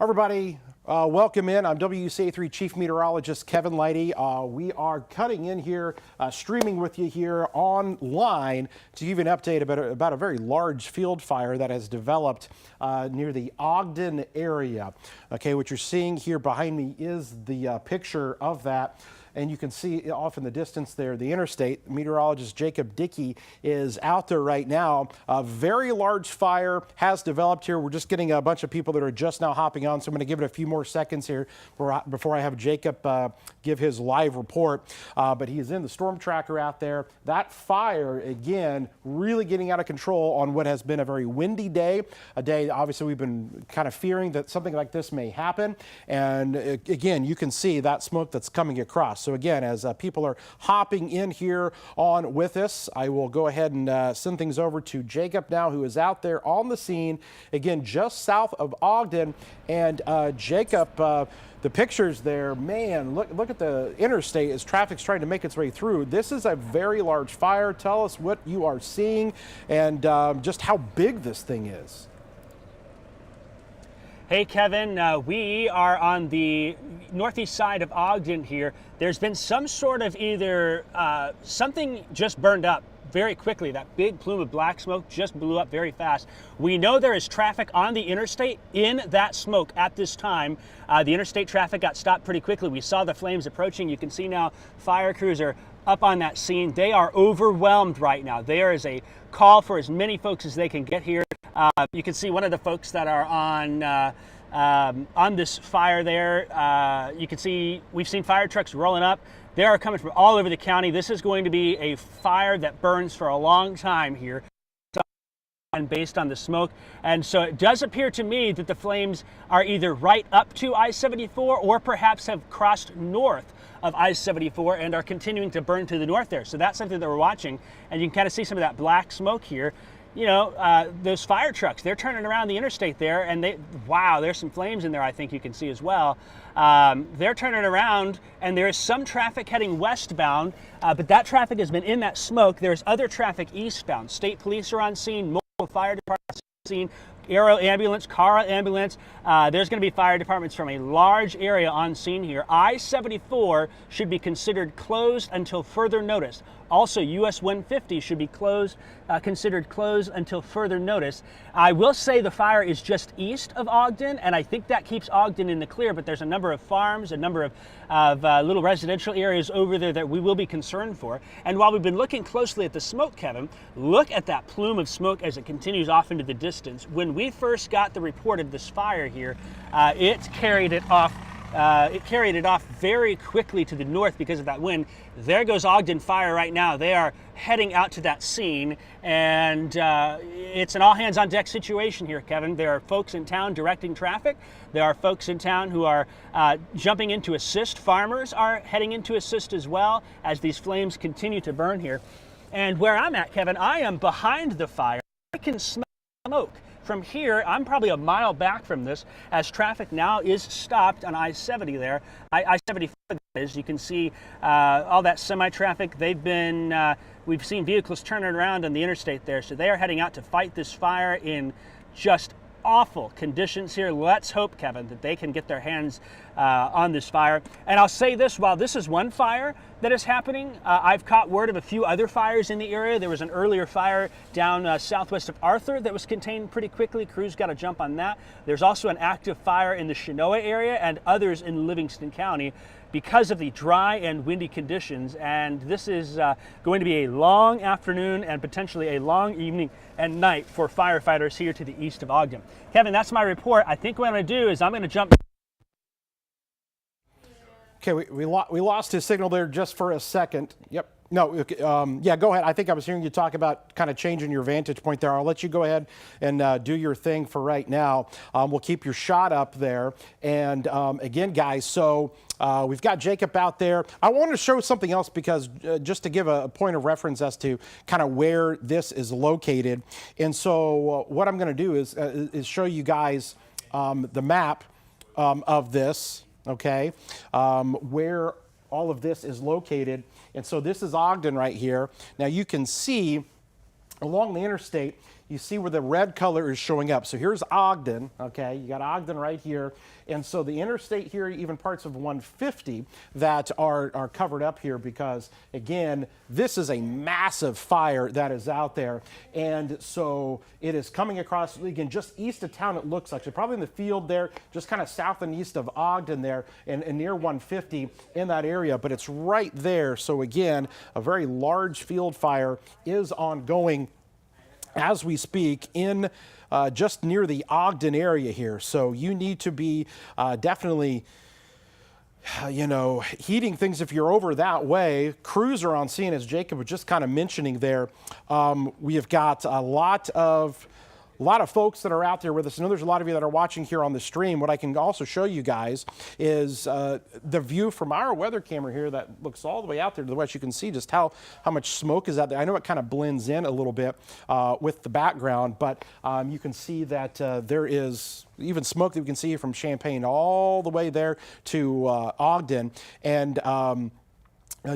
Everybody, welcome in. I'm WCA3 Chief Meteorologist Kevin Lighty. We are cutting in here, streaming with you here online to give you an update about a very large field fire that has developed near the Ogden area. Okay, what you're seeing here behind me is the picture of that. And you can see off in the distance there, the interstate. Meteorologist Jacob Dickey is out there right now. A very large fire has developed here. We're just getting a bunch of people that are just now hopping on, so I'm going to give it a few more seconds here before I have Jacob give his live report. But he is in the storm tracker out there. That fire, again, really getting out of control on what has been a very windy day. A day, obviously, we've been kind of fearing that something like this may happen. And again, you can see that smoke that's coming across. So again, as people are hopping in here on with us, I will go ahead and send things over to Jacob now, who is out there on the scene, again, just south of Ogden. And Jacob, the pictures there, man, look at the interstate as traffic's trying to make its way through. This is a very large fire. Tell us what you are seeing and just how big this thing is. Hey Kevin, we are on the northeast side of Ogden here. There's been some sort of either something just burned up very quickly. That big plume of black smoke just blew up very fast. We know there is traffic on the interstate in that smoke at this time. The interstate traffic got stopped pretty quickly. We saw the flames approaching. You can see now fire crews are up on that scene. They are overwhelmed right now. There is a call for as many folks as they can get here. You can see one of the folks that are on this fire there. You can see we've seen fire trucks rolling up. They are coming from all over the county. This is going to be a fire that burns for a long time here, and based on the smoke. And so it does appear to me that the flames are either right up to I-74 or perhaps have crossed north of I-74 and are continuing to burn to the north there. So that's something that we're watching, and you can kind of see some of that black smoke here. You know, those fire trucks, they're turning around the interstate there, and wow, there's some flames in there, I think you can see as well. They're turning around, and there's some traffic heading westbound, but that traffic has been in that smoke. There's other traffic eastbound. State police are on scene, multiple fire departments on scene, aero ambulance, car ambulance. There's going to be fire departments from a large area on scene here. I-74 should be considered closed until further notice. Also, US 150 should be considered closed until further notice. I will say the fire is just east of Ogden, and I think that keeps Ogden in the clear, but there's a number of farms, a number of little residential areas over there that we will be concerned for. And while we've been looking closely at the smoke, Kevin, look at that plume of smoke as it continues off into the distance. When we first got the report of this fire here, it carried it off very quickly to the north because of that wind. There goes Ogden Fire right now. They are heading out to that scene, and it's an all-hands-on-deck situation here, Kevin. There are folks in town directing traffic. There are folks in town who are jumping in to assist. Farmers are heading in to assist as well as these flames continue to burn here. And where I'm at, Kevin, I am behind the fire. I can smell smoke. From here, I'm probably a mile back from this as traffic now is stopped on I-70 there. I-75 is, you can see all that semi-traffic. We've seen vehicles turning around on the interstate there, so they are heading out to fight this fire in just awful conditions here. Let's hope, Kevin, that they can get their hands on this fire. And I'll say this, while this is one fire that is happening, I've caught word of a few other fires in the area. There was an earlier fire down southwest of Arthur that was contained pretty quickly. Crews got a jump on that. There's also an active fire in the Chenoa area and others in Livingston County because of the dry and windy conditions. And this is going to be a long afternoon and potentially a long evening and night for firefighters here to the east of Ogden. Kevin, that's my report. I think what I'm going to do is I'm going to jump. Okay, we lost his signal there just for a second. Yep. No, yeah, go ahead. I think I was hearing you talk about kind of changing your vantage point there. I'll let you go ahead and do your thing for right now. We'll keep your shot up there. And again, guys, so we've got Jacob out there. I wanted to show something else because just to give a point of reference as to kind of where this is located. And so what I'm going to do is show you guys the map of this, okay, where all of this is located. And so this is Ogden right here. Now you can see along the interstate, you see where the red color is showing up. So here's Ogden, okay? You got Ogden right here. And so the interstate here, even parts of 150 that are covered up here because, again, this is a massive fire that is out there. And so it is coming across, again, just east of town, it looks like. So probably in the field there, just kind of south and east of Ogden there and near 150 in that area. But it's right there. So again, a very large field fire is ongoing as we speak in just near the Ogden area here. So you need to be definitely, heating things if you're over that way. Crews are on scene, as Jacob was just kind of mentioning there. We have got a lot of folks that are out there with us. I know there's a lot of you that are watching here on the stream. What I can also show you guys is the view from our weather camera here that looks all the way out there to the west. You can see just how much smoke is out there. I know it kind of blends in a little bit with the background, but you can see that there is even smoke that we can see from Champaign all the way there to Ogden. And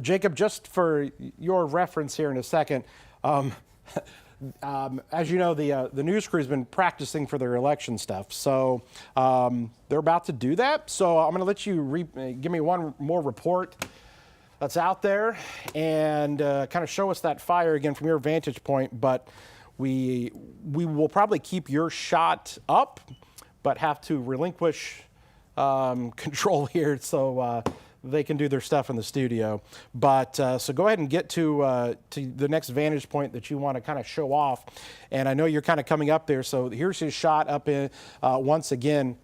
Jacob, just for your reference here in a second, as you know, the news crew has been practicing for their election stuff, so they're about to do that. So I'm going to let you give me one more report that's out there and kind of show us that fire again from your vantage point. But we will probably keep your shot up, but have to relinquish control here so they can do their stuff in the studio. But so go ahead and get to the next vantage point that you want to kind of show off. And I know you're kind of coming up there. So here's his shot up in once again.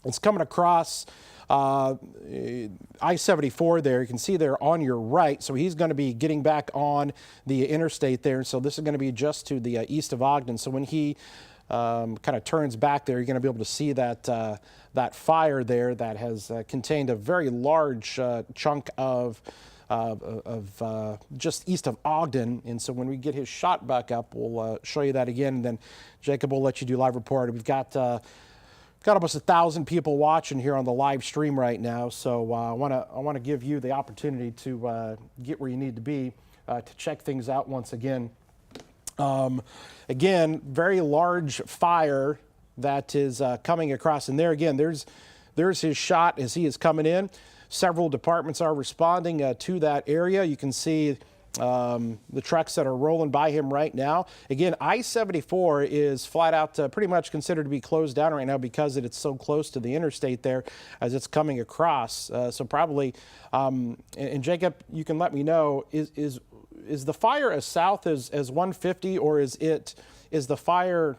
It's coming across I-74 there. You can see there on your right. So he's going to be getting back on the interstate there. So this is going to be just to the east of Ogden. So when he kind of turns back there, you're going to be able to see that that fire there that has contained a very large chunk of just east of Ogden. And so when we get his shot back up, we'll show you that again. And then Jacob will let you do live report. We've got almost 1,000 people watching here on the live stream right now. So I want to give you the opportunity to get where you need to be to check things out once again. Again, very large fire that is coming across. And there again, there's his shot as he is coming in. Several departments are responding to that area. You can see the trucks that are rolling by him right now. Again, I-74 is flat out pretty much considered to be closed down right now because it's so close to the interstate there as it's coming across. So probably, and Jacob, you can let me know, is the fire as south as 150, or is the fire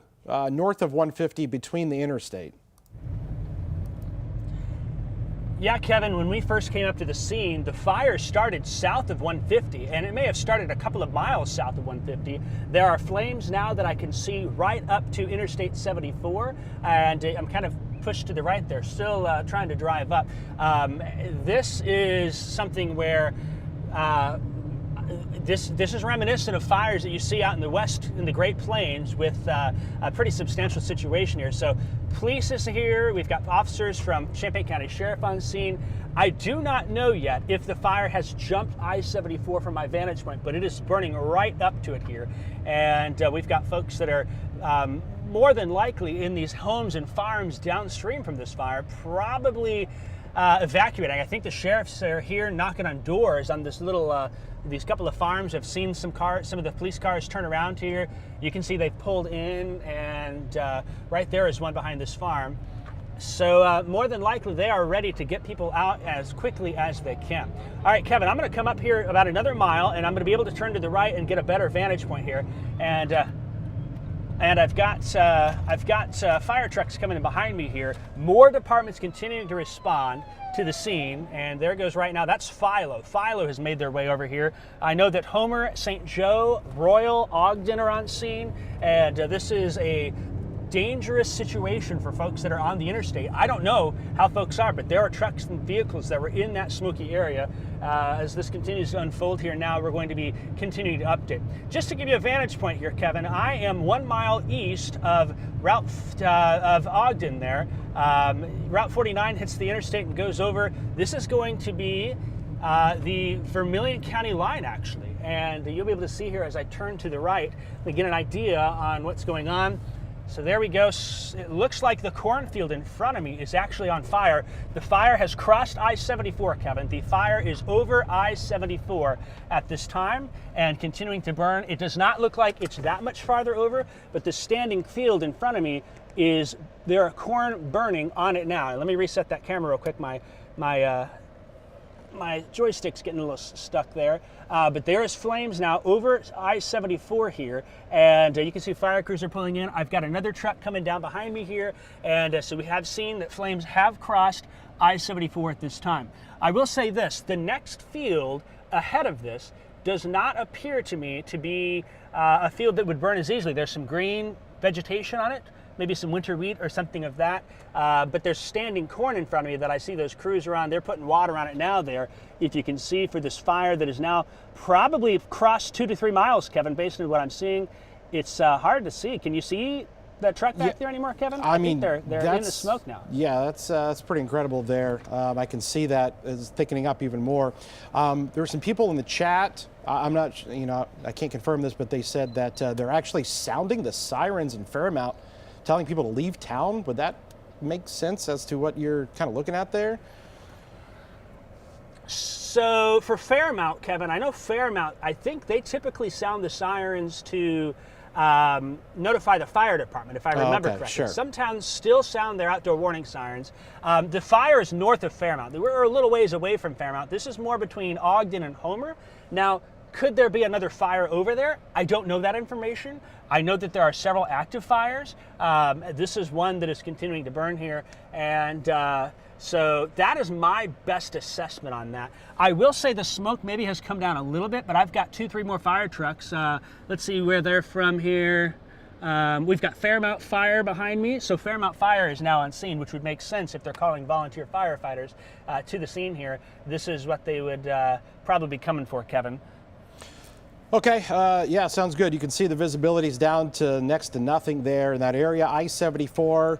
north of 150 between the interstate? Yeah, Kevin, when we first came up to the scene, the fire started south of 150, and it may have started a couple of miles south of 150. There are flames now that I can see right up to Interstate 74, and I'm kind of pushed to the right there, still trying to drive up. This is something where this is reminiscent of fires that you see out in the west in the Great Plains with a pretty substantial situation here. So police is here. We've got officers from Champaign County Sheriff on scene. I do not know yet if the fire has jumped I-74 from my vantage point, but it is burning right up to it here. And we've got folks that are more than likely in these homes and farms downstream from this fire, probably evacuating. I think the sheriffs are here knocking on doors on this little these couple of farms. I've seen some of the police cars turn around here. You can see they've pulled in, and right there is one behind this farm. So more than likely they are ready to get people out as quickly as they can. All right, Kevin, I'm going to come up here about another mile, and I'm going to be able to turn to the right and get a better vantage point here. And I've got fire trucks coming in behind me here. More departments continuing to respond to the scene, and there goes right now. That's Philo. Philo has made their way over here. I know that Homer, St. Joe, Royal, Ogden are on scene, and this is a dangerous situation for folks that are on the interstate. I don't know how folks are, but there are trucks and vehicles that were in that smoky area. As this continues to unfold here now, we're going to be continuing to update. Just to give you a vantage point here, Kevin, I am 1 mile east of of Ogden there. Route 49 hits the interstate and goes over. This is going to be the Vermilion County line, actually. And you'll be able to see here as I turn to the right, we get an idea on what's going on. So there we go. It looks like the cornfield in front of me is actually on fire. The fire has crossed I-74, Kevin. The fire is over I-74 at this time and continuing to burn. It does not look like it's that much farther over, but the standing field in front of me there are corn burning on it now. Let me reset that camera real quick. My joystick's getting a little stuck there, but there is flames now over I-74 here, and you can see fire crews are pulling in. I've got another truck coming down behind me here, and so we have seen that flames have crossed I-74 at this time. I will say this, the next field ahead of this does not appear to me to be a field that would burn as easily. There's some green vegetation on it, maybe some winter wheat or something of that. But there's standing corn in front of me that I see those crews around. They're putting water on it now there, if you can see, for this fire that is now probably crossed 2 to 3 miles, Kevin, based on what I'm seeing. It's hard to see. Can you see that truck back there anymore, Kevin? I mean, they're in the smoke now. Yeah, that's pretty incredible there. I can see that is thickening up even more. There were some people in the chat. I'm not, I can't confirm this, but they said that they're actually sounding the sirens in Fairmount, telling people to leave town. Would that make sense as to what you're kind of looking at there? So for Fairmount, Kevin, I know Fairmount, I think they typically sound the sirens to notify the fire department, if I remember correctly. Sure. Some towns still sound their outdoor warning sirens. The fire is north of Fairmount. We're a little ways away from Fairmount. This is more between Ogden and Homer. Now, could there be another fire over there? I don't know that information. I know that there are several active fires. This is one that is continuing to burn here. And so that is my best assessment on that. I will say the smoke maybe has come down a little bit, but I've got 2-3 more fire trucks. Let's see where they're from here. We've got Fairmount Fire behind me. So Fairmount Fire is now on scene, which would make sense if they're calling volunteer firefighters to the scene here. This is what they would probably be coming for, Kevin. Okay, yeah, sounds good. You can see the visibility is down to next to nothing there in that area. I-74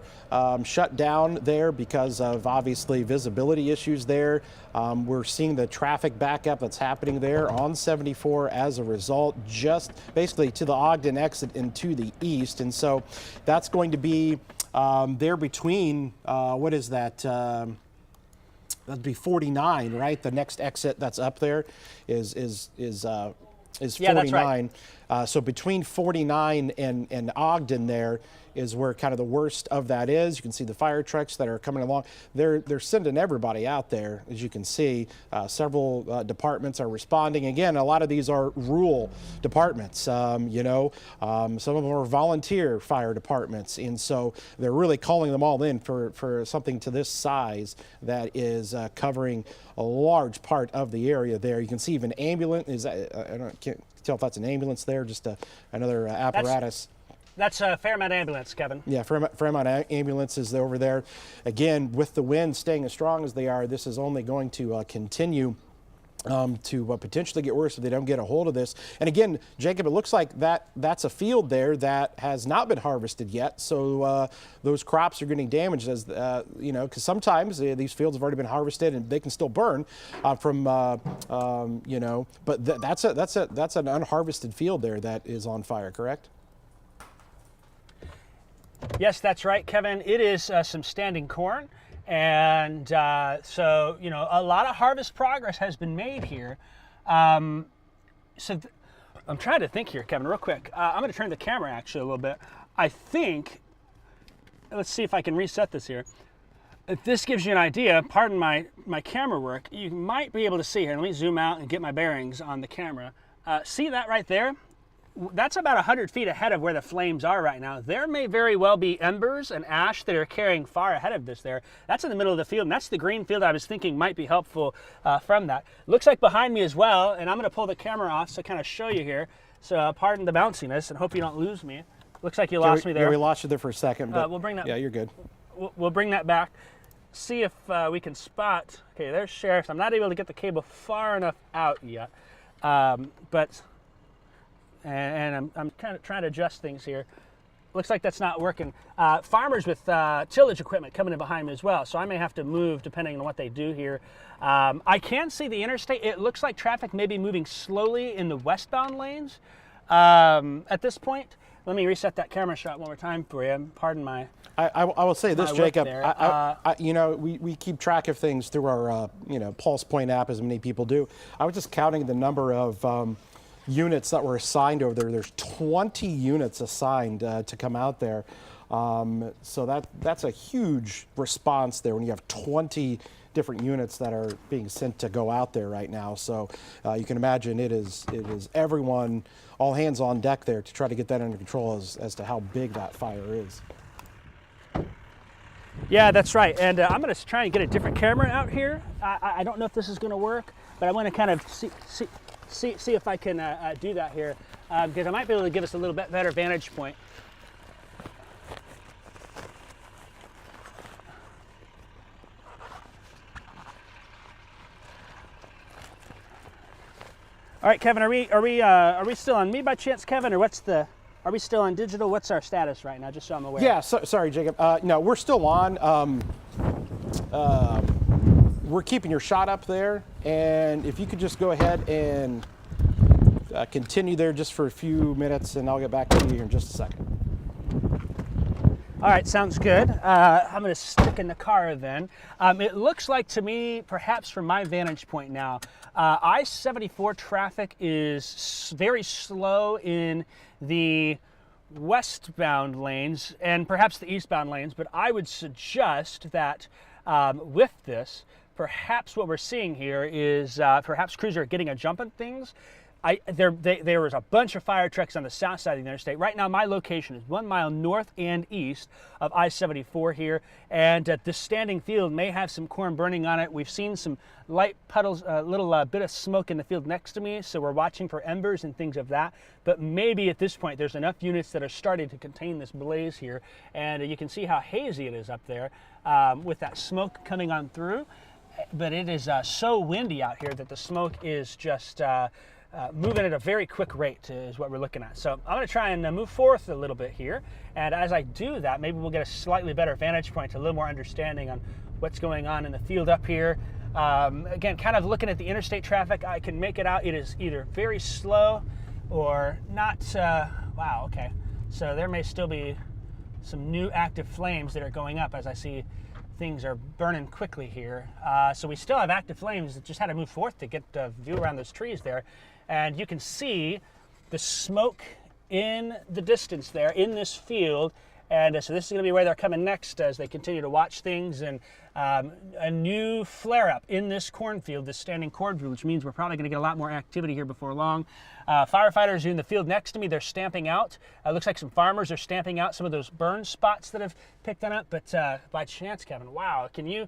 shut down there because of obviously visibility issues there. We're seeing the traffic backup that's happening there on 74 as a result, just basically to the Ogden exit and to the east. And so that's going to be there between, what is that? That'd be 49, right? The next exit that's up there is 49. Yeah, that's right. So between 49 and Ogden there is where kind of the worst of that is. You can see the fire trucks that are coming along. They're sending everybody out there, as you can see. Several departments are responding. Again, a lot of these are rural departments. Some of them are volunteer fire departments, and so they're really calling them all in for something to this size that is covering a large part of the area there. You can see even ambulance can't tell if that's an ambulance there, just another apparatus. That's a Fairmount ambulance, Kevin. Yeah, Fairmount ambulance is over there. Again, with the wind staying as strong as they are, this is only going to continue to potentially get worse if they don't get a hold of this. And again, Jacob, it looks like that's a field there that has not been harvested yet. So those crops are getting damaged, as because sometimes these fields have already been harvested and they can still burn but that's an unharvested field there that is on fire, correct? Yes, that's right, Kevin. It is some standing corn. And so, a lot of harvest progress has been made here. I'm trying to think here, Kevin, real quick. I'm going to turn the camera actually a little bit. I think, let's see if I can reset this here. If this gives you an idea, pardon my camera work, you might be able to see here. Let me zoom out and get my bearings on the camera. See that right there? That's about 100 feet ahead of where the flames are right now. There may very well be embers and ash that are carrying far ahead of this there. That's in the middle of the field, and that's the green field I was thinking might be helpful from that. Looks like behind me as well, and I'm going to pull the camera off to kind of show you here. So pardon the bounciness, and hope you don't lose me. Looks like you lost me there. Yeah, we lost you there for a second, but we'll bring that. Yeah, you're good. We'll bring that back. See if we can spot. Okay, there's Sheriff's. I'm not able to get the cable far enough out yet, and I'm kind of trying to adjust things here. looks like that's not working. Farmers with tillage equipment coming in behind me as well, so I may have to move depending on what they do here. I can see the interstate. It looks like traffic may be moving slowly in the westbound lanes at this point. Let me reset that camera shot one more time for you. Pardon my. I will say this, Jacob. you know, we keep track of things through our Pulse Point app, as many people do. I was just counting the number of units that were assigned over there. There's 20 units assigned to come out there. So that's a huge response there when you have 20 different units that are being sent to go out there right now. So you can imagine it is everyone, all hands on deck there to try to get that under control as to how big that fire is. Yeah, that's right. And I'm going to try and get a different camera out here. I don't know if this is going to work, but I want to kind of see if I can do that here, because I might be able to give us a little bit better vantage point. All right, Kevin, are we still on me by chance, Kevin, or are we still on digital? What's our status right now, just so I'm aware? Yeah, sorry, Jacob. No, we're still on. We're keeping your shot up there, and if you could just go ahead and continue there just for a few minutes, and I'll get back to you here in just a second. All right, sounds good. I'm going to stick in the car then. It looks like to me, perhaps from my vantage point now, I-74 traffic is very slow in the westbound lanes and perhaps the eastbound lanes, but I would suggest that with this, perhaps what we're seeing here is perhaps crews are getting a jump on things. There was a bunch of fire trucks on the south side of the interstate. Right now, my location is 1 mile north and east of I-74 here, and this standing field may have some corn burning on it. We've seen some light puddles, a little bit of smoke in the field next to me, so we're watching for embers and things of that. But maybe at this point, there's enough units that are starting to contain this blaze here, and you can see how hazy it is up there with that smoke coming on through. But it is so windy out here that the smoke is just moving at a very quick rate is what we're looking at. So I'm going to try and move forth a little bit here. And as I do that, maybe we'll get a slightly better vantage point, a little more understanding on what's going on in the field up here. Again, kind of looking at the interstate traffic, I can make it out. It is either very slow or not. Wow, okay. So there may still be some new active flames that are going up as I see things are burning quickly here. So we still have active flames that just had to move forth to get a view around those trees there. And you can see the smoke in the distance there in this field. And so this is going to be where they're coming next as they continue to watch things. And a new flare-up in this cornfield, this standing cornfield, which means we're probably going to get a lot more activity here before long. Firefighters are in the field next to me. They're stamping out. It looks like some farmers are stamping out some of those burn spots that have picked on up. But by chance, Kevin, wow, can you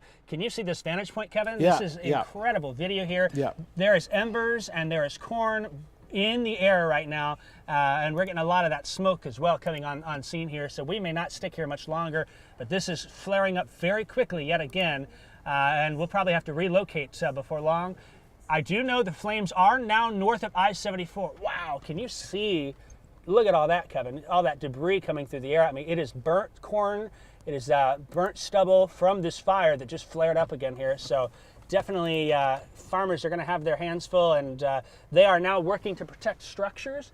see this vantage point, Kevin? Yeah, this is incredible video here. Yeah. There is embers and there is corn in the air right now, and we're getting a lot of that smoke as well coming on scene here, so we may not stick here much longer, but this is flaring up very quickly yet again, and we'll probably have to relocate before long. I do know the flames are now north of I-74. Wow, can you see? Look at all that, Kevin, all that debris coming through the air. I mean, it is burnt corn, it is burnt stubble from this fire that just flared up again here, so definitely farmers are going to have their hands full, and they are now working to protect structures.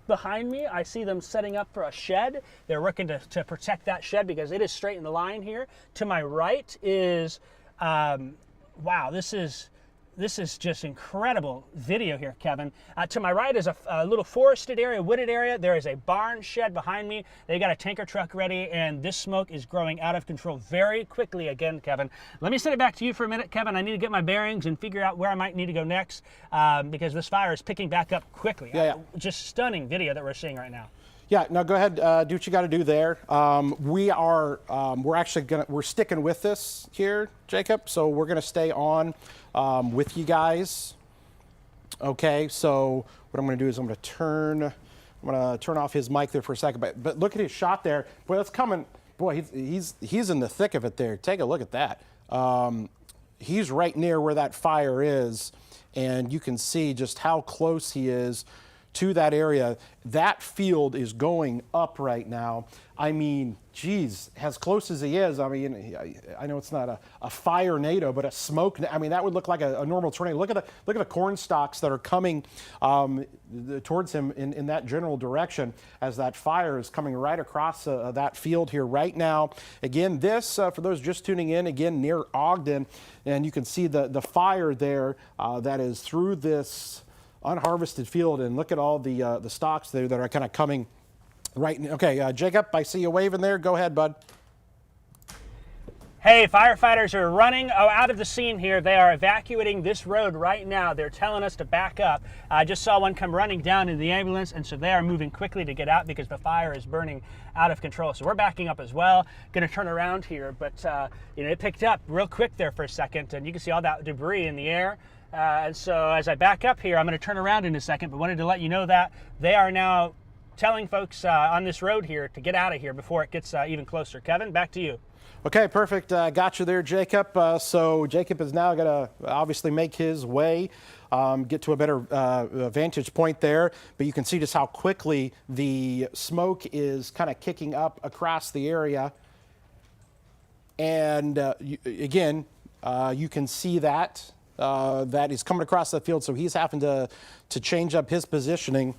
Behind me, I see them setting up for a shed. They're working to protect that shed because it is straight in the line here. To my right is, wow, this is just incredible video here, Kevin. To my right is a little forested area, wooded area. There is a barn shed behind me. They got a tanker truck ready, and this smoke is growing out of control very quickly again, Kevin. Let me send it back to you for a minute, Kevin. I need to get my bearings and figure out where I might need to go next because this fire is picking back up quickly. Yeah. Just stunning video that we're seeing right now. Yeah, no, go ahead, do what you got to do there. We're sticking with this here, Jacob. So we're gonna stay on with you guys. Okay, so what I'm gonna do is I'm gonna turn off his mic there for a second. But look at his shot there. Boy, that's coming. Boy, he's in the thick of it there. Take a look at that. He's right near where that fire is, and you can see just how close he is to that area. That field is going up right now. I mean, geez, as close as he is, I mean, I know it's not a fire NATO, but a smoke. I mean, that would look like a normal tornado. Look at the corn stalks that are coming towards him in that general direction as that fire is coming right across that field here right now. Again, this for those just tuning in, again near Ogden, and you can see the fire there that is through this unharvested field, and look at all the stalks there that are kind of coming. Right. Okay, Jacob, I see you waving there. Go ahead, bud. Hey, firefighters are running out of the scene here. They are evacuating this road right now. They're telling us to back up. I just saw one come running down in the ambulance, and so they are moving quickly to get out because the fire is burning out of control. So we're backing up as well. Going to turn around here, but it picked up real quick there for a second, and you can see all that debris in the air. And so as I back up here, I'm going to turn around in a second, but wanted to let you know that they are now telling folks on this road here to get out of here before it gets even closer. Kevin, back to you. Okay, perfect. Got you there, Jacob. So Jacob is now going to obviously make his way, get to a better vantage point there. But you can see just how quickly the smoke is kind of kicking up across the area. And again, you can see that that he's coming across the field, so he's having to change up his positioning.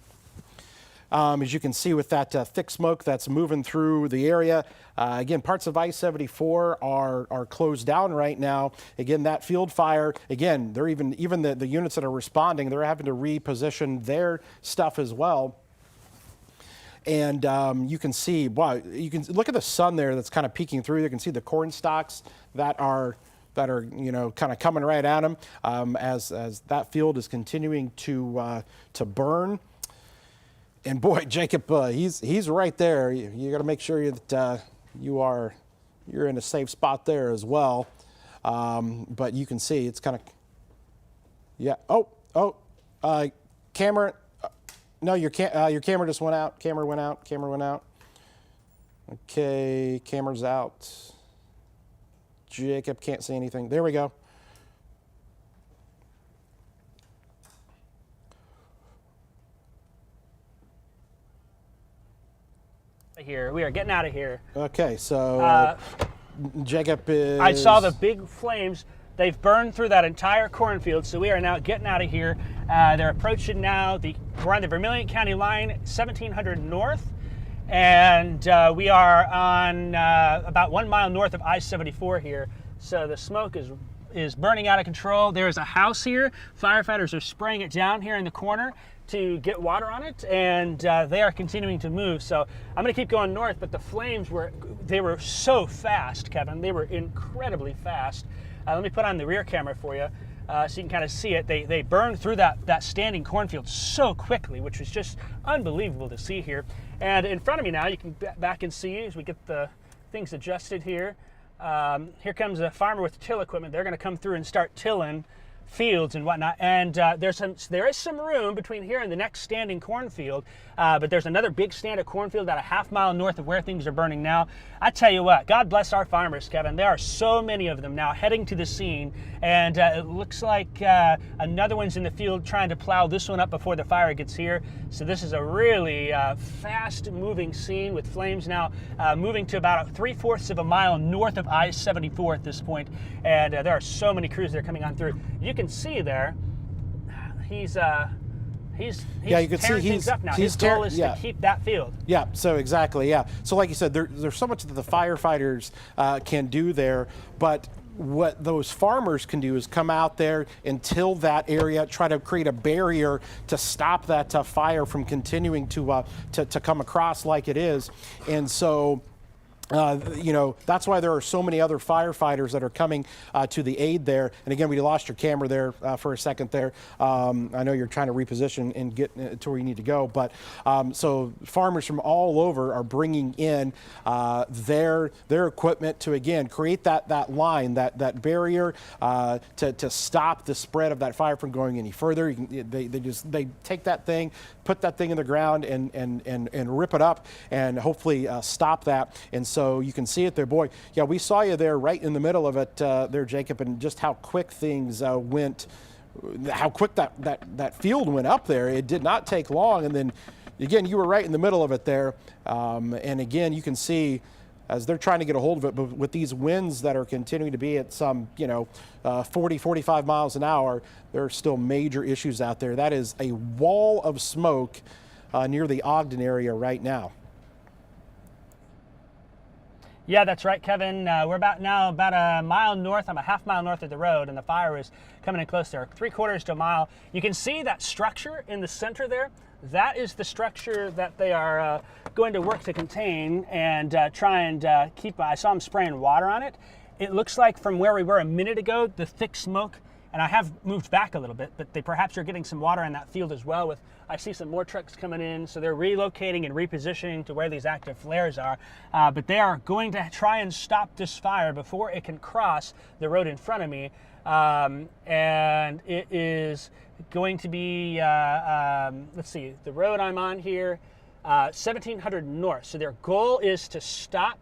As you can see with that thick smoke that's moving through the area. Again, parts of I-74 are closed down right now. Again, that field fire, again, they're even the units that are responding, they're having to reposition their stuff as well. And you can see, wow, you can look at the sun there that's kind of peeking through. You can see the corn stalks that are kind of coming right at them as that field is continuing to burn. And boy, Jacob, he's right there. You got to make sure that you're in a safe spot there as well. But you can see it's kind of, yeah. Camera. No, your camera just went out. Camera went out. Okay, camera's out. Jacob can't see anything. There we go. Here, we are getting out of here. Okay, so Jacob is... I saw the big flames. They've burned through that entire cornfield, so we are now getting out of here. They're approaching now. We're on the Vermilion County line, 1700 north, and we are on about 1 mile north of I-74 here. So the smoke is burning out of control. There's a house here. Firefighters are spraying it down here in the corner to get water on it, and they are continuing to move. So I'm going to keep going north, but the flames were so fast, Kevin. They were incredibly fast. Let me put on the rear camera for you so you can kind of see it. They burned through that standing cornfield so quickly, which was just unbelievable to see here. And in front of me now, you can back and see as we get the things adjusted here. Here comes a farmer with till equipment. They're going to come through and start tilling fields and whatnot, and there is some room between here and the next standing cornfield, but there's another big stand of cornfield about a half mile north of where things are burning now. I tell you what, God bless our farmers, Kevin. There are so many of them now heading to the scene, and it looks like another one's in the field trying to plow this one up before the fire gets here. So this is a really fast-moving scene with flames now moving to about 3/4 of a mile north of I-74 at this point, and there are so many crews that are coming on through. You can see there, he's yeah, you can see tearing things up now. His goal is to keep that field. Yeah, so exactly, yeah. So like you said, there's so much that the firefighters can do there, but what those farmers can do is come out there and till that area, try to create a barrier to stop that fire from continuing to come across like it is. And so that's why there are so many other firefighters that are coming to the aid there. And again, we lost your camera there for a second there. I know you're trying to reposition and get to where you need to go, but so farmers from all over are bringing in their equipment to, again, create that line, that barrier to stop the spread of that fire from going any further. They take that thing, put that thing in the ground and rip it up and hopefully stop that. And so you can see it there, boy. Yeah, we saw you there right in the middle of it there, Jacob, and just how quick things went how quick that field went up there. It did not take long, and then again, you were right in the middle of it there, and again, you can see as they're trying to get a hold of it, but with these winds that are continuing to be at some 40, 45 miles an hour, there are still major issues out there. That is a wall of smoke near the Ogden area right now. Yeah, that's right, Kevin. We're about a mile north. I'm a half mile north of the road, and the fire is coming in close there, 3/4 to a mile. You can see that structure in the center there. That is the structure that they are going to work to contain and try and keep. I saw them spraying water on it. It looks like from where we were a minute ago, the thick smoke, and I have moved back a little bit, but they perhaps are getting some water in that field as well. I see some more trucks coming in, so they're relocating and repositioning to where these active flares are. But they are going to try and stop this fire before it can cross the road in front of me. And it is going to be, let's see, the road I'm on here, 1700 north. So their goal is to stop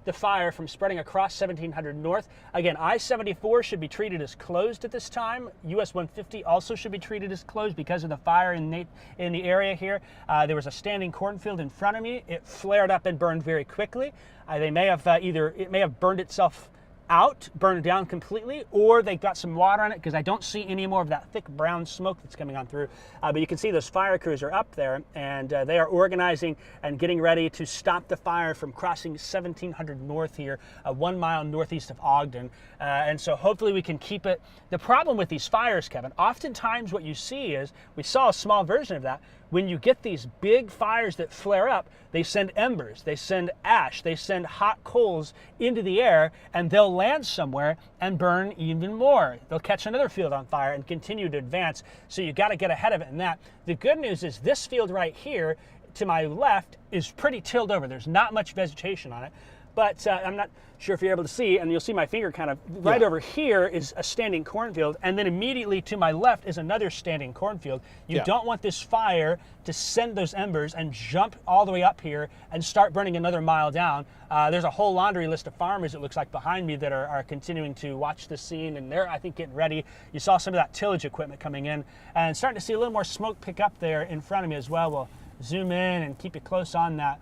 the fire from spreading across 1700 north. Again, I-74 should be treated as closed at this time. US 150 also should be treated as closed because of the fire in the area here. There was a standing cornfield in front of me. It flared up and burned very quickly. They may have it may have burned itself out, burned down completely, or they got some water on it, because I don't see any more of that thick brown smoke that's coming on through. But you can see those fire crews are up there, and they are organizing and getting ready to stop the fire from crossing 1700 north here, 1 mile northeast of Ogden. And so hopefully we can keep it. The problem with these fires, Kevin, oftentimes what you see is, we saw a small version of that, when you get these big fires that flare up, they send embers, they send ash, they send hot coals into the air, and they'll land somewhere and burn even more. They'll catch another field on fire and continue to advance. So you got to get ahead of it in that. The good news is this field right here to my left is pretty tilled over. There's not much vegetation on it. But I'm not sure if you're able to see, and you'll see my finger kind of right over here is a standing cornfield, and then immediately to my left is another standing cornfield. You don't want this fire to send those embers and jump all the way up here and start burning another mile down. There's a whole laundry list of farmers, it looks like, behind me that are continuing to watch this scene, and they're, I think, getting ready. You saw some of that tillage equipment coming in, and starting to see a little more smoke pick up there in front of me as well. We'll zoom in and keep you close on that,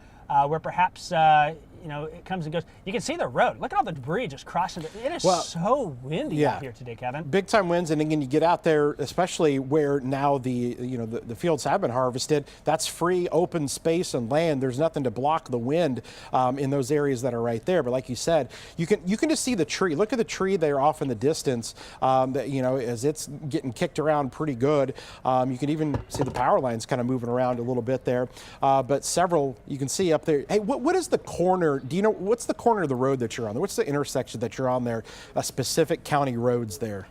where perhaps it comes and goes. You can see the road. Look at all the debris just crossing. It is so windy out here today, Kevin. Big time winds, and again, you get out there, especially where now the fields have been harvested. That's free, open space and land. There's nothing to block the wind in those areas that are right there. But like you said, you can just see the tree. Look at the tree there off in the distance. As it's getting kicked around pretty good. You can even see the power lines kind of moving around a little bit there. But several you can see up there. Hey, what is the corner? Do you know what's the corner of the road that you're on there? What's the intersection that you're on there? Specific county roads there.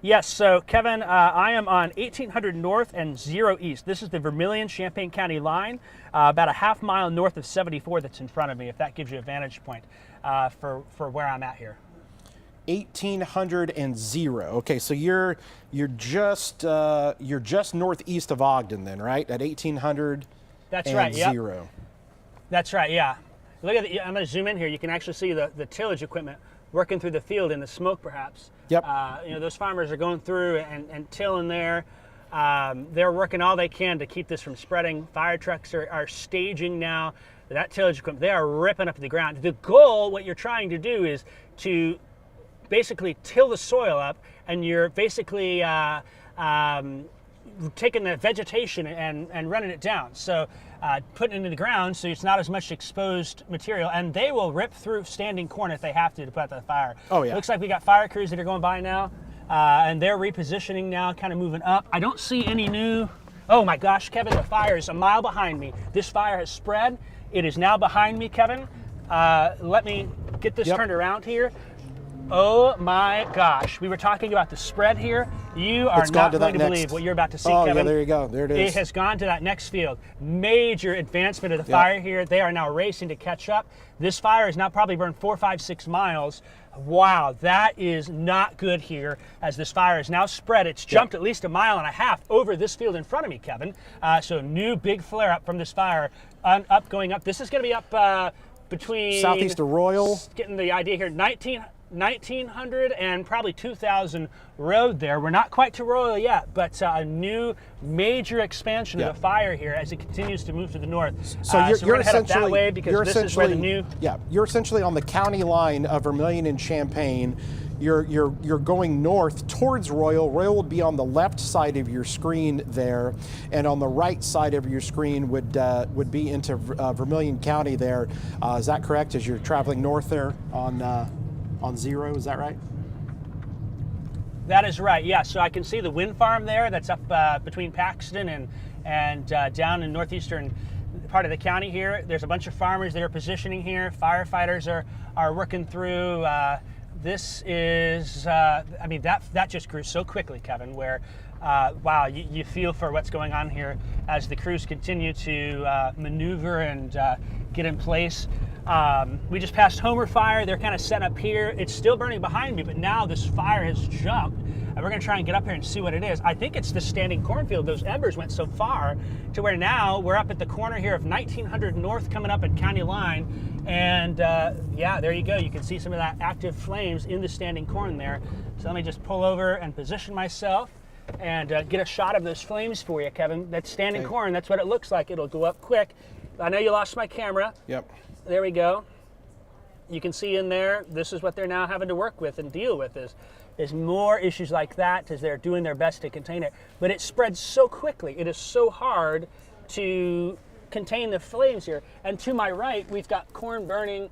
Yes, so Kevin, I am on 1800 north and 0 east. This is the Vermilion-Champaign County line, about a half mile north of 74 that's in front of me, if that gives you a vantage point for where I'm at here. 1800 and 0. Okay, so you're just northeast of Ogden then, right? At 1800 That's right, yep. 0. That's right, yeah. Look at I'm going to zoom in here. You can actually see the tillage equipment working through the field in the smoke, perhaps. Yep. Those farmers are going through and tilling there. They're working all they can to keep this from spreading. Fire trucks are staging now. That tillage equipment, they are ripping up the ground. The goal, what you're trying to do, is to basically till the soil up, and you're basically taking the vegetation and running it down. So putting it into the ground so it's not as much exposed material, and they will rip through standing corn if they have to put out the fire. Oh yeah. Looks like we got fire crews that are going by now, and they're repositioning now, kind of moving up. I don't see any new, oh my gosh, Kevin, the fire is a mile behind me. This fire has spread. It is now behind me, Kevin. Let me get this turned around here. Oh my gosh, we were talking about the spread here. You are not going to believe what you're about to see, Kevin. Yeah, there you go. There it is. It has gone to that next field. Major advancement of the fire here. They are now racing to catch up. This fire has now probably burned 4, 5, 6 miles. Wow, that is not good here as this fire is now spread. It's jumped at least 1.5 miles over this field in front of me, Kevin. So new big flare up from this fire, going up. This is going to be up between... Southeast of Royal. Getting the idea here, 1900 and probably 2000 road there. We're not quite to Royal yet, but a new major expansion of the fire here as it continues to move to the north. So we're you're gonna head up essentially that way because this is where the new. Yeah, you're essentially on the county line of Vermilion and Champaign. You're going north towards Royal. Royal would be on the left side of your screen there, and on the right side of your screen would be into Vermilion County there. Is that correct? As you're traveling north there on 0, is that right? That is right. Yeah. So I can see the wind farm there. That's up between Paxton and down in northeastern part of the county here. There's a bunch of farmers that are positioning here. Firefighters are working through. This is, I mean, that just grew so quickly, Kevin, where, wow, you feel for what's going on here as the crews continue to maneuver and get in place. We just passed Homer Fire. They're kind of set up here. It's still burning behind me, but now this fire has jumped. And we're going to try and get up here and see what it is. I think it's the standing cornfield. Those embers went so far to where now we're up at the corner here of 1900 North coming up at County Line. And yeah, there you go. You can see some of that active flames in the standing corn there. So let me just pull over and position myself and get a shot of those flames for you, Kevin. That's standing corn. That's what it looks like. It'll go up quick. I know you lost my camera. Yep. There we go. You can see in there, this is what they're now having to work with and deal with is more issues like that as they're doing their best to contain it. But it spreads so quickly. It is so hard to contain the flames here. And to my right, we've got corn burning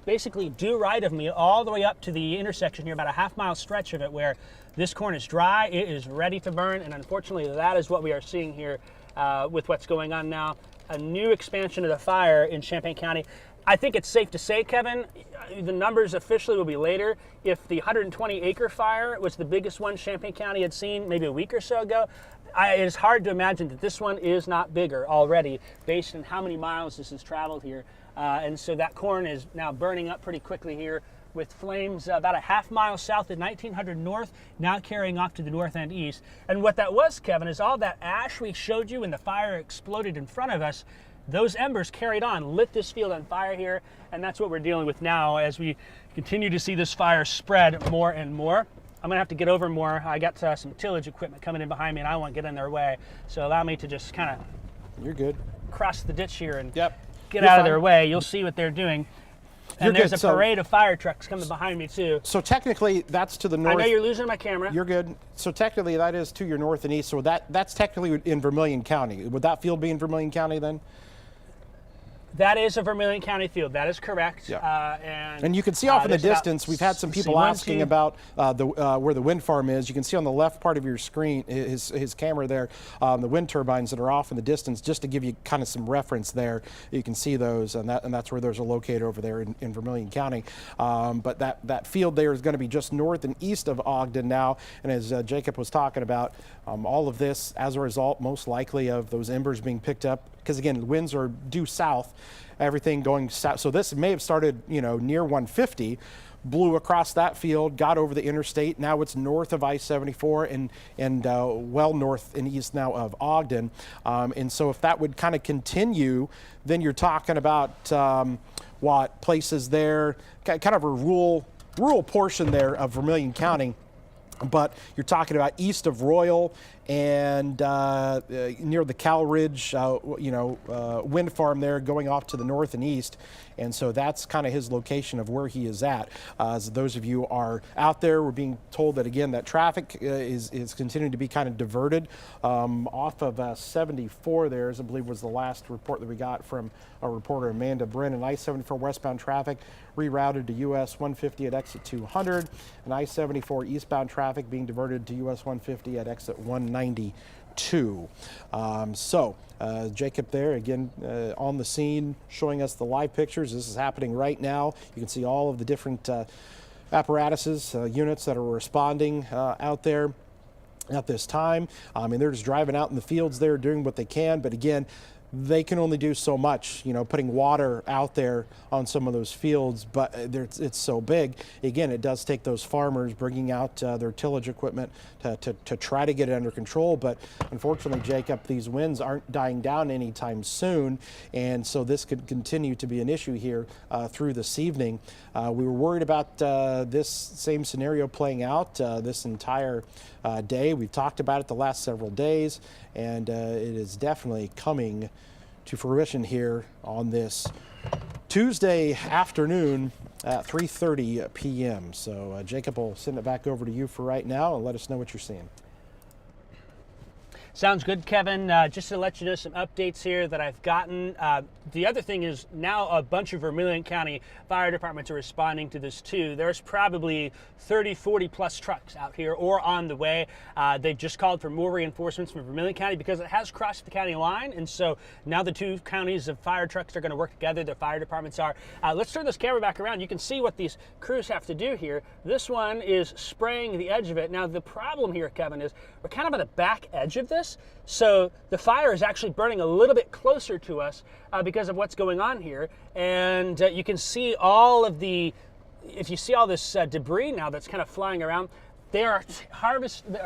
basically due right of me all the way up to the intersection here, about a half-mile stretch of it where this corn is dry, it is ready to burn, and unfortunately that is what we are seeing here with what's going on now. A new expansion of the fire in Champaign County. I think it's safe to say, Kevin, the numbers officially will be later. If the 120-acre fire was the biggest one Champaign County had seen maybe a week or so ago, it is hard to imagine that this one is not bigger already based on how many miles this has traveled here. And so that corn is now burning up pretty quickly here with flames about a half-mile south at 1900 North, now carrying off to the north and east. And what that was, Kevin, is all that ash we showed you when the fire exploded in front of us. Those embers carried on, lit this field on fire here, and that's what we're dealing with now as we continue to see this fire spread more and more. I'm gonna have to get over more. I got some tillage equipment coming in behind me and I won't get in their way. So allow me to just kind of You're good. cross the ditch here and Yep. get You're out fine. of their way. You'll see what they're doing. And You're there's good. a parade of fire trucks coming behind me too. So technically that's to the north. I know you're losing my camera. You're good. So technically that is to your north and east. So that's technically in Vermilion County. Would that field be in Vermilion County then? That is a Vermilion County field. That is correct. Yeah. And you can see off in the there's about- distance, we've had some people see, 1, asking 2. about where the wind farm is. You can see on the left part of your screen, his camera there, the wind turbines that are off in the distance, just to give you kind of some reference there. You can see those, and that's where those are located over there in Vermilion County. But that field there is going to be just north and east of Ogden now. And as Jacob was talking about, all of this as a result, most likely, of those embers being picked up, because again, winds are due south, everything going south. So this may have started, near 150, blew across that field, got over the interstate. Now it's north of I-74 and well north and east now of Ogden. And so if that would kind of continue, then you're talking about what places there, kind of a rural portion there of Vermilion County. But you're talking about east of Royal and near the Cal Ridge, wind farm there going off to the north and east. And so that's kind of his location of where he is at. As those of you are out there, we're being told that, again, that traffic is continuing to be kind of diverted off of 74 there, as I believe was the last report that we got from our reporter Amanda Brennan. I-74 westbound traffic rerouted to US 150 at exit 200, and I-74 eastbound traffic being diverted to US 150 at exit 192. Jacob there again on the scene showing us the live pictures. This is happening right now. You can see all of the different apparatuses, units that are responding out there at this time. And they're just driving out in the fields there doing what they can. But again, they can only do so much, putting water out there on some of those fields, but it's so big. Again, it does take those farmers bringing out their tillage equipment to try to get it under control. But unfortunately, Jacob, these winds aren't dying down anytime soon, and so this could continue to be an issue here through this evening. We were worried about this same scenario playing out this entire day. We've talked about it the last several days, and it is definitely coming to fruition here on this Tuesday afternoon at 3:30 p.m. So Jacob, will send it back over to you for right now and let us know what you're seeing. Sounds good, Kevin. Just to let you know some updates here that I've gotten. The other thing is now a bunch of Vermilion County fire departments are responding to this too. There's probably 30, 40 plus trucks out here or on the way. They've just called for more reinforcements from Vermilion County because it has crossed the county line. And so now the two counties of fire trucks are going to work together. The fire departments are. Let's turn this camera back around. You can see what these crews have to do here. This one is spraying the edge of it. Now the problem here, Kevin, is we're kind of at the back edge of this. So the fire is actually burning a little bit closer to us because of what's going on here. And you can see all of the, if you see all this debris now that's kind of flying around, they are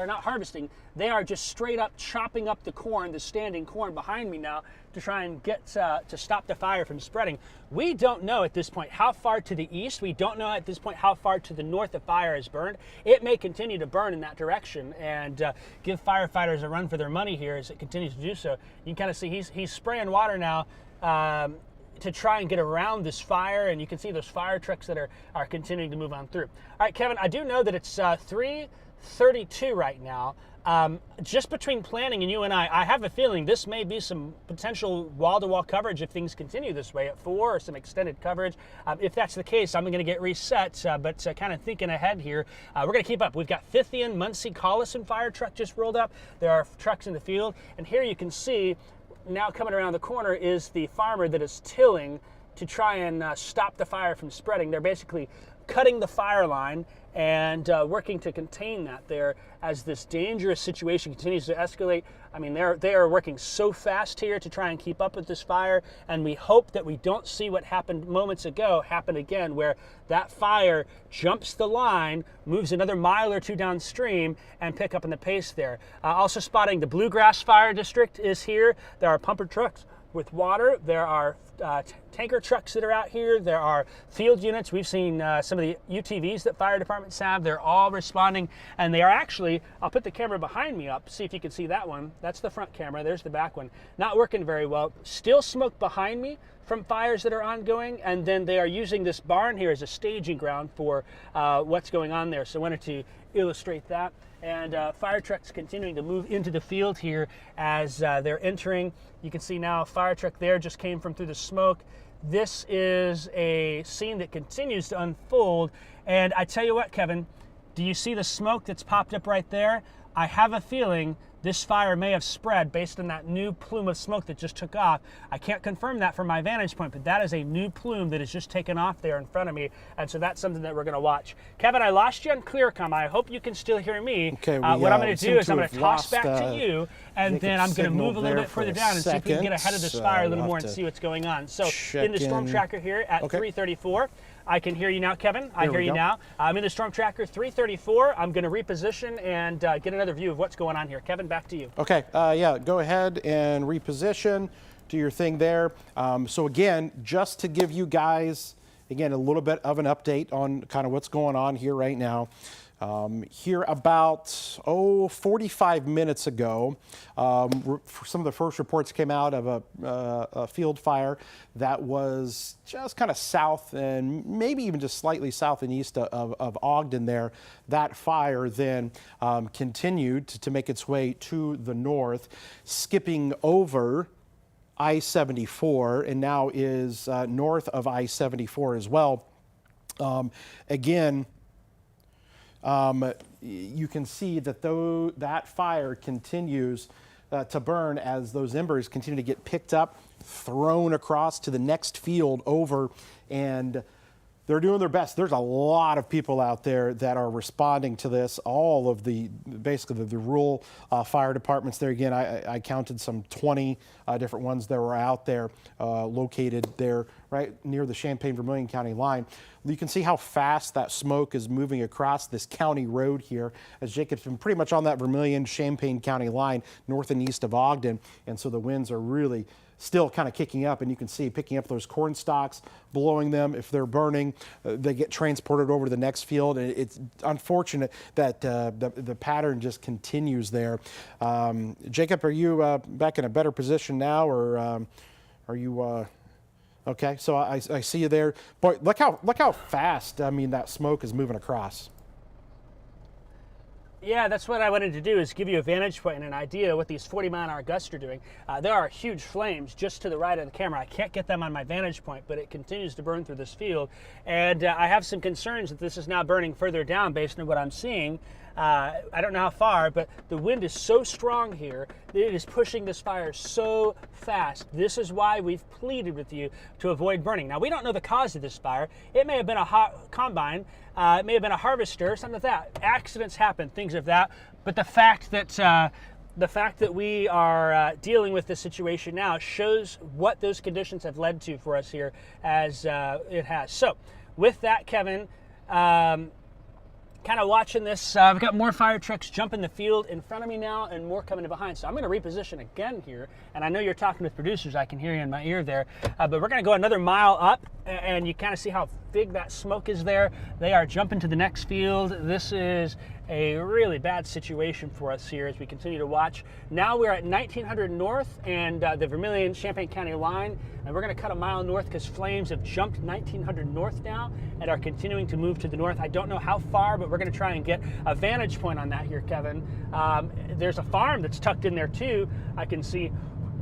not harvesting, they are just straight up chopping up the corn, the standing corn behind me now to try and get to stop the fire from spreading. We don't know at this point how far to the east, we don't know at this point how far to the north the fire is burned. It may continue to burn in that direction and give firefighters a run for their money here as it continues to do so. You can kind of see he's spraying water now to try and get around this fire, and you can see those fire trucks that are continuing to move on through. All right, Kevin, I do know that it's 3:32 right now. Just between planning and you and I have a feeling this may be some potential wall-to-wall coverage if things continue this way at 4 or some extended coverage. If that's the case, I'm going to get reset, but kind of thinking ahead here, we're going to keep up. We've got Fithian, Muncie, Collison fire truck just rolled up. There are trucks in the field, and here you can see now coming around the corner is the farmer that is tilling to try and stop the fire from spreading. They're basically cutting the fire line and working to contain that there as this dangerous situation continues to escalate. I mean, they are working so fast here to try and keep up with this fire, and we hope that we don't see what happened moments ago happen again, where that fire jumps the line, moves another mile or two downstream, and pick up in the pace there. Also spotting the Bluegrass Fire District is here. There are pumper trucks with water. There are tanker trucks that are out here. There are field units. We've seen some of the UTVs that fire departments have. They're all responding, and they are actually, I'll put the camera behind me up, see if you can see that one. That's the front camera. There's the back one. Not working very well. Still smoke behind me from fires that are ongoing, and then they are using this barn here as a staging ground for what's going on there. So I wanted to illustrate that. And fire trucks continuing to move into the field here as they're entering. You can see now a fire truck there just came from through the smoke. This is a scene that continues to unfold. And I tell you what, Kevin, do you see the smoke that's popped up right there? I have a feeling this fire may have spread based on that new plume of smoke that just took off. I can't confirm that from my vantage point, but that is a new plume that has just taken off there in front of me, and so that's something that we're going to watch. Kevin, I lost you on ClearCom. I hope you can still hear me. Okay, what I'm going to do is I'm going to toss back to you, and then I'm going to move a little bit further down and see if we can get ahead of this fire a little more and see what's going on. So in the storm tracker here at 3:34, I can hear you now, Kevin. I hear you now. I'm in the storm tracker 3:34. I'm going to reposition and get another view of what's going on here. Kevin, back to you. Okay, yeah, go ahead and reposition, do your thing there. So again, just to give you guys, again, a little bit of an update on kind of what's going on here right now. Here about, 45 minutes ago, some of the first reports came out of a field fire that was just kind of south and maybe even just slightly south and east of Ogden there. That fire then continued to make its way to the north, skipping over I-74 and now is north of I-74 as well. Again, you can see that that fire continues to burn as those embers continue to get picked up, thrown across to the next field over, and They're doing their best. There's a lot of people out there that are responding to this. All of basically the rural fire departments there. Again, I counted some 20 different ones that were out there located there right near the Champaign-Vermilion County line. You can see how fast that smoke is moving across this county road here, as Jacob's been pretty much on that Vermilion-Champaign County line north and east of Ogden. And so the winds are really still kind of kicking up, and you can see picking up those corn stalks, blowing them. If they're burning, they get transported over to the next field. And it's unfortunate that the pattern just continues there. Jacob, are you back in a better position now, or are you okay? So I see you there. Boy, look how fast, I mean, that smoke is moving across. Yeah, that's what I wanted to do, is give you a vantage point and an idea of what these 40-mile-an-hour gusts are doing. There are huge flames just to the right of the camera. I can't get them on my vantage point, but it continues to burn through this field. And I have some concerns that this is now burning further down based on what I'm seeing. I don't know how far, but the wind is so strong here that it is pushing this fire so fast. This is why we've pleaded with you to avoid burning. Now, we don't know the cause of this fire. It may have been a hot combine. It may have been a harvester, something like that. Accidents happen, things of that. But the fact that we are dealing with this situation now shows what those conditions have led to for us here, as it has. So, with that, Kevin, kind of watching this. We've got more fire trucks jumping the field in front of me now and more coming in behind. So I'm going to reposition again here. And I know you're talking with producers. I can hear you in my ear there. But we're going to go another mile up, and you kind of see how big that smoke is there. They are jumping to the next field. This is a really bad situation for us here as we continue to watch. Now we're at 1900 North and the Vermilion-Champaign County line, and we're going to cut a mile north because flames have jumped 1900 North now and are continuing to move to the north. I don't know how far, but we're going to try and get a vantage point on that here, Kevin. There's a farm that's tucked in there too. I can see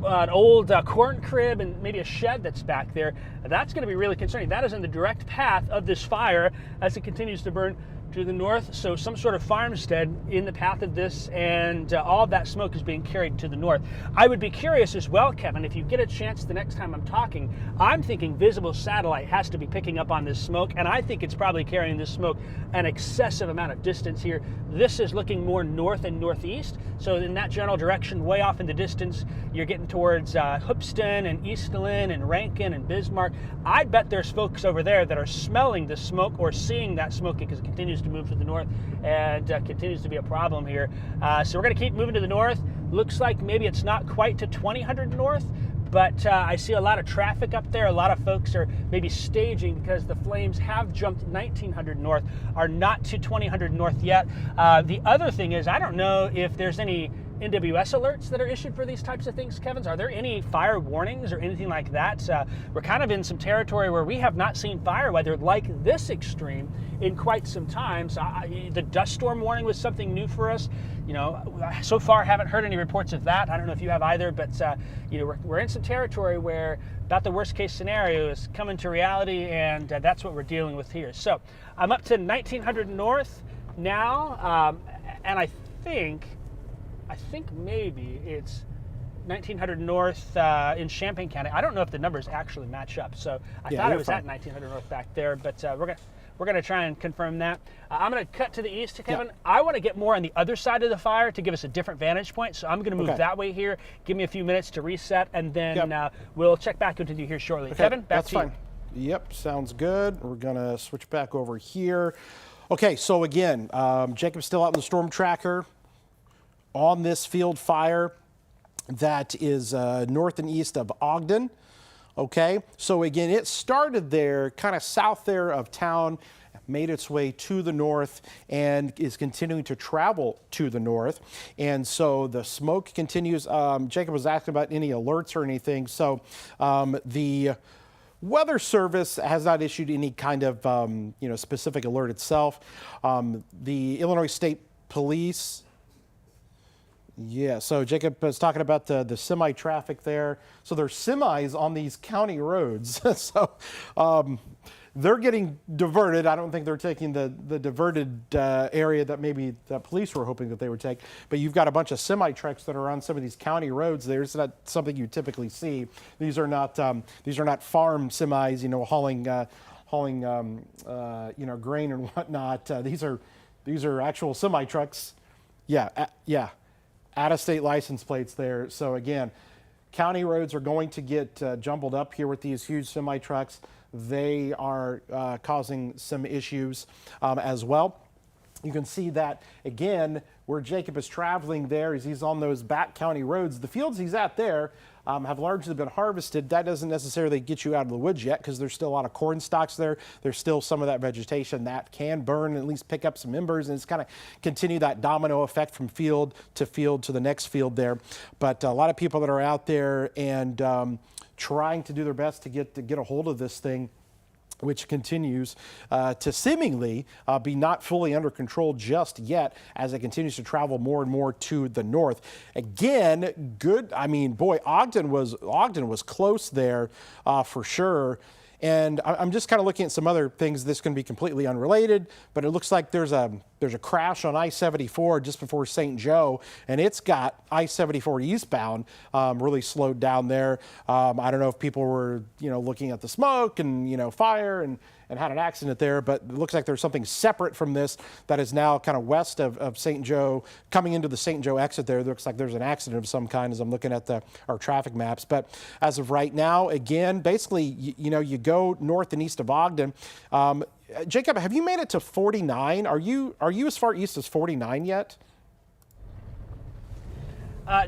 an old corn crib and maybe a shed that's back there. That's going to be really concerning. That is in the direct path of this fire as it continues to burn to the north. So some sort of farmstead in the path of this, and all of that smoke is being carried to the north. I would be curious as well, Kevin, if you get a chance the next time I'm talking, I'm thinking visible satellite has to be picking up on this smoke, and I think it's probably carrying this smoke an excessive amount of distance here. This is looking more north and northeast, so in that general direction, way off in the distance, you're getting towards Hoopston and Eastlyn and Rankin and Bismarck. I bet there's folks over there that are smelling the smoke or seeing that smoke because it continues to move to the north and continues to be a problem here. So we're going to keep moving to the north. Looks like maybe it's not quite to 2000 North, but I see a lot of traffic up there. A lot of folks are maybe staging because the flames have jumped 1900 North, are not to 2000 North yet. The other thing is, I don't know if there's any NWS alerts that are issued for these types of things, Kevin. Are there any fire warnings or anything like that? We're kind of in some territory where we have not seen fire weather like this extreme in quite some time. So the dust storm warning was something new for us. You know, so far haven't heard any reports of that. I don't know if you have either, but you know, we're in some territory where about the worst case scenario is coming to reality, and that's what we're dealing with here. So I'm up to 1900 North now, and I think maybe it's 1900 North in Champaign County. I don't know if the numbers actually match up. So I thought it was at 1900 North back there, but we're gonna try and confirm that. I'm gonna cut to the east, Kevin. Yeah. I want to get more on the other side of the fire to give us a different vantage point. So I'm gonna move that way here. Give me a few minutes to reset, and then we'll check back into you here shortly. Okay, Kevin, back that's to you. fine. Yep, sounds good. We're gonna switch back over here. Okay, so again, Jacob's still out in the storm tracker on this field fire that is north and east of Ogden. Okay, so again, it started there, kind of south there of town, made its way to the north, and is continuing to travel to the north. And so the smoke continues. Jacob was asking about any alerts or anything. So the Weather Service has not issued any kind of specific alert itself. The Illinois State Police. Yeah, so Jacob was talking about the semi-traffic there. So there's semis on these county roads. So they're getting diverted. I don't think they're taking the diverted area that maybe the police were hoping that they would take. But you've got a bunch of semi-trucks that are on some of these county roads. There's not something you typically see. These are not farm semis, hauling hauling grain and whatnot. These are actual semi trucks. Yeah, out-of-state license plates there. So again, county roads are going to get jumbled up here with these huge semi trucks. They are causing some issues as well. You can see that again where Jacob is traveling there as he's on those back county roads. The fields he's at there have largely been harvested. That doesn't necessarily get you out of the woods yet because there's still a lot of corn stalks there. There's still some of that vegetation that can burn, at least pick up some embers, and it's kind of continue that domino effect from field to the next field there. But a lot of people that are out there and trying to do their best to get a hold of this thing, which continues to seemingly be not fully under control just yet as it continues to travel more and more to the north. Again, good. I mean, boy, Ogden was close there for sure. And I'm just kind of looking at some other things. This can be completely unrelated, but it looks like there's a crash on I-74 just before St. Joe, and it's got I-74 eastbound really slowed down there. I don't know if people were looking at the smoke and fire and had an accident there, but it looks like there's something separate from this that is now kind of west of St. Joe, coming into the St. Joe exit there. It looks like there's an accident of some kind as I'm looking at our traffic maps. But as of right now, again, basically, you go north and east of Ogden. Jacob, have you made it to 49? Are you as far east as 49 yet?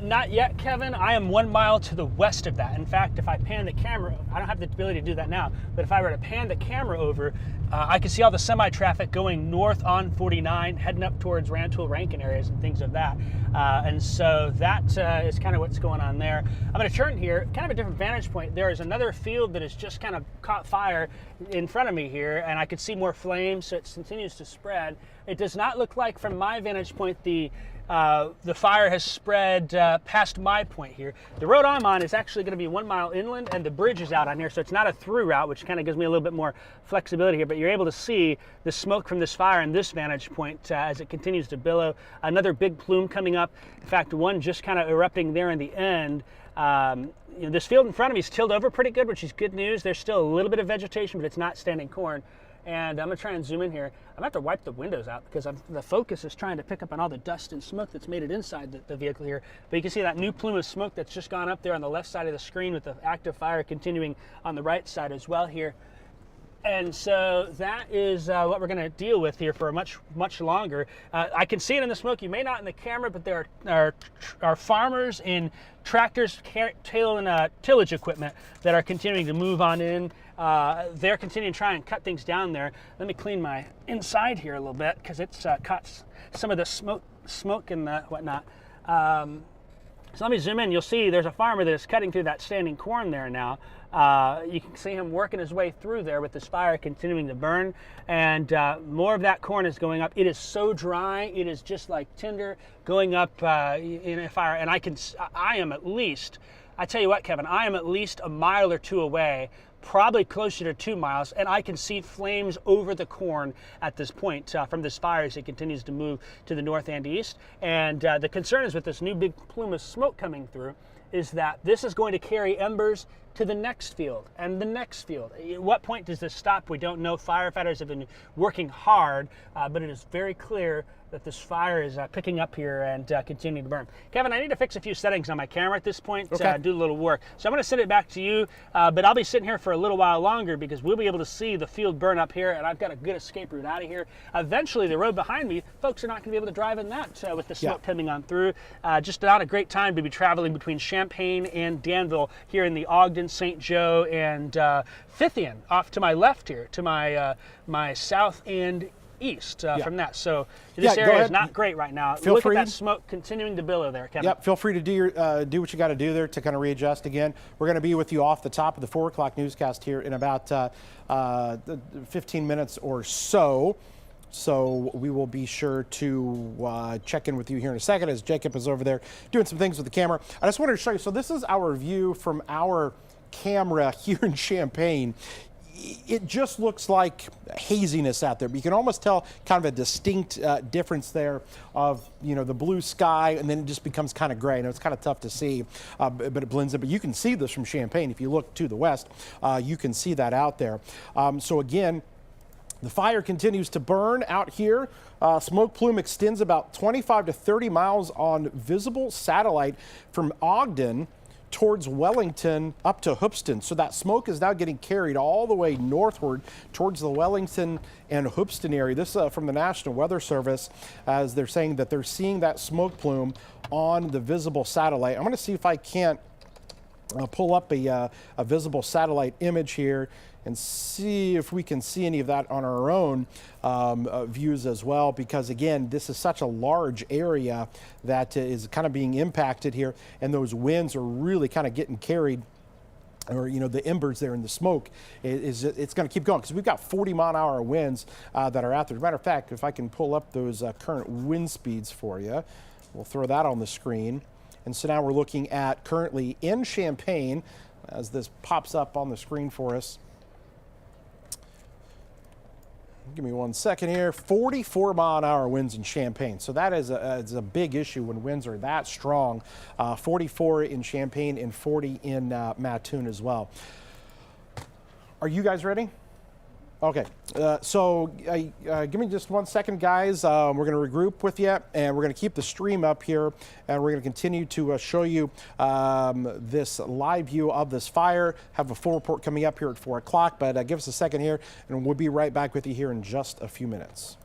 Not yet, Kevin. I am 1 mile to the west of that. In fact, if I pan the camera, I don't have the ability to do that now, but if I were to pan the camera over, I can see all the semi-traffic going north on 49, heading up towards Rantoul, Rankin areas and things of that. And so that is kind of what's going on there. I'm going to turn here, kind of a different vantage point. There is another field that has just kind of caught fire in front of me here, and I could see more flames, so it continues to spread. It does not look like, from my vantage point, the fire has spread past my point here. The road I'm on is actually going to be 1 mile inland, and the bridge is out on here, so it's not a through route, which kind of gives me a little bit more flexibility here. But you're able to see the smoke from this fire in this vantage point as it continues to billow. Another big plume coming up. In fact, one just kind of erupting there in the end. This field in front of me is tilled over pretty good, which is good news. There's still a little bit of vegetation, but it's not standing corn. And I'm going to try and zoom in here. I'm going to have to wipe the windows out because the focus is trying to pick up on all the dust and smoke that's made it inside the vehicle here. But you can see that new plume of smoke that's just gone up there on the left side of the screen with the active fire continuing on the right side as well here. And so that is what we're going to deal with here for much longer. I can see it in the smoke. You may not in the camera, but there are farmers in tractors, tillage equipment that are continuing to move on in. They're continuing to try and cut things down there. Let me clean my inside here a little bit because it's caught some of the smoke and whatnot. So let me zoom in. You'll see there's a farmer that is cutting through that standing corn there now. You can see him working his way through there with this fire continuing to burn, and more of that corn is going up. It is so dry, it is just like tinder going up in a fire. And I am at least, I tell you what, Kevin, I am at least a mile or two away, probably closer to 2 miles, and I can see flames over the corn at this point from this fire as it continues to move to the north and east. And the concern is with this new big plume of smoke coming through is that this is going to carry embers to the next field and the next field. At what point does this stop? We don't know. Firefighters have been working hard, but it is very clear that this fire is picking up here and continuing to burn. Kevin, I need to fix a few settings on my camera at this point, okay. Do a little work. So I'm going to send it back to you, but I'll be sitting here for a little while longer because we'll be able to see the field burn up here, and I've got a good escape route out of here. Eventually, the road behind me, folks are not going to be able to drive in that with the smoke coming on through. Just not a great time to be traveling between Champaign and Danville here in the Ogden, St. Joe, and Fithian off to my left here, to my south and east from that. So this area is not great right now. Look at that smoke continuing to billow there, Kevin. Yep, feel free to do what you got to do there to kind of readjust again. We're going to be with you off the top of the 4 o'clock newscast here in about 15 minutes or so. So we will be sure to check in with you here in a second as Jacob is over there doing some things with the camera. I just wanted to show you, so this is our view from our camera here in Champaign. it just looks like haziness out there. But you can almost tell kind of a distinct difference there of, the blue sky, and then it just becomes kind of gray. It's kind of tough to see, but it blends in. But you can see this from Champaign. If you look to the west, you can see that out there. So again, the fire continues to burn out here. Smoke plume extends about 25 to 30 miles on visible satellite from Ogden towards Wellington up to Hoopston. So that smoke is now getting carried all the way northward towards the Wellington and Hoopston area. This from the National Weather Service, as they're saying that they're seeing that smoke plume on the visible satellite. I'm going to see if I can't pull up a visible satellite image here and see if we can see any of that on our own views as well, because again, this is such a large area that is kind of being impacted here, and those winds are really kind of getting carried, or the embers there in the smoke it's going to keep going, because we've got 40-mile-an-hour winds that are out there. As a matter of fact, if I can pull up those current wind speeds for you, we'll throw that on the screen. And so now we're looking at currently in Champaign, as this pops up on the screen for us. Give me 1 second here. 44-mile-an-hour winds in Champaign. So that is a big issue when winds are that strong. 44 in Champaign and 40 in Mattoon as well. Are you guys ready? Okay, so give me just 1 second, guys. We're going to regroup with you, and we're going to keep the stream up here, and we're going to continue to show you this live view of this fire. Have a full report coming up here at 4 o'clock, but give us a second here, and we'll be right back with you here in just a few minutes.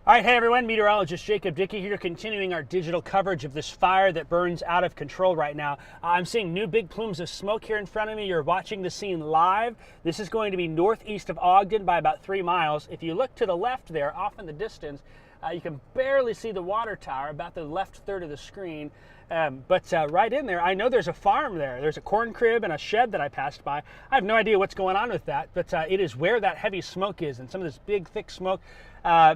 All right, hey everyone, meteorologist Jacob Dickey here, continuing our digital coverage of this fire that burns out of control right now. I'm seeing new big plumes of smoke here in front of me. You're watching the scene live. This is going to be northeast of Ogden by about 3 miles. If you look to the left there, off in the distance, you can barely see the water tower, about the left third of the screen. But right in there, I know there's a farm there. There's a corn crib and a shed that I passed by. I have no idea what's going on with that, but it is where that heavy smoke is, and some of this big, thick smoke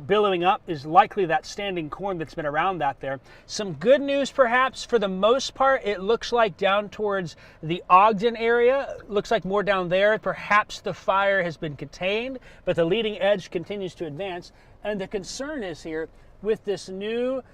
billowing up is likely that standing corn that's been around that there. Some good news, perhaps, for the most part, it looks like down towards the Ogden area, looks like more down there. Perhaps the fire has been contained, but the leading edge continues to advance. And the concern is here with this new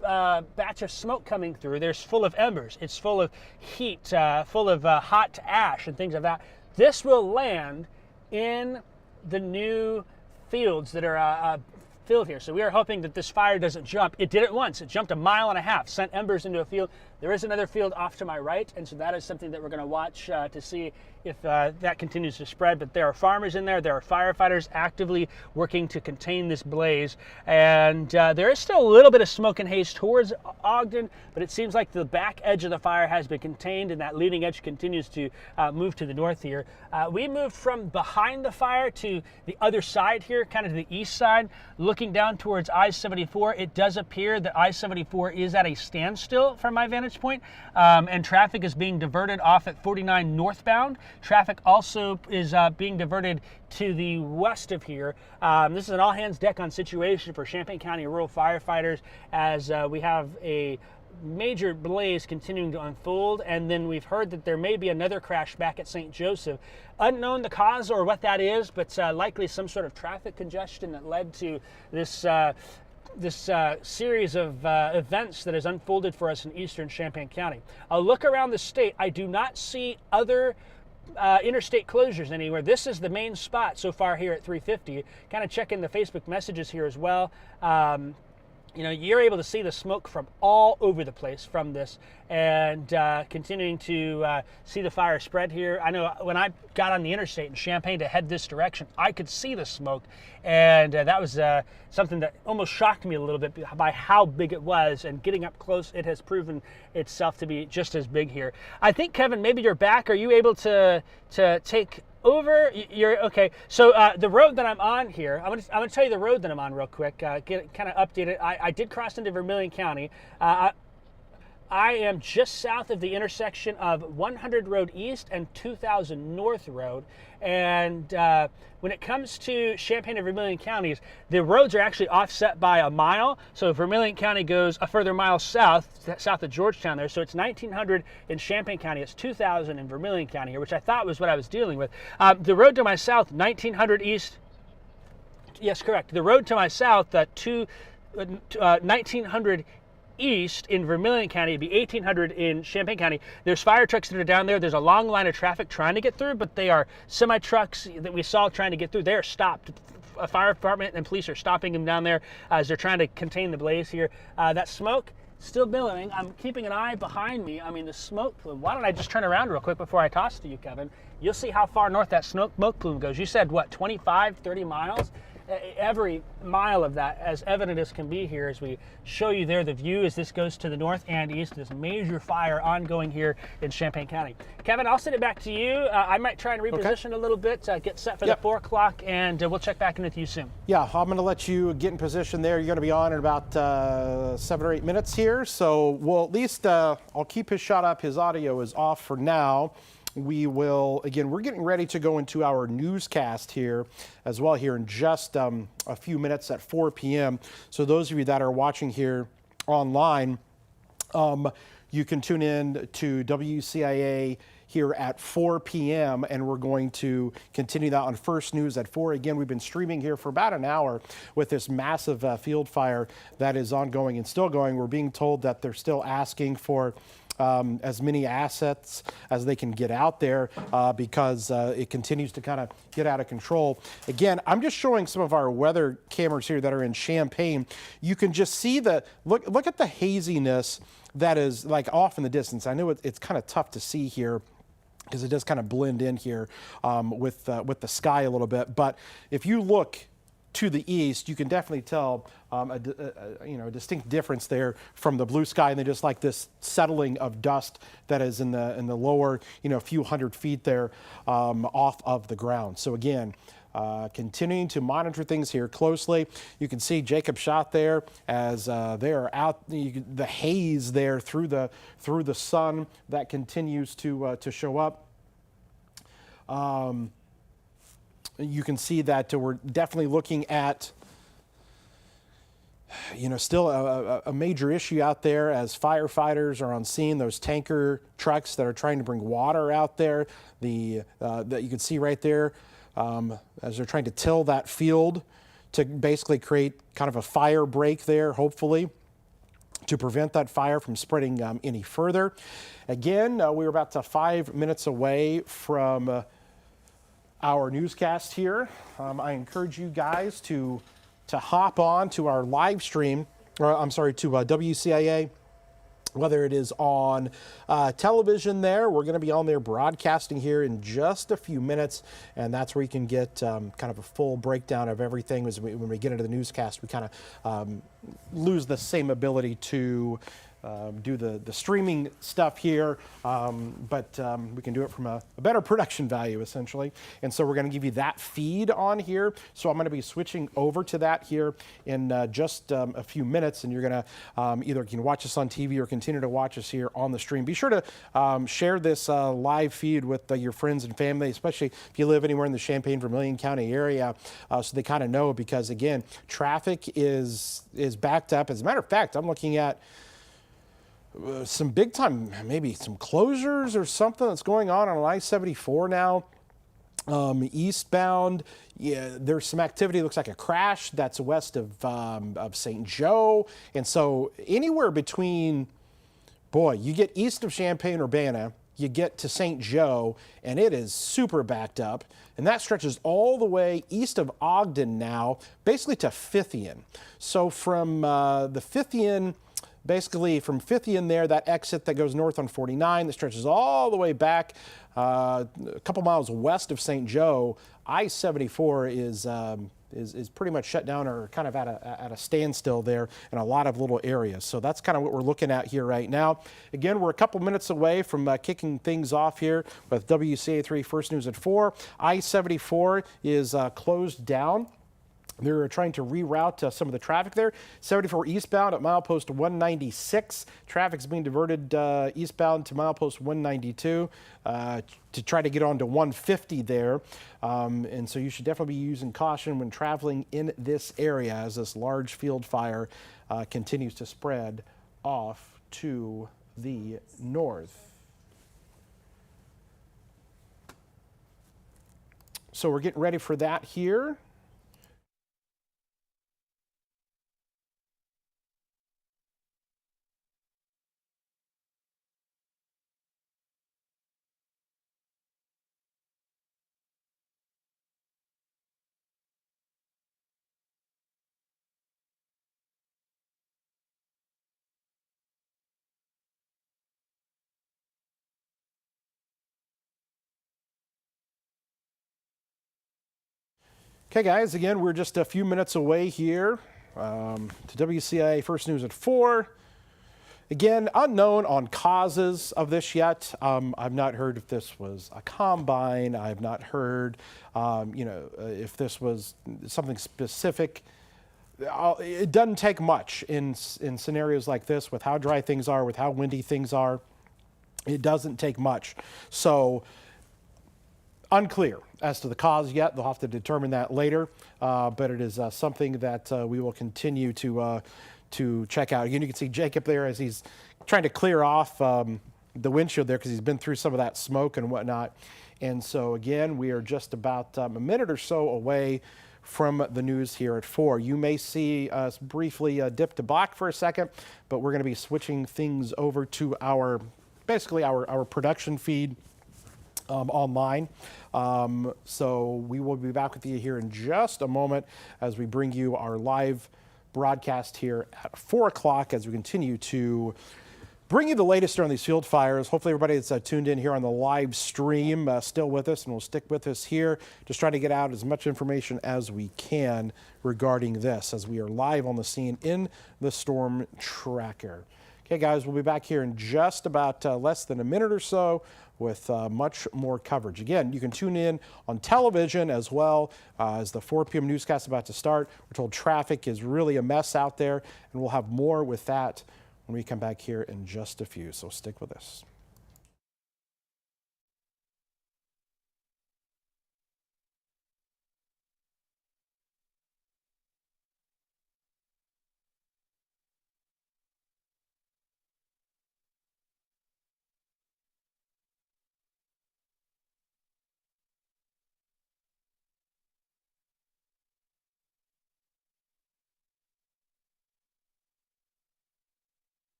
batch of smoke coming through. There's full of embers. It's full of heat, full of hot ash and things like that. This will land in the new fields that are filled here. So we are hoping that this fire doesn't jump. It did it once. It jumped 1.5 miles, sent embers into a field. There is another field off to my right, and so that is something that we're going to watch to see if that continues to spread. But there are farmers in there. There are firefighters actively working to contain this blaze. And there is still a little bit of smoke and haze towards Ogden, but it seems like the back edge of the fire has been contained, and that leading edge continues to move to the north here. We moved from behind the fire to the other side here, kind of to the east side, looking down towards I-74. It does appear that I-74 is at a standstill from my vantage point, and traffic is being diverted off at 49 northbound. Traffic also is being diverted to the west of here. This is an all-hands deck-on situation for Champaign County rural firefighters, as we have a major blaze continuing to unfold, and then we've heard that there may be another crash back at St. Joseph. Unknown the cause or what that is, but likely some sort of traffic congestion that led to this series of events that has unfolded for us in eastern Champaign County. I'll look around the state. I do not see other interstate closures anywhere. This is the main spot so far here at 350. Kind of checking the Facebook messages here as well. You know, you're able to see the smoke from all over the place from this, and continuing to see the fire spread here. I know when I got on the interstate in Champaign to head this direction, I could see the smoke, and that was something that almost shocked me a little bit by how big it was, and getting up close, it has proven itself to be just as big here. I think, Kevin, maybe you're back. Are you able to take over? You're okay. So the road that I'm on here, I'm gonna tell you the road that I'm on real quick. Get kind of updated. I did cross into Vermilion County. I am just south of the intersection of 100 Road East and 2000 North Road. And when it comes to Champaign and Vermilion counties, the roads are actually offset by a mile. So Vermilion County goes a further mile south of Georgetown there. So it's 1900 in Champaign County. It's 2000 in Vermilion County here, which I thought was what I was dealing with. The road to my south, 1900 East. Yes, correct. The road to my south, 1900 East in Vermilion County, it'd be 1800 in Champaign County. There's fire trucks that are down there. There's a long line of traffic trying to get through, but they are semi trucks that we saw trying to get through. They are stopped. A fire department and police are stopping them down there as they're trying to contain the blaze here. That smoke still billowing. I'm keeping an eye behind me. I mean, the smoke plume. Why don't I just turn around real quick before I toss to you, Kevin? You'll see how far north that smoke plume goes. You said, what, 25, 30 miles? Every mile of that, as evident as can be here, as we show you there the view as this goes to the north and east. This major fire ongoing here in Champaign County. Kevin, I'll send it back to you. I might try and reposition a little bit, get set for the 4 o'clock, and we'll check back in with you soon. Yeah, I'm going to let you get in position there. You're going to be on in about 7 or 8 minutes here. So we'll at least, I'll keep his shot up. His audio is off for now. We will, again, we're getting ready to go into our newscast here as well here in just a few minutes at 4 p.m. So those of you that are watching here online, you can tune in to WCIA here at 4 p.m. and we're going to continue that on First News at 4. Again, we've been streaming here for about an hour with this massive field fire that is ongoing and still going. We're being told that they're still asking for as many assets as they can get out there because it continues to kind of get out of control. Again, I'm just showing some of our weather cameras here that are in Champaign. You can just see look at the haziness that is like off in the distance. I know it's kind of tough to see here because it does kind of blend in here with the sky a little bit. But if you look to the east, you can definitely tell a distinct difference there from the blue sky, and then just like this settling of dust that is in the lower, a few hundred feet there off of the ground. So again, continuing to monitor things here closely. You can see Jacob shot there as they are out. The haze there through the sun that continues to show up. You can see that we're definitely looking at, still a major issue out there as firefighters are on scene. Those tanker trucks that are trying to bring water out there, that you can see right there as they're trying to till that field to basically create kind of a fire break there, hopefully, to prevent that fire from spreading any further. Again, we're about 5 minutes away from our newscast here. I encourage you guys to hop on to our live stream, to WCIA, whether it is on television there. We're going to be on there broadcasting here in just a few minutes, and that's where you can get kind of a full breakdown of everything. When we get into the newscast, we kind of lose the same ability to do the streaming stuff here, but we can do it from a better production value, essentially. And so we're going to give you that feed on here. So I'm going to be switching over to that here in just a few minutes, and you're going to either you can watch us on TV or continue to watch us here on the stream. Be sure to share this live feed with your friends and family, especially if you live anywhere in the Champaign-Vermilion County area, so they kind of know, because again, traffic is backed up. As a matter of fact, I'm looking at some big time, maybe some closures or something that's going on I-74 now. Eastbound, yeah, there's some activity. It looks like a crash that's west of St. Joe. And so anywhere between, boy, you get east of Champaign-Urbana, you get to St. Joe, and it is super backed up. And that stretches all the way east of Ogden now, basically to Fithian. So from the Fithian, basically from Fithian there, that exit that goes north on 49 that stretches all the way back a couple miles west of St. Joe, I-74 is pretty much shut down or kind of at a standstill there in a lot of little areas. So that's kind of what we're looking at here right now. Again, we're a couple minutes away from kicking things off here with WCA3 First News at 4. I-74 is closed down. They're trying to reroute some of the traffic there. 74 eastbound at milepost 196. Traffic's being diverted eastbound to milepost 192 to try to get on to 150 there. And so you should definitely be using caution when traveling in this area as this large field fire continues to spread off to the north. So we're getting ready for that here. Okay, guys, again, we're just a few minutes away here to WCIA First News at 4. Again, unknown on causes of this yet. I've not heard if this was a combine. I've not heard, if this was something specific. It doesn't take much in scenarios like this with how dry things are, with how windy things are. It doesn't take much. So, unclear as to the cause yet. They'll have to determine that later, but it is something that we will continue to check out. Again, you can see Jacob there as he's trying to clear off the windshield there because he's been through some of that smoke and whatnot. And so again, we are just about a minute or so away from the news here at 4. You may see us briefly dip to black for a second, but we're going to be switching things over to basically our production feed online. So we will be back with you here in just a moment as we bring you our live broadcast here at 4 o'clock as we continue to bring you the latest on these field fires. Hopefully everybody that's tuned in here on the live stream still with us and will stick with us here. Just trying to get out as much information as we can regarding this as we are live on the scene in the storm tracker. Okay, guys, we'll be back here in just about less than a minute or so with much more coverage. Again, you can tune in on television as well as the 4 p.m. newscast about to start. We're told traffic is really a mess out there, and we'll have more with that when we come back here in just a few. So stick with us.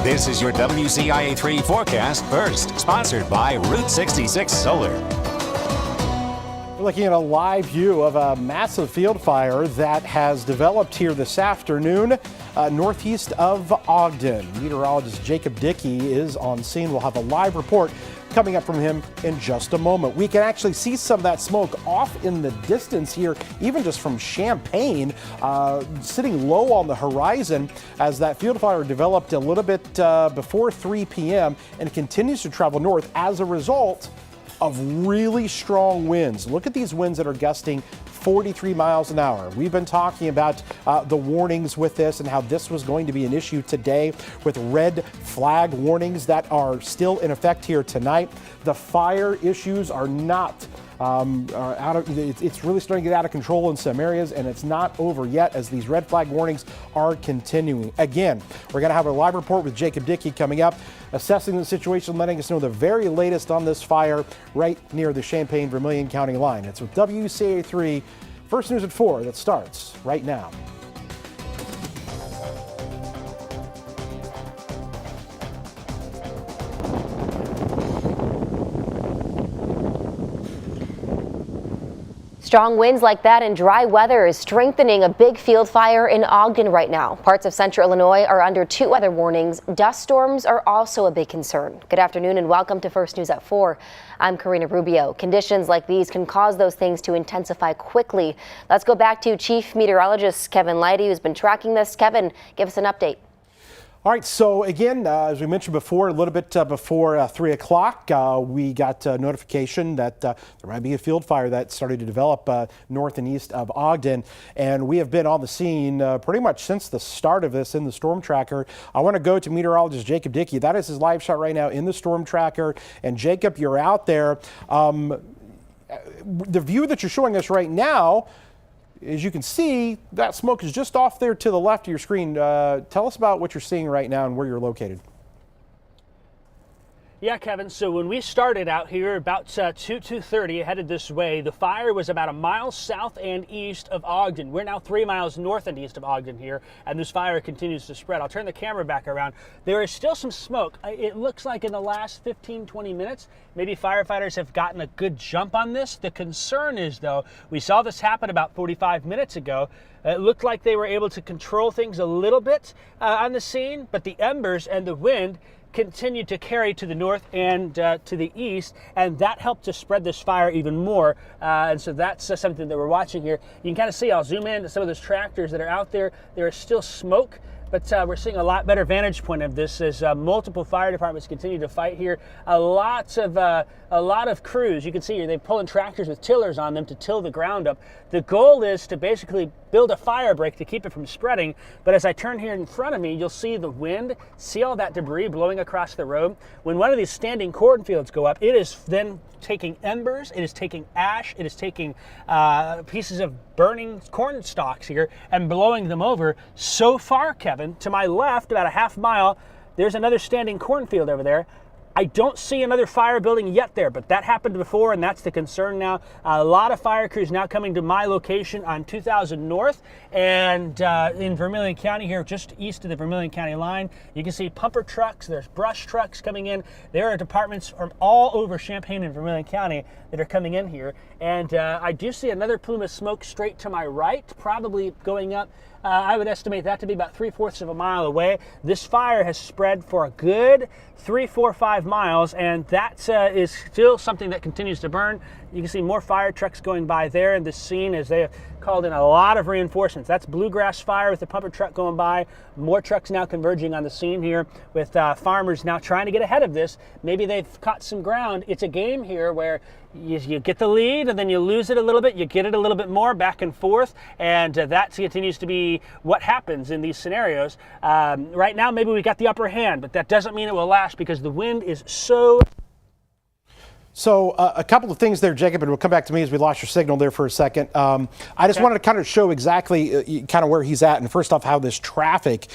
This is your WCIA3 forecast first, sponsored by Route 66 Solar. We're looking at a live view of a massive field fire that has developed here this afternoon northeast of Ogden. Meteorologist Jacob Dickey is on scene. We'll have a live report coming up from him in just a moment. We can actually see some of that smoke off in the distance here, even just from Champaign, sitting low on the horizon as that field fire developed a little bit before 3 p.m. and continues to travel north as a result of really strong winds. Look at these winds that are gusting 43 miles an hour. We've been talking about the warnings with this and how this was going to be an issue today with red flag warnings that are still in effect here tonight. The fire issues are not it's really starting to get out of control in some areas, and it's not over yet as these red flag warnings are continuing. Again, we're going to have a live report with Jacob Dickey coming up, assessing the situation, letting us know the very latest on this fire right near the Champaign-Vermilion County line. It's with WCA3 First News at 4 that starts right now. Strong winds like that and dry weather is strengthening a big field fire in Ogden right now. Parts of central Illinois are under 2 weather warnings. Dust storms are also a big concern. Good afternoon and welcome to First News at 4. I'm Karina Rubio. Conditions like these can cause those things to intensify quickly. Let's go back to Chief Meteorologist Kevin Leidy, who's been tracking this. Kevin, give us an update. All right, so again, as we mentioned before, a little bit before 3 o'clock, we got notification that there might be a field fire that started to develop north and east of Ogden. And we have been on the scene pretty much since the start of this in the storm tracker. I want to go to meteorologist Jacob Dickey. That is his live shot right now in the storm tracker. And Jacob, you're out there. The view that you're showing us right now, as you can see, that smoke is just off there to the left of your screen. Tell us about what you're seeing right now and where you're located. Yeah, Kevin, so when we started out here about 2:30 headed this way, the fire was about a mile south and east of Ogden. We're now 3 miles north and east of Ogden here, and this fire continues to spread. I'll turn the camera back around. There is still some smoke. It looks like in the last 15-20 minutes, maybe firefighters have gotten a good jump on this. The concern is, though, we saw this happen about 45 minutes ago. It looked like they were able to control things a little bit on the scene, but the embers and the wind continued to carry to the north and to the east, and that helped to spread this fire even more. And so that's something that we're watching here. You can kind of see, I'll zoom in to some of those tractors that are out there. There is still smoke, but we're seeing a lot better vantage point of this as multiple fire departments continue to fight here. A lot of crews, you can see here, they're pulling tractors with tillers on them to till the ground up. The goal is to basically build a fire break to keep it from spreading. But as I turn here in front of me, you'll see the wind, see all that debris blowing across the road. When one of these standing cornfields go up, it is then taking embers, it is taking ash, it is taking pieces of burning corn stalks here and blowing them over. So far, Kevin, to my left, about a half mile, there's another standing cornfield over there. I don't see another fire building yet there, but that happened before, and that's the concern now. A lot of fire crews now coming to my location on 2000 North and in Vermilion County here, just east of the Vermilion County line. You can see pumper trucks, there's brush trucks coming in. There are departments from all over Champaign and Vermilion County that are coming in here. And I do see another plume of smoke straight to my right, probably going up. I would estimate that to be about 3/4 of a mile away. This fire has spread for a good 3, 4, 5 miles, and that is still something that continues to burn. You can see more fire trucks going by there in this scene as they have called in a lot of reinforcements. That's bluegrass fire with the pumper truck going by. More trucks now converging on the scene here with farmers now trying to get ahead of this. Maybe they've caught some ground. It's a game here where you get the lead and then you lose it a little bit, you get it a little bit more back and forth, and that continues to be what happens in these scenarios. Right now maybe we got the upper hand, but that doesn't mean it will last because the wind is so... So a couple of things there, Jacob, and we'll come back to me as we lost your signal there for a second. I just wanted to kind of show exactly kind of where he's at, and first off, how this traffic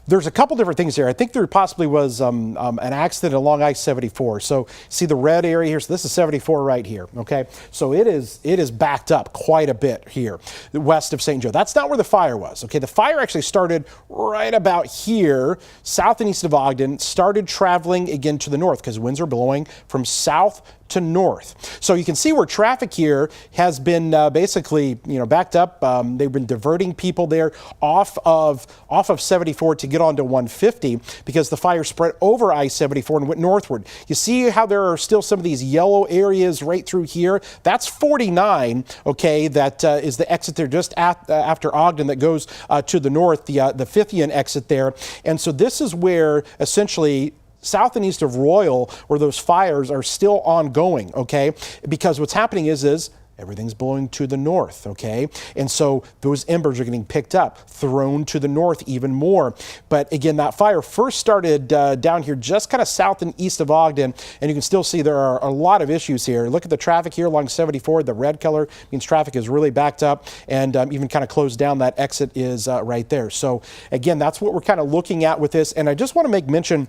There's a couple different things here. I think there possibly was an accident along I-74. So see the red area here? So this is 74 right here, okay? So it is backed up quite a bit here, west of St. Joe. That's not where the fire was, okay? The fire actually started right about here, south and east of Ogden, started traveling again to the north because winds are blowing from south to north. So you can see where traffic here has been basically, backed up. They've been diverting people there off of 74 to get onto 150 because the fire spread over I-74 and went northward. You see how there are still some of these yellow areas right through here? That's 49, okay, that is the exit there just after Ogden that goes to the north, the 50th exit there. And so this is where essentially south and east of Royal, where those fires are still ongoing, okay? Because what's happening is everything's blowing to the north, okay? And so those embers are getting picked up, thrown to the north even more. But again, that fire first started down here just kind of south and east of Ogden, and you can still see there are a lot of issues here. Look at the traffic here along 74. The red color means traffic is really backed up and even kind of closed down. That exit is right there. So again, that's what we're kind of looking at with this. And I just want to make mention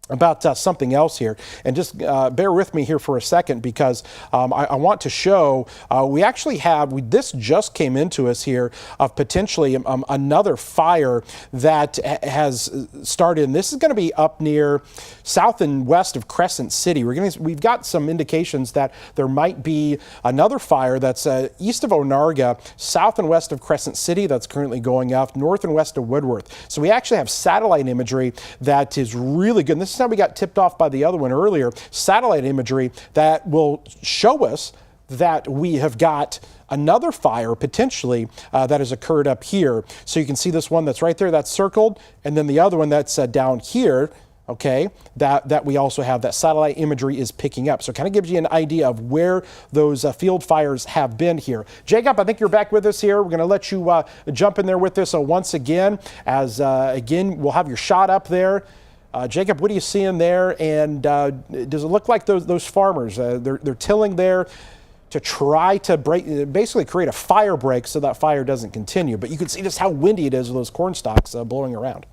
about something else here, and just bear with me here for a second because I want to show we actually have, this just came into us here of potentially another fire that has started, and this is going to be up near south and west of Crescent City. We've got some indications that there might be another fire that's east of Onarga, south and west of Crescent City that's currently going up, north and west of Woodworth. So we actually have satellite imagery that is really good. And this is how we got tipped off by the other one earlier, satellite imagery that will show us that we have got another fire potentially that has occurred up here. So you can see this one that's right there, that's circled, and then the other one that's down here, okay, that we also have, that satellite imagery is picking up. So it kind of gives you an idea of where those field fires have been here. Jacob, I think you're back with us here. We're going to let you jump in there with this once again, as again, we'll have your shot up there. Jacob, what are you seeing there? And does it look like those farmers, they're tilling there to try to basically create a fire break so that fire doesn't continue? But you can see just how windy it is with those corn stalks blowing around.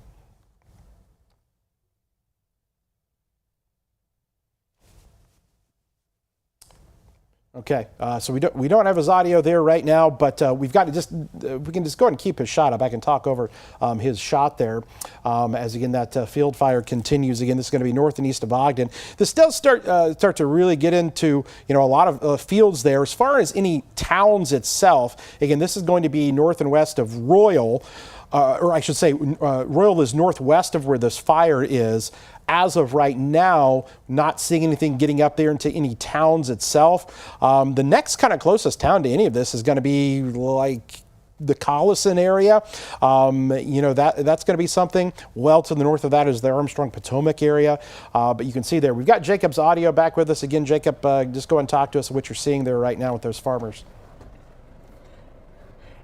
Okay, so we don't have his audio there right now, but we've got to we can just go ahead and keep his shot up. I can talk over his shot there as again that field fire continues. Again, this is going to be north and east of Ogden. This does start to really get into a lot of fields there. As far as any towns itself, again, this is going to be north and west of Royal. Or I should say, Royal is northwest of where this fire is. As of right now, not seeing anything getting up there into any towns itself. The next kind of closest town to any of this is going to be like the Collison area. That's going to be something. Well to the north of that is the Armstrong-Potomac area. But you can see there, we've got Jacob's audio back with us. Again, Jacob, just go and talk to us what you're seeing there right now with those farmers.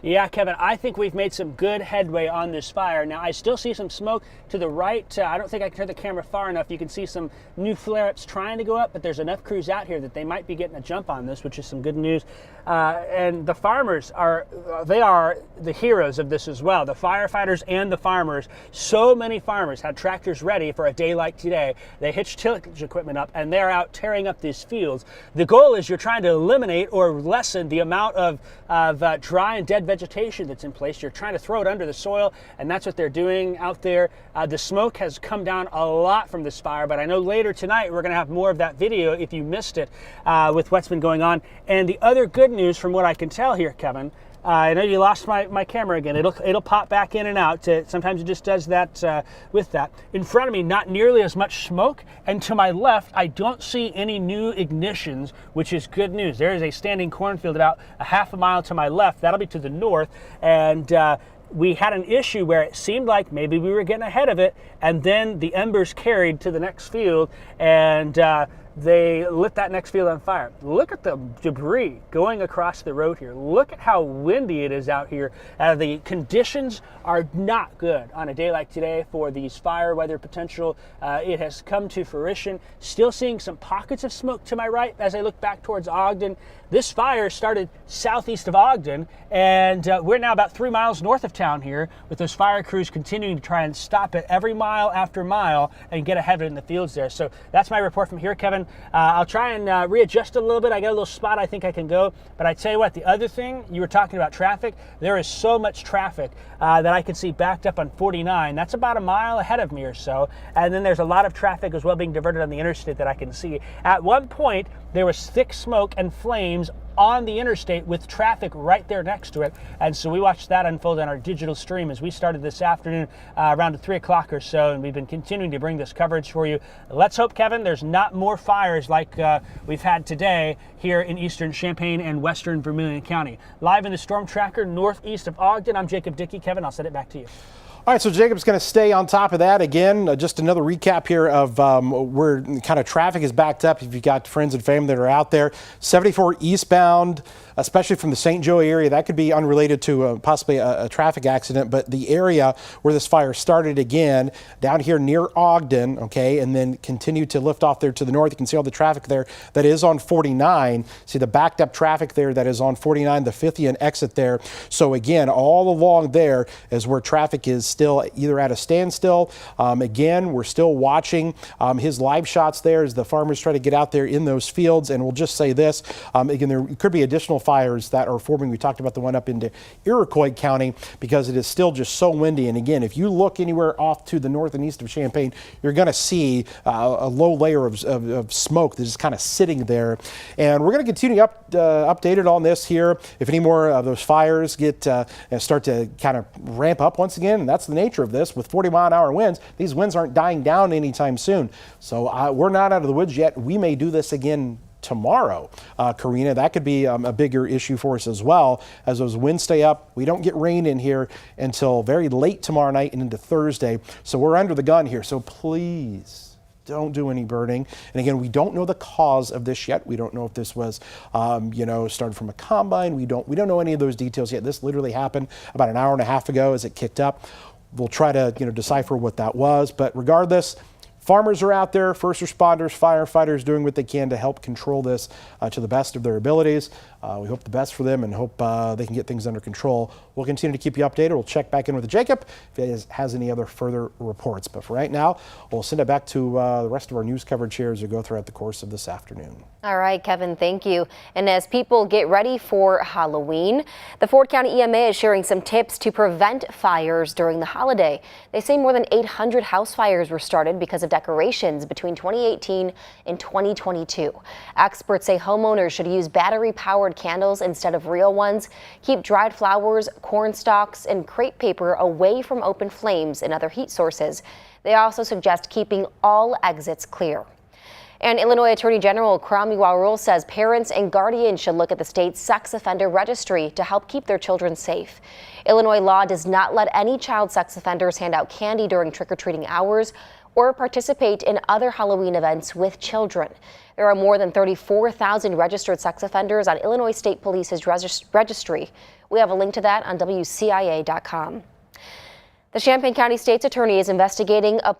Yeah, Kevin, I think we've made some good headway on this fire. Now, I still see some smoke to the right. I don't think I can turn the camera far enough. You can see some new flare-ups trying to go up, but there's enough crews out here that they might be getting a jump on this, which is some good news. And the farmers are the heroes of this as well. The firefighters and the farmers. So many farmers had tractors ready for a day like today. They hitched tillage equipment up, and they're out tearing up these fields. The goal is you're trying to eliminate or lessen the amount of dry and dead vegetation that's in place. You're trying to throw it under the soil, and that's what they're doing out there. The smoke has come down a lot from this fire, but I know later tonight we're going to have more of that video if you missed it with what's been going on. And the other good news from what I can tell here, Kevin, I know you lost my camera again. It'll pop back in and out. Sometimes it just does that with that. In front of me, not nearly as much smoke. And to my left, I don't see any new ignitions, which is good news. There is a standing cornfield about a half a mile to my left. That'll be to the north. And we had an issue where it seemed like maybe we were getting ahead of it. And then the embers carried to the next field. And they lit that next field on fire. Look at the debris going across the road here. Look at how windy it is out here. The conditions are not good on a day like today for these fire weather potential. It has come to fruition. Still seeing some pockets of smoke to my right as I look back towards Ogden. This fire started southeast of Ogden, and we're now about 3 miles north of town here, with those fire crews continuing to try and stop it every mile after mile and get ahead of it in the fields there. So that's my report from here, Kevin. I'll try and readjust a little bit. I got a little spot I think I can go, but I tell you what, the other thing, you were talking about traffic. There is so much traffic that I can see backed up on 49. That's about a mile ahead of me or so, and then there's a lot of traffic as well being diverted on the interstate that I can see. At one point, there was thick smoke and flames on the interstate with traffic right there next to it. And so we watched that unfold on our digital stream as we started this afternoon around 3 o'clock or so, and we've been continuing to bring this coverage for you. Let's hope, Kevin, there's not more fires like we've had today here in eastern Champaign and western Vermilion County. Live in the Storm Tracker northeast of Ogden, I'm Jacob Dickey. Kevin, I'll send it back to you. All right, so Jacob's going to stay on top of that. Again, just another recap here of where kind of traffic is backed up. If you've got friends and family that are out there, 74 eastbound, especially from the St. Joe area, that could be unrelated to possibly a traffic accident, but the area where this fire started again, down here near Ogden, okay, and then continue to lift off there to the north. You can see all the traffic there that is on 49. See the backed up traffic there that is on 49, the 50 and exit there. So again, all along there is where traffic is still either at a standstill. Again, we're still watching his live shots there as the farmers try to get out there in those fields. And we'll just say this, again, there could be additional fires that are forming. We talked about the one up into Iroquois County because it is still just so windy. And again, if you look anywhere off to the north and east of Champaign, you're going to see a low layer of smoke that is kind of sitting there. And we're going to continue updated on this here. If any more of those fires get start to kind of ramp up once again, and that's the nature of this with 40-mile-an-hour winds, these winds aren't dying down anytime soon. So we're not out of the woods yet. We may do this again tomorrow, Karina. That could be a bigger issue for us as well as those winds stay up. We don't get rain in here until very late tomorrow night and into Thursday. So we're under the gun here. So please don't do any burning. And again, we don't know the cause of this yet. We don't know if this was, started from a combine. We don't know any of those details yet. This literally happened about an hour and a half ago as it kicked up. We'll try to, decipher what that was. But regardless, farmers are out there, first responders, firefighters doing what they can to help control this to the best of their abilities. We hope the best for them and hope they can get things under control. We'll continue to keep you updated. We'll check back in with Jacob if he has any other further reports. But for right now, we'll send it back to the rest of our news coverage here as we go throughout the course of this afternoon. All right, Kevin, thank you. And as people get ready for Halloween, the Ford County EMA is sharing some tips to prevent fires during the holiday. They say more than 800 house fires were started because of decorations between 2018 and 2022. Experts say homeowners should use battery-powered candles instead of real ones, keep dried flowers, corn stalks, and crepe paper away from open flames and other heat sources. They also suggest keeping all exits clear. And Illinois Attorney General Kwame Warul says parents and guardians should look at the state's sex offender registry to help keep their children safe. Illinois law does not let any child sex offenders hand out candy during trick-or-treating hours or participate in other Halloween events with children. There are more than 34,000 registered sex offenders on Illinois State Police's registry. We have a link to that on WCIA.com. The Champaign County State's Attorney is investigating a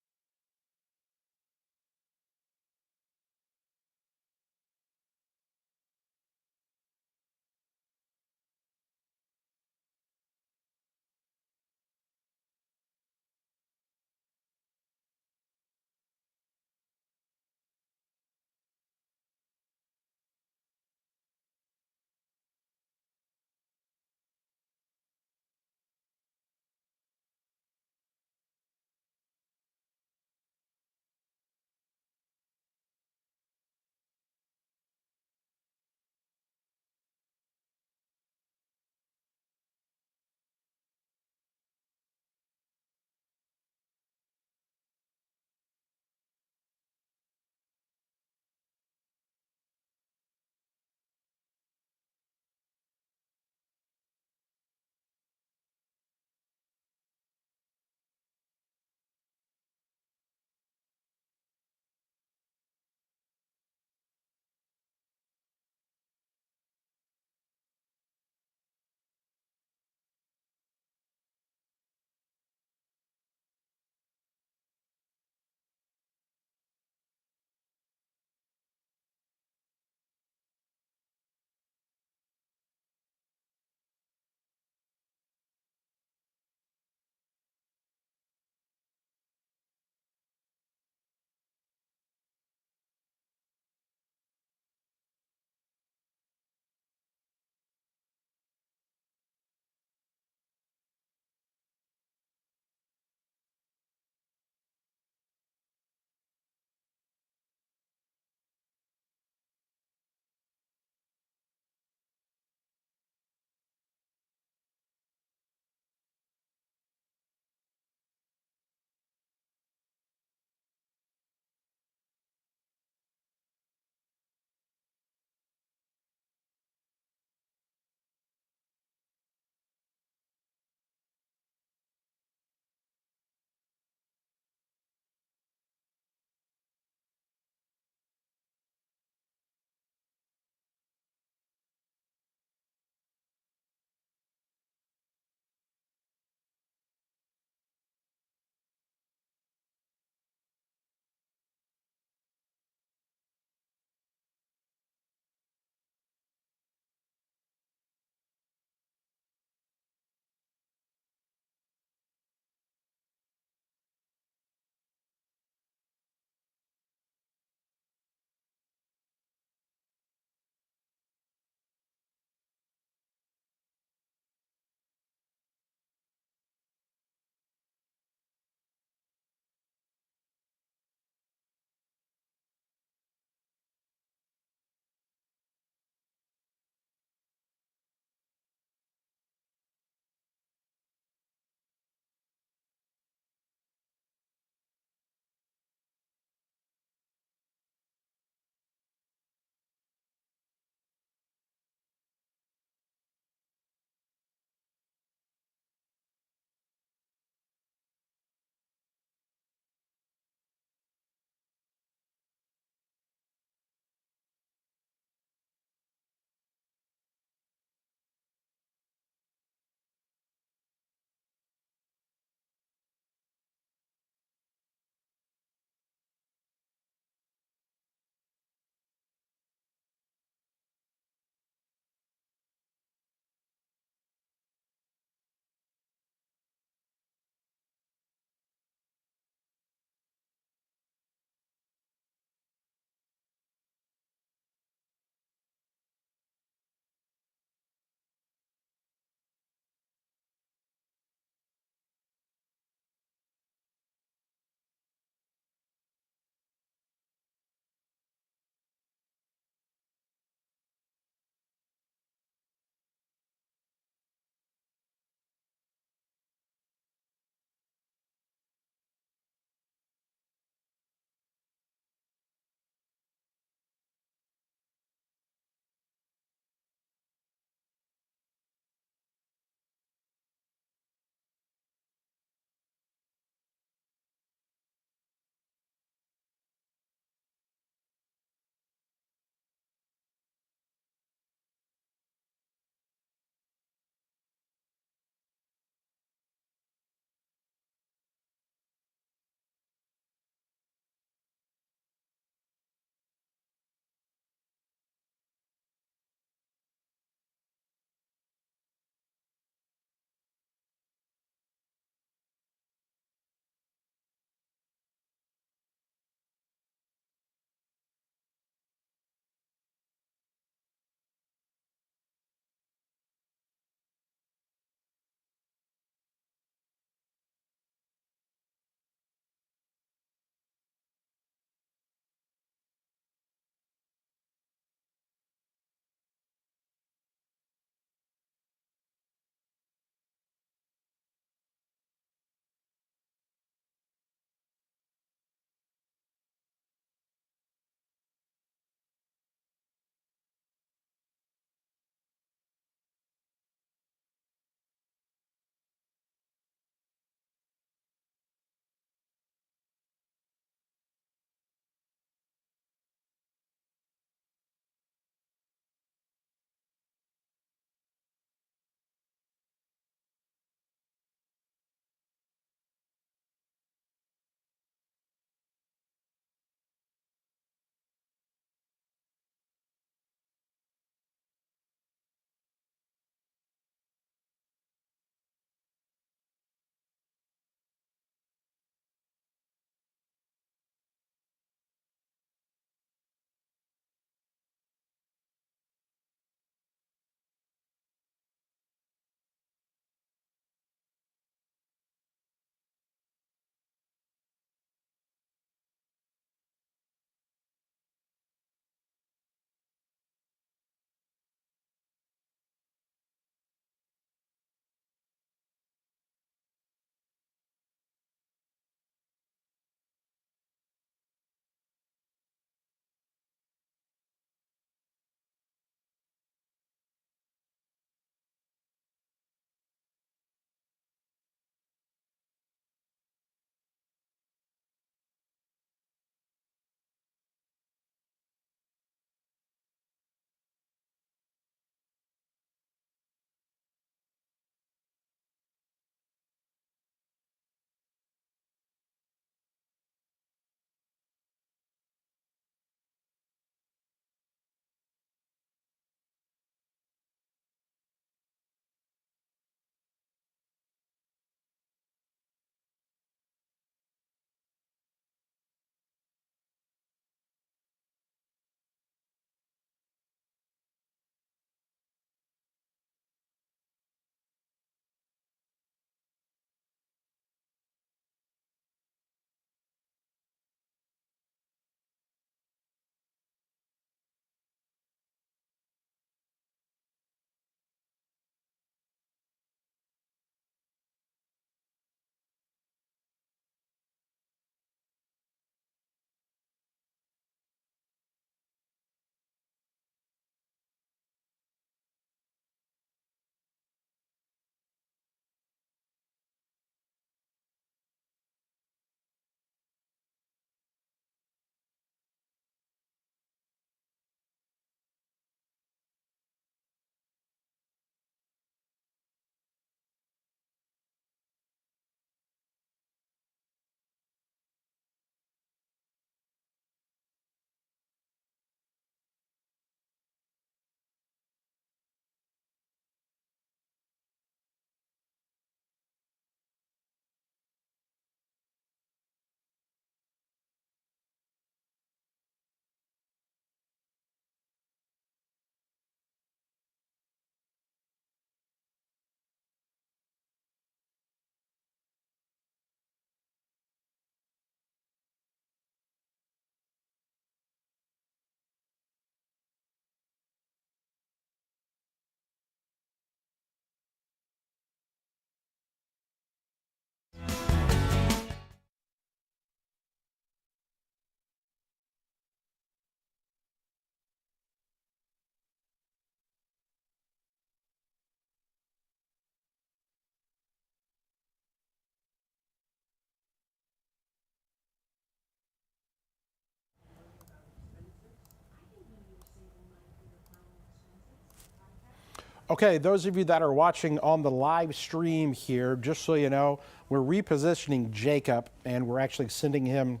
Okay, those of you that are watching on the live stream here, just so you know, we're repositioning Jacob and we're actually sending him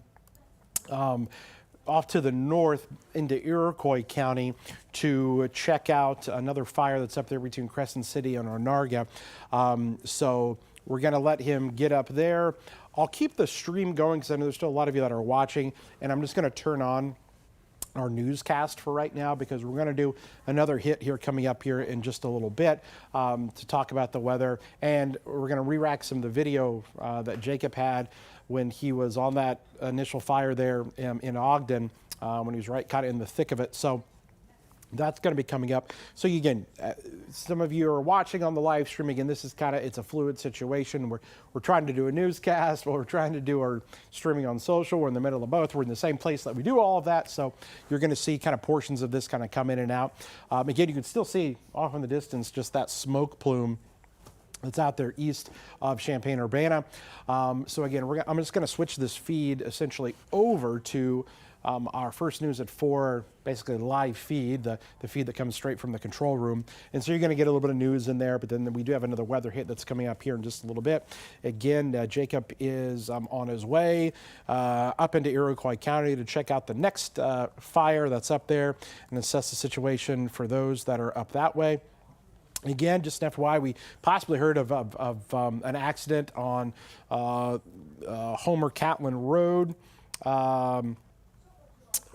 off to the north into Iroquois County to check out another fire that's up there between Crescent City and Onarga. So we're going to let him get up there. I'll keep the stream going because I know there's still a lot of you that are watching, and I'm just going to turn on our newscast for right now because we're going to do another hit here coming up here in just a little bit to talk about the weather, and we're going to re-rack some of the video that Jacob had when he was on that initial fire there in Ogden when he was right kind of in the thick of it. So that's going to be coming up. So again, some of you are watching on the live stream. Again, this is kind of, it's a fluid situation. We're trying to do a newscast, while we're trying to do our streaming on social. We're in the middle of both. We're in the same place that we do all of that. So you're going to see kind of portions of this kind of come in and out. Again, you can still see off in the distance just that smoke plume that's out there east of Champaign-Urbana. So again, I'm just going to switch this feed essentially over to our first news at 4, basically the live feed, the feed that comes straight from the control room. And so you're going to get a little bit of news in there, but then we do have another weather hit that's coming up here in just a little bit. Again, Jacob is on his way up into Iroquois County to check out the next fire that's up there and assess the situation for those that are up that way. Again, just an FYI, we possibly heard of an accident on Homer Catlin Road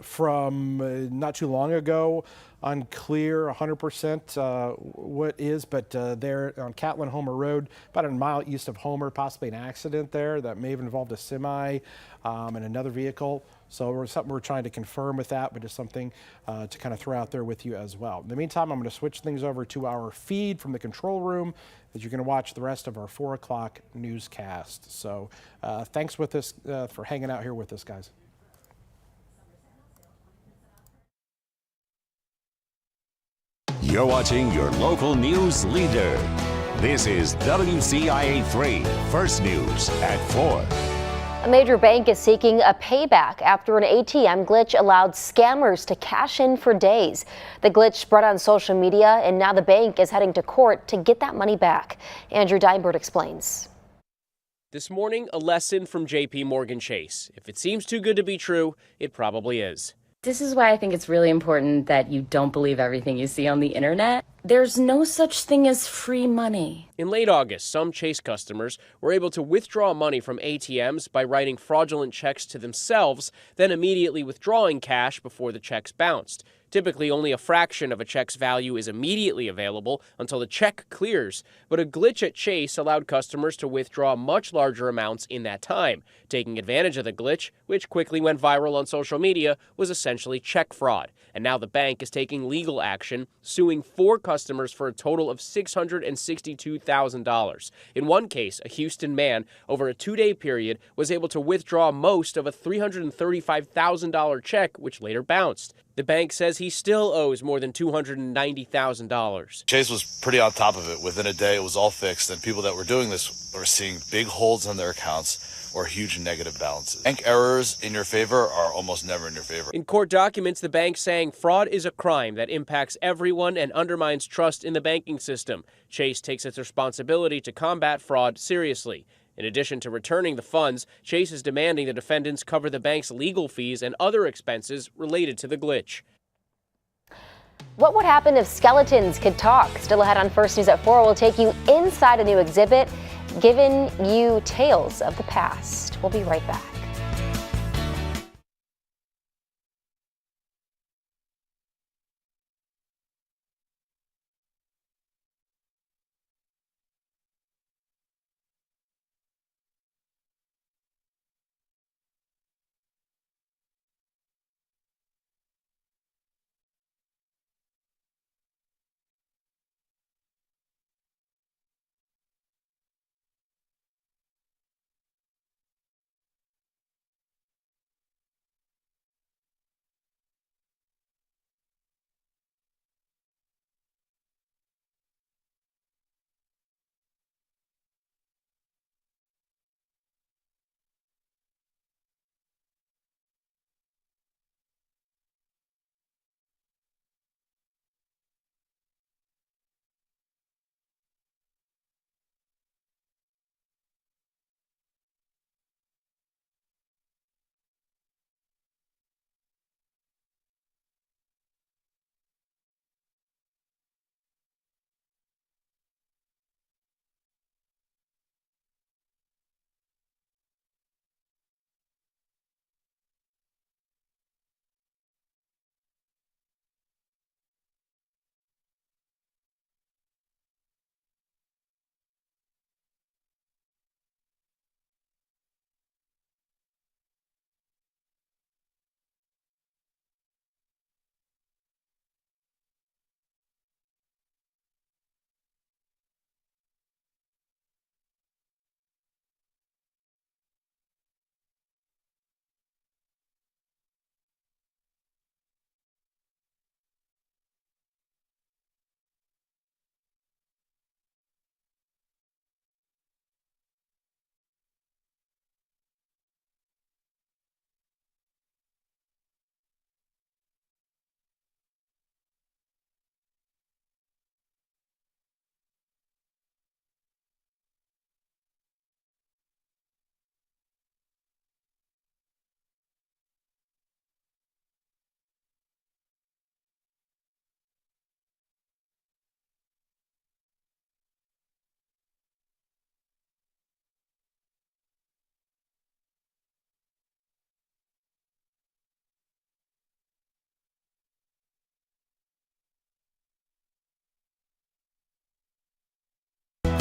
from not too long ago. Unclear 100% what is, but there on Catlin Homer Road, about a mile east of Homer, possibly an accident there that may have involved a semi and another vehicle. So something we're trying to confirm with that, but just something to kind of throw out there with you as well. In the meantime, I'm going to switch things over to our feed from the control room as you're going to watch the rest of our 4 o'clock newscast. So thanks for hanging out here with us, guys. You're watching your local news leader. This is WCIA 3 First News at 4. A major bank is seeking a payback after an ATM glitch allowed scammers to cash in for days. The glitch spread on social media, and now the bank is heading to court to get that money back. Andrew Deinberg explains. This morning, a lesson from JP Morgan Chase. If it seems too good to be true, it probably is. This is why I think it's really important that you don't believe everything you see on the internet. There's no such thing as free money. In late August, some Chase customers were able to withdraw money from ATMs by writing fraudulent checks to themselves, then immediately withdrawing cash before the checks bounced. Typically, only a fraction of a check's value is immediately available until the check clears, but a glitch at Chase allowed customers to withdraw much larger amounts in that time. Taking advantage of the glitch, which quickly went viral on social media, was essentially check fraud. And now the bank is taking legal action, suing 4 customers for a total of $662,000. In one case, a Houston man, over a 2-day period, was able to withdraw most of a $335,000 check, which later bounced. The bank says he still owes more than $290,000. Chase was pretty on top of it. Within a day, it was all fixed, and people that were doing this were seeing big holds on their accounts or huge negative balances. Bank errors in your favor are almost never in your favor. In court documents, the bank saying fraud is a crime that impacts everyone and undermines trust in the banking system. Chase takes its responsibility to combat fraud seriously. In addition to returning the funds, Chase is demanding the defendants cover the bank's legal fees and other expenses related to the glitch. What would happen if skeletons could talk? Still ahead on First News at 4, we'll take you inside a new exhibit, giving you tales of the past. We'll be right back.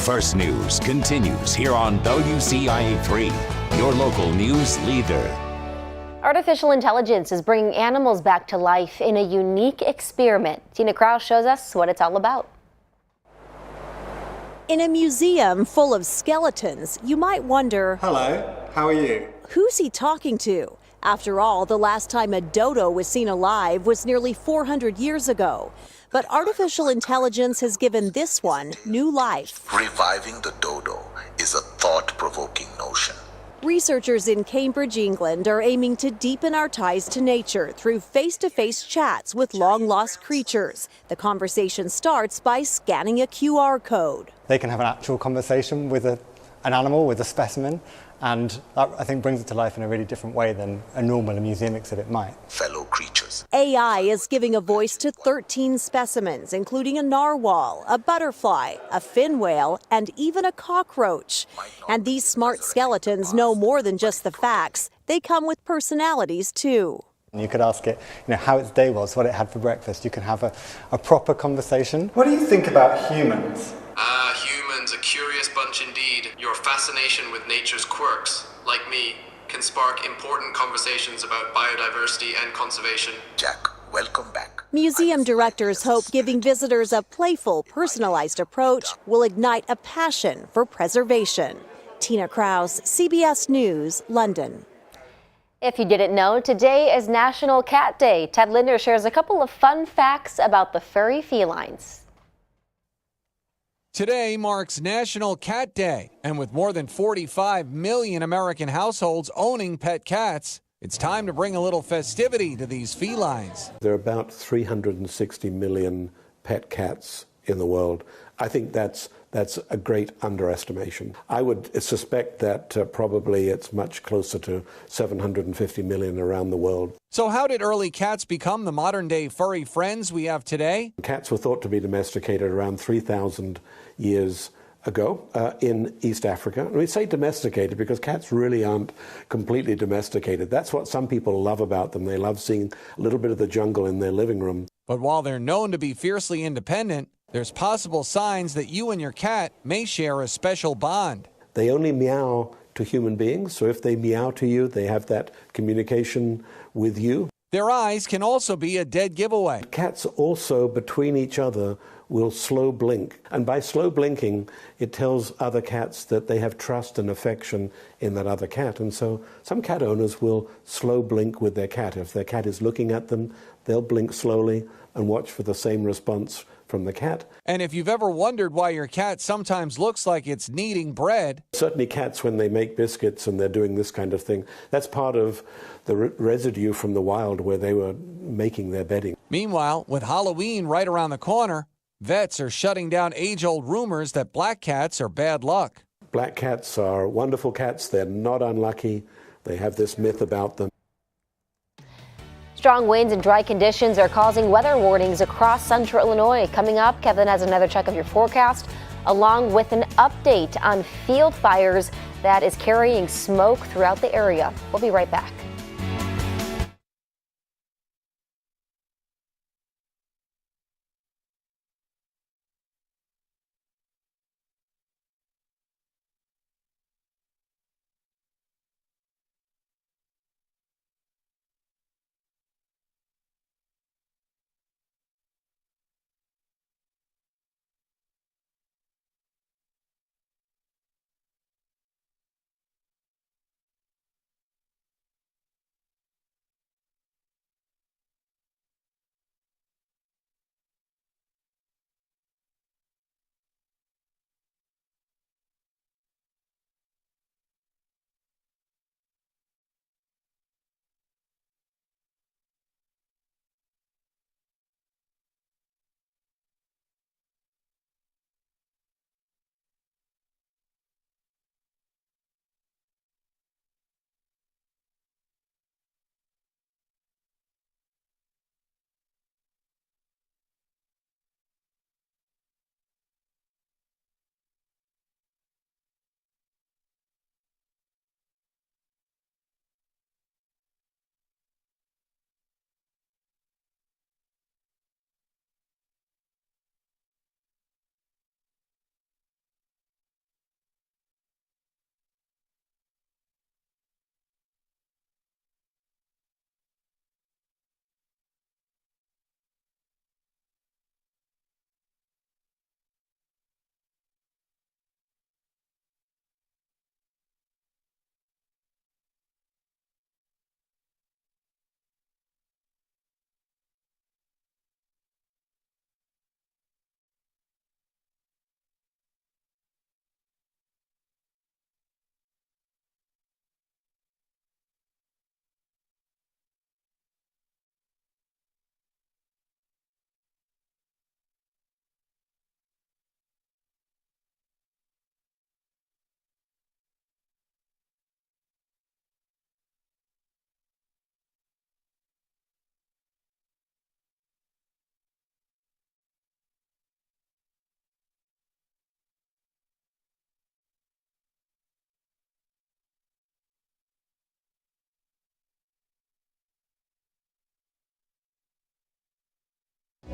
First News continues here on WCIA3, your local news leader. Artificial intelligence is bringing animals back to life in a unique experiment. Tina Kraus shows us what it's all about. In a museum full of skeletons, you might wonder, hello, how are you? Who's he talking to? After all, the last time a dodo was seen alive was nearly 400 years ago. But artificial intelligence has given this one new life. Reviving the dodo is a thought-provoking notion. Researchers in Cambridge, England are aiming to deepen our ties to nature through face-to-face chats with long-lost creatures. The conversation starts by scanning a QR code. They can have an actual conversation with an animal, with a specimen, and that, I think, brings it to life in a really different way than a normal museum exhibit might. Fellow creatures. AI is giving a voice to 13 specimens, including a narwhal, a butterfly, a fin whale, and even a cockroach. And these smart skeletons know more than just the facts. They come with personalities, too. You could ask it, how its day was, what it had for breakfast. You can have a proper conversation. What do you think about humans? Humans, a curious bunch indeed. Your fascination with nature's quirks, like me, can spark important conversations about biodiversity and conservation. Jack, welcome back. Museum directors hope giving visitors a playful, personalized approach will ignite a passion for preservation. Tina Kraus, CBS News, London. If you didn't know, today is National Cat Day. Ted Linder shares a couple of fun facts about the furry felines. Today marks National Cat Day, and with more than 45 million American households owning pet cats, it's time to bring a little festivity to these felines. There are about 360 million pet cats in the world. I think that's a great underestimation. I would suspect that probably it's much closer to 750 million around the world. So how did early cats become the modern-day furry friends we have today? Cats were thought to be domesticated around 3,000 years ago in East Africa. And we say domesticated because cats really aren't completely domesticated. That's what some people love about them. They love seeing a little bit of the jungle in their living room. But while they're known to be fiercely independent, there's possible signs that you and your cat may share a special bond. They only meow to human beings, so if they meow to you, they have that communication with you. Their eyes can also be a dead giveaway. Cats also, between each other, will slow blink. And by slow blinking, it tells other cats that they have trust and affection in that other cat. And so some cat owners will slow blink with their cat. If their cat is looking at them, they'll blink slowly and watch for the same response from the cat. And if you've ever wondered why your cat sometimes looks like it's kneading bread. Certainly cats, when they make biscuits and they're doing this kind of thing, that's part of the residue from the wild where they were making their bedding. Meanwhile, with Halloween right around the corner, vets are shutting down age-old rumors that black cats are bad luck. Black cats are wonderful cats. They're not unlucky. They have this myth about them. Strong winds and dry conditions are causing weather warnings across central Illinois. Coming up, Kevin has another check of your forecast, along with an update on field fires that is carrying smoke throughout the area. We'll be right back.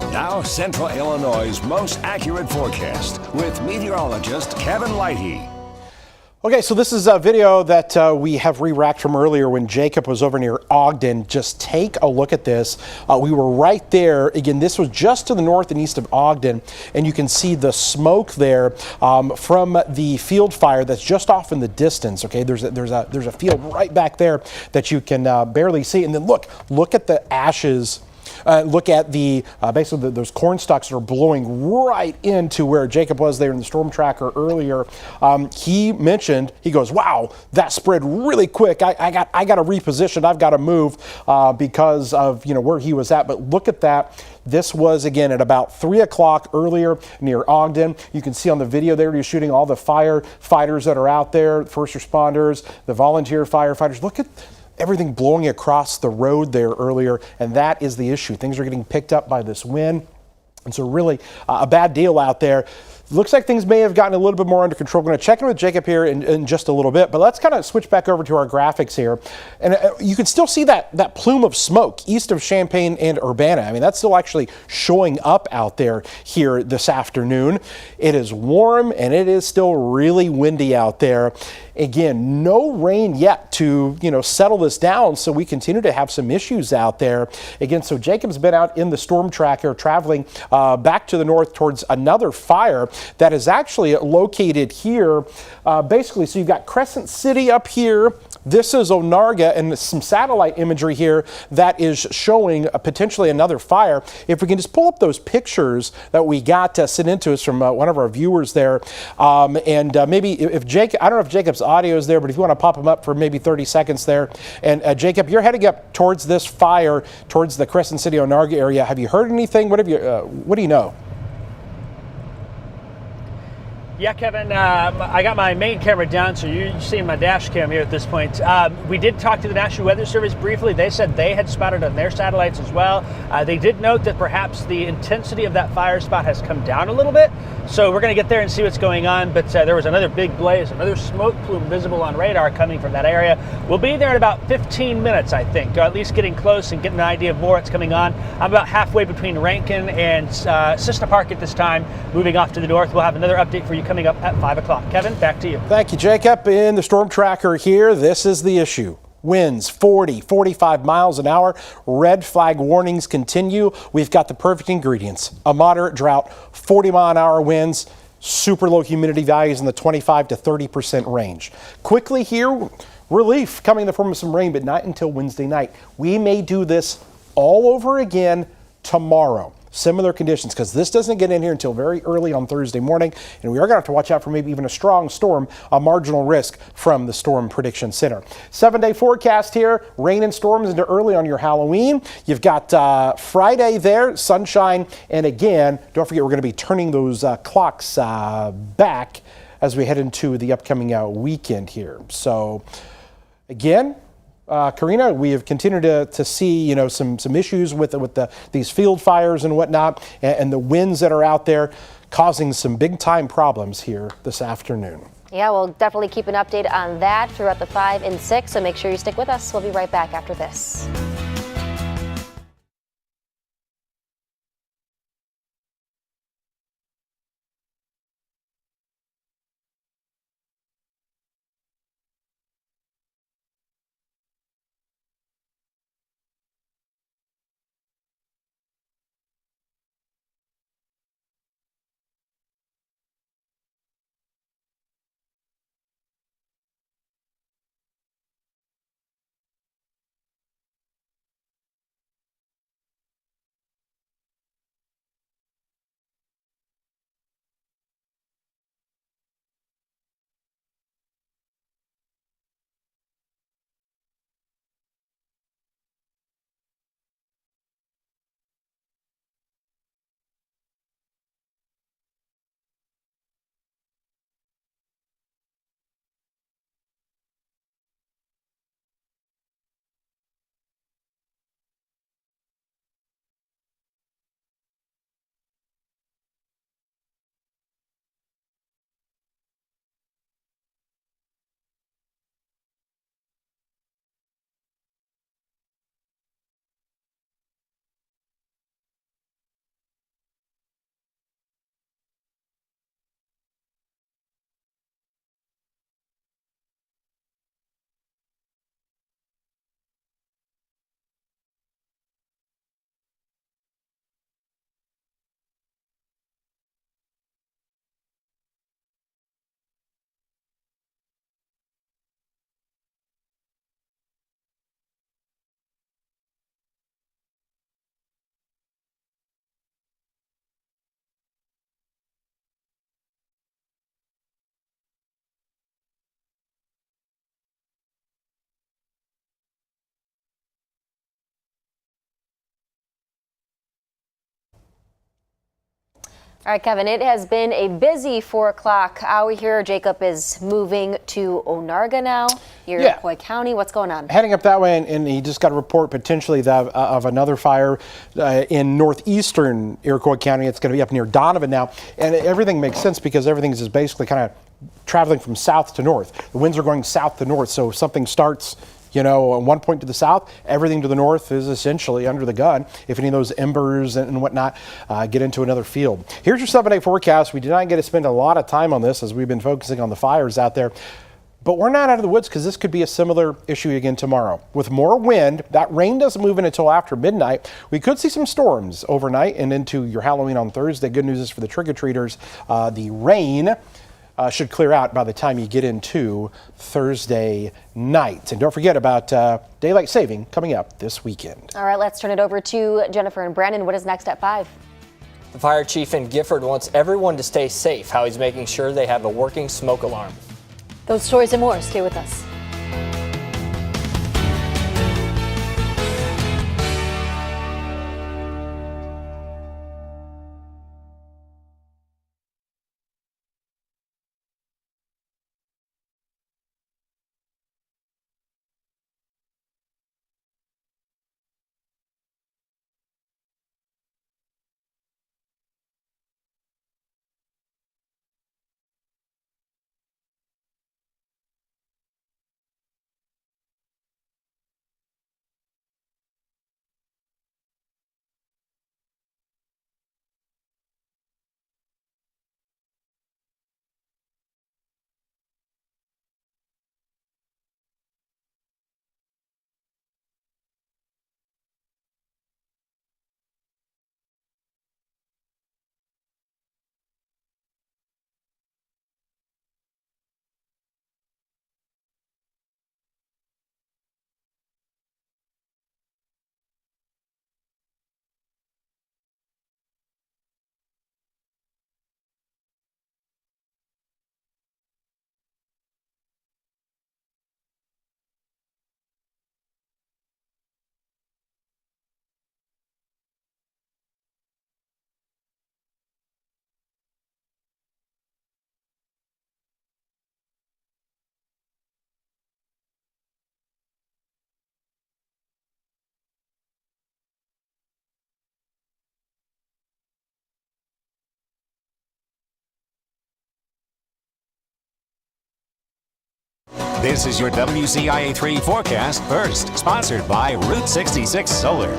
Now, Central Illinois' most accurate forecast with meteorologist Kevin Lighty. Okay, so this is a video that we have re-racked from earlier when Jacob was over near Ogden. Just take a look at this. We were right there. Again, this was just to the north and east of Ogden, and you can see the smoke there from the field fire that's just off in the distance. Okay, there's a field right back there that you can barely see, and then look at the ashes. Look at the basically those corn stalks that are blowing right into where Jacob was there in the storm tracker earlier. He mentioned, he goes, "Wow, that spread really quick. I got to reposition. I've got to move because of where he was at." But look at that. This was again at about 3 o'clock earlier near Ogden. You can see on the video there, you're shooting all the firefighters that are out there, first responders, the volunteer firefighters. Look at everything blowing across the road there earlier, and that is the issue. Things are getting picked up by this wind, and so really a bad deal out there. Looks like things may have gotten a little bit more under control. We're going to check in with Jacob here in just a little bit, but let's kind of switch back over to our graphics here. And you can still see that plume of smoke east of Champaign and Urbana. I mean, that's still actually showing up out there here this afternoon. It is warm and it is still really windy out there. Again, no rain yet to, settle this down, so we continue to have some issues out there. Again, so Jacob's been out in the storm tracker traveling back to the north towards another fire that is actually located here. Basically, so you've got Crescent City up here. This is Onarga, and some satellite imagery here that is showing potentially another fire. If we can just pull up those pictures that we got sent into us from one of our viewers there, and maybe if Jacob, I don't know if Jacob's audio is there, but if you want to pop him up for maybe 30 seconds there. And Jacob, you're heading up towards this fire, towards the Crescent City Onarga area. Have you heard anything? What do you know? Yeah, Kevin, I got my main camera down, so you're seeing my dash cam here at this point. We did talk to the National Weather Service briefly. They said they had spotted on their satellites as well. They did note that perhaps the intensity of that fire spot has come down a little bit. So we're going to get there and see what's going on. But there was another big blaze, another smoke plume visible on radar coming from that area. We'll be there in about 15 minutes, I think, or at least getting close and getting an idea of more what's coming on. I'm about halfway between Rankin and Cissna Park at this time, moving off to the north. We'll have another update for you coming up at 5 o'clock. Kevin, back to you. Thank you, Jacob. In the storm tracker here, this is the issue. Winds 40, 45 miles an hour. Red flag warnings continue. We've got the perfect ingredients. A moderate drought, 40-mile-an-hour winds, super low humidity values in the 25 to 30% range. Quickly here, relief coming in the form of some rain, but not until Wednesday night. We may do this all over again tomorrow. Similar conditions, because this doesn't get in here until very early on Thursday morning, and we are going to have to watch out for maybe even a strong storm, a marginal risk from the Storm Prediction Center. 7-day forecast here, rain and storms into early on your Halloween. You've got Friday there, sunshine, and again, don't forget we're going to be turning those clocks back as we head into the upcoming weekend here. So again, Karina, we have continued to see, some issues with these field fires and whatnot, and the winds that are out there causing some big time problems here this afternoon. Yeah, we'll definitely keep an update on that throughout the 5 and 6, so make sure you stick with us. We'll be right back after this. All right, Kevin, it has been a busy 4 o'clock hour here. Jacob is moving to Onarga now, Iroquois County. What's going on? Heading up that way, and he just got a report potentially of another fire in northeastern Iroquois County. It's going to be up near Donovan now. And everything makes sense because everything is just basically kind of traveling from south to north. The winds are going south to north, so if something starts at one point to the south, everything to the north is essentially under the gun. If any of those embers and whatnot get into another field. Here's your 7-day forecast. We did not get to spend a lot of time on this as we've been focusing on the fires out there. But we're not out of the woods because this could be a similar issue again tomorrow. With more wind, that rain doesn't move in until after midnight. We could see some storms overnight and into your Halloween on Thursday. Good news is for the trick-or-treaters, the rain should clear out by the time you get into Thursday night. And don't forget about daylight saving coming up this weekend. All right, let's turn it over to Jennifer and Brandon. What is next at 5? The fire chief in Gifford wants everyone to stay safe. How he's making sure they have a working smoke alarm. Those stories and more. Stay with us. This is your WCIA3 forecast first, sponsored by Route 66 Solar.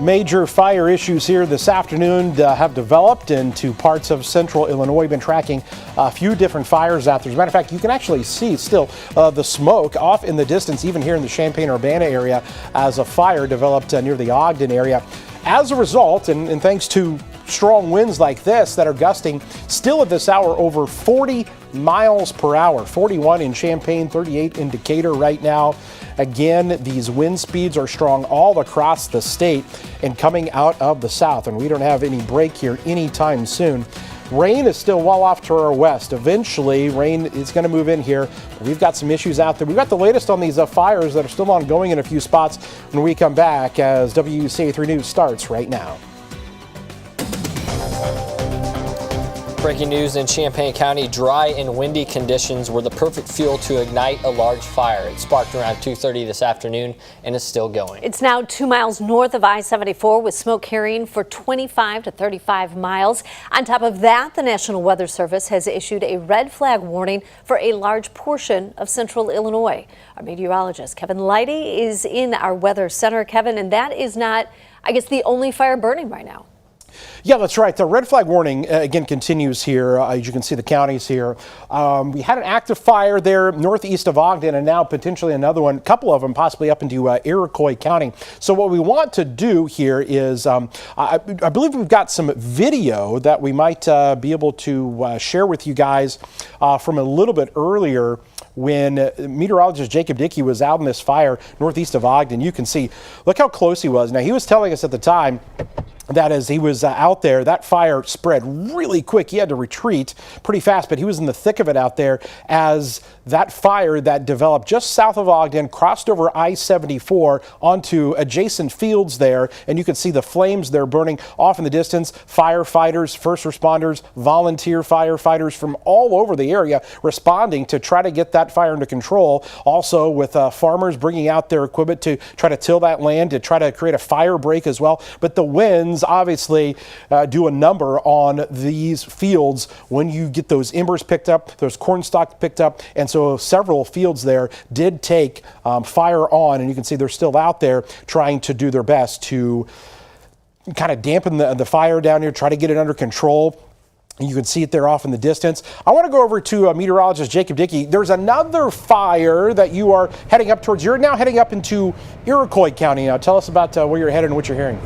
Major fire issues here this afternoon have developed into parts of central Illinois. We've been tracking a few different fires out there. As a matter of fact, you can actually see still the smoke off in the distance, even here in the Champaign-Urbana area, as a fire developed near the Ogden area. As a result, and thanks to strong winds like this that are gusting still at this hour over 40 miles per hour, 41 in Champaign, 38 in Decatur right now. Again, these wind speeds are strong all across the state and coming out of the south, and we don't have any break here anytime soon. Rain is still well off to our west. Eventually, rain is going to move in here. We've got some issues out there. We've got the latest on these fires that are still ongoing in a few spots when we come back as WCA3 News starts right now. Breaking news in Champaign County, dry and windy conditions were the perfect fuel to ignite a large fire. It sparked around 2:30 this afternoon and is still going. It's now 2 miles north of I-74 with smoke carrying for 25 to 35 miles. On top of that, the National Weather Service has issued a red flag warning for a large portion of central Illinois. Our meteorologist Kevin Leidy is in our weather center. Kevin, and that is not, I guess, the only fire burning right now. Yeah, that's right. The red flag warning again continues here. As you can see the counties here. We had an active fire there northeast of Ogden and now potentially another one, a couple of them possibly up into Iroquois County. So what we want to do here is I believe we've got some video that we might be able to share with you guys from a little bit earlier when meteorologist Jacob Dickey was out in this fire northeast of Ogden. You can see, look how close he was. Now, he was telling us at the time that as he was out there, that fire spread really quick. He had to retreat pretty fast, but he was in the thick of it out there as that fire that developed just south of Ogden crossed over I-74 onto adjacent fields there, and you can see the flames there burning off in the distance. Firefighters, first responders, volunteer firefighters from all over the area responding to try to get that fire under control. Also with farmers bringing out their equipment to try to till that land, to try to create a fire break as well. But the winds obviously do a number on these fields when you get those embers picked up, those corn stalks picked up, and so several fields there did take fire on, and you can see they're still out there trying to do their best to kind of dampen the fire down here, try to get it under control. You can see it there off in the distance. I want to go over to meteorologist Jacob Dickey. There's another fire that you are heading up towards. You're now heading up into Iroquois County. Now tell us about where you're headed and what you're hearing.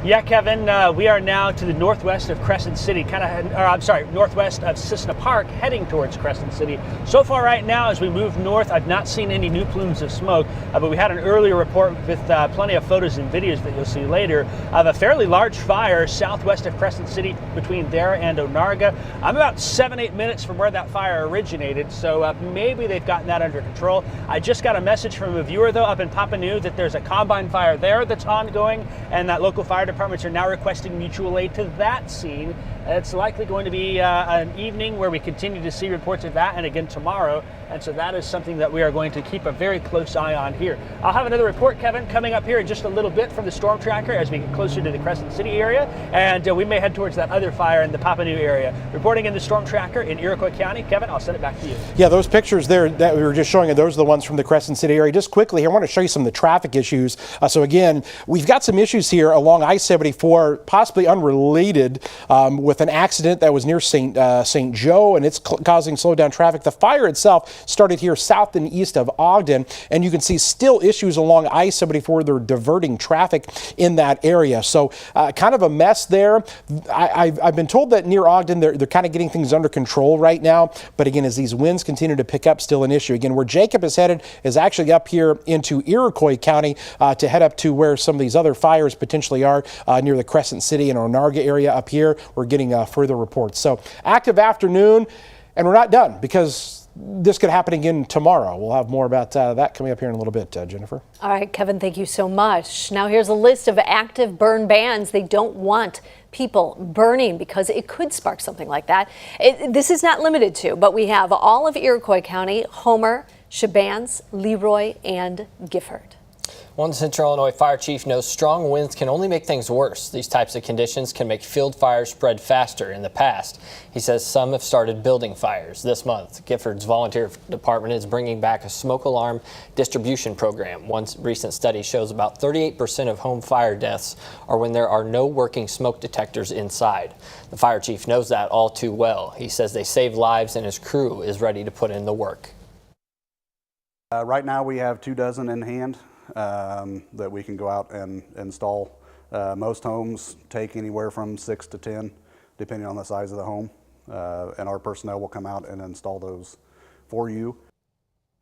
Yeah, Kevin, we are now to the northwest of Crescent City, northwest of Cissna Park, heading towards Crescent City. So far right now, as we move north, I've not seen any new plumes of smoke, but we had an earlier report with plenty of photos and videos that you'll see later of a fairly large fire southwest of Crescent City between there and Onarga. I'm about 7-8 minutes from where that fire originated, so maybe they've gotten that under control. I just got a message from a viewer, though, up in Papineau that there's a combine fire there that's ongoing, and that local fire departments are now requesting mutual aid to that scene. It's likely going to be an evening where we continue to see reports of that, and again tomorrow. And so that is something that we are going to keep a very close eye on here. I'll have another report, Kevin, coming up here in just a little bit from the storm tracker as we get closer to the Crescent City area, and we may head towards that other fire in the Papineau area. Reporting in the storm tracker in Iroquois County. Kevin, I'll send it back to you. Yeah, those pictures there that we were just showing you, those are the ones from the Crescent City area. Just quickly, I want to show you some of the traffic issues. So again, we've got some issues here along I-74, possibly unrelated, with an accident that was near St. Joe, and it's causing slowed down traffic. The fire itself started here south and east of Ogden, and you can see still issues along I-74. They're diverting traffic in that area. So kind of a mess there. I've been told that near Ogden, they're kind of getting things under control right now. But again, as these winds continue to pick up, still an issue. Again, where Jacob is headed is actually up here into Iroquois County to head up to where some of these other fires potentially are near the Crescent City and Onarga area up here. We're getting further reports. So active afternoon, and we're not done because this could happen again tomorrow. We'll have more about that coming up here in a little bit, Jennifer. All right, Kevin, thank you so much. Now here's a list of active burn bans. They don't want people burning because it could spark something like that. This is not limited to, but we have all of Iroquois County, Homer, Shabans, Leroy, and Gifford. One Central Illinois fire chief knows strong winds can only make things worse. These types of conditions can make field fires spread faster in the past. He says some have started building fires. This month, Gifford's volunteer department is bringing back a smoke alarm distribution program. One recent study shows about 38% of home fire deaths are when there are no working smoke detectors inside. The fire chief knows that all too well. He says they save lives and his crew is ready to put in the work. Right now we have 24 in hand. That we can go out and install. Most homes take anywhere from 6 to 10, depending on the size of the home, and our personnel will come out and install those for you.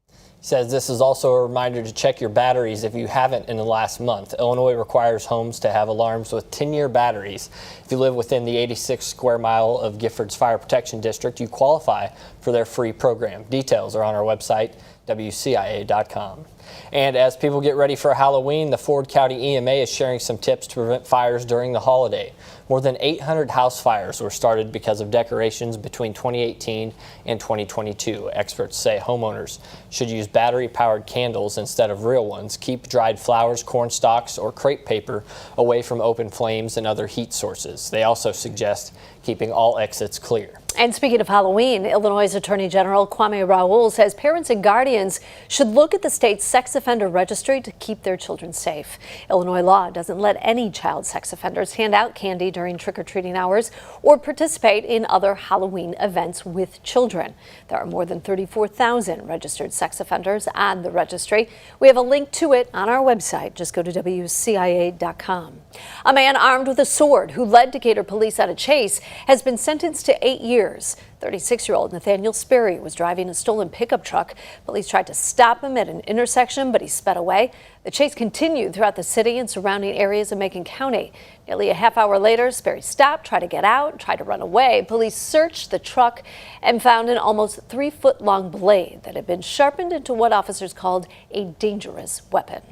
He says this is also a reminder to check your batteries if you haven't in the last month. Illinois requires homes to have alarms with 10-year batteries. If you live within the 86 square mile of Gifford's Fire Protection District, you qualify for their free program. Details are on our website, WCIA.com. And as people get ready for Halloween, the Ford County EMA is sharing some tips to prevent fires during the holiday. More than 800 house fires were started because of decorations between 2018 and 2022. Experts say homeowners should use battery-powered candles instead of real ones. Keep dried flowers, corn stalks, or crepe paper away from open flames and other heat sources. They also suggest keeping all exits clear. And speaking of Halloween, Illinois Attorney General Kwame Raoul says parents and guardians should look at the state's sex offender registry to keep their children safe. Illinois law doesn't let any child sex offenders hand out candy during trick-or-treating hours or participate in other Halloween events with children. There are more than 34,000 registered sex offenders on the registry. We have a link to it on our website. Just go to WCIA.com. A man armed with a sword who led Decatur police on a chase has been sentenced to 8 years years. 36-year-old Nathaniel Sperry was driving a stolen pickup truck. Police tried to stop him at an intersection, but he sped away. The chase continued throughout the city and surrounding areas of Macon County. Nearly a half hour later, Sperry stopped, tried to get out, tried to run away. Police searched the truck and found an almost 3-foot-long blade that had been sharpened into what officers called a dangerous weapon.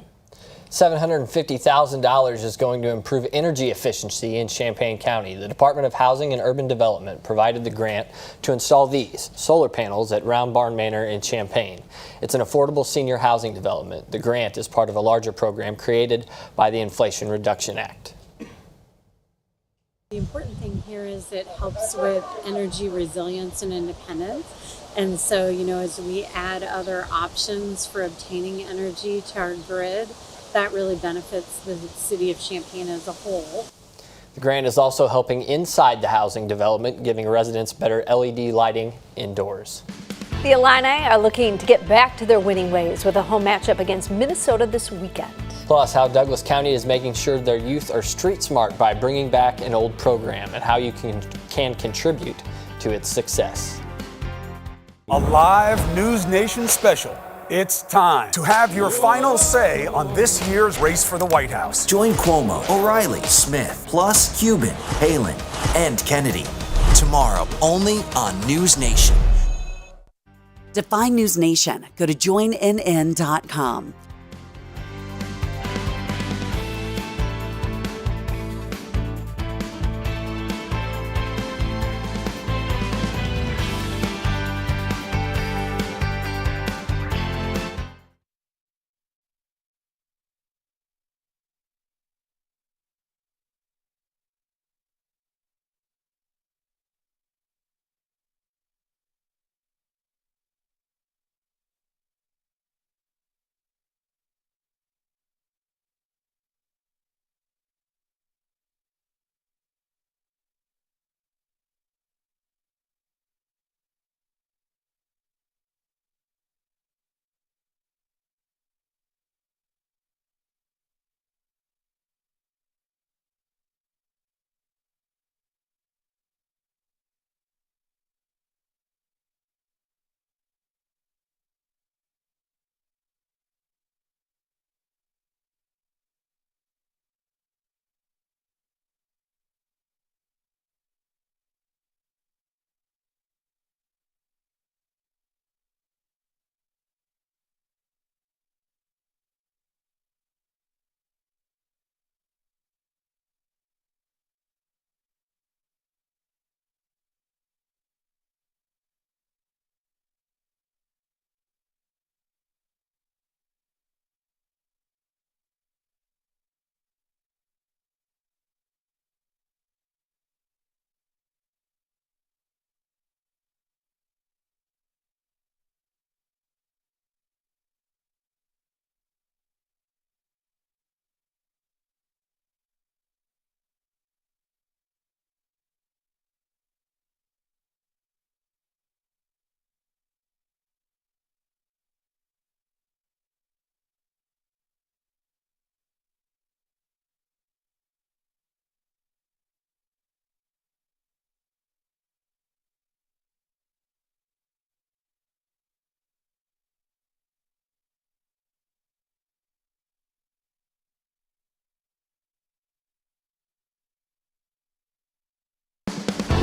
$750,000 is going to improve energy efficiency in Champaign County. The Department of Housing and Urban Development provided the grant to install these solar panels at Round Barn Manor in Champaign. It's an affordable senior housing development. The grant is part of a larger program created by the Inflation Reduction Act. The important thing here is it helps with energy resilience and independence. And so, as we add other options for obtaining energy to our grid, that really benefits the city of Champaign as a whole. The grant is also helping inside the housing development, giving residents better LED lighting indoors. The Illini are looking to get back to their winning ways with a home matchup against Minnesota this weekend. Plus, how Douglas County is making sure their youth are street smart by bringing back an old program and how you can contribute to its success. A live News Nation special. It's time to have your final say on this year's race for the White House. Join Cuomo, O'Reilly, Smith, plus Cuban, Palin, and Kennedy. Tomorrow, only on News Nation. To find News Nation, go to joinnn.com.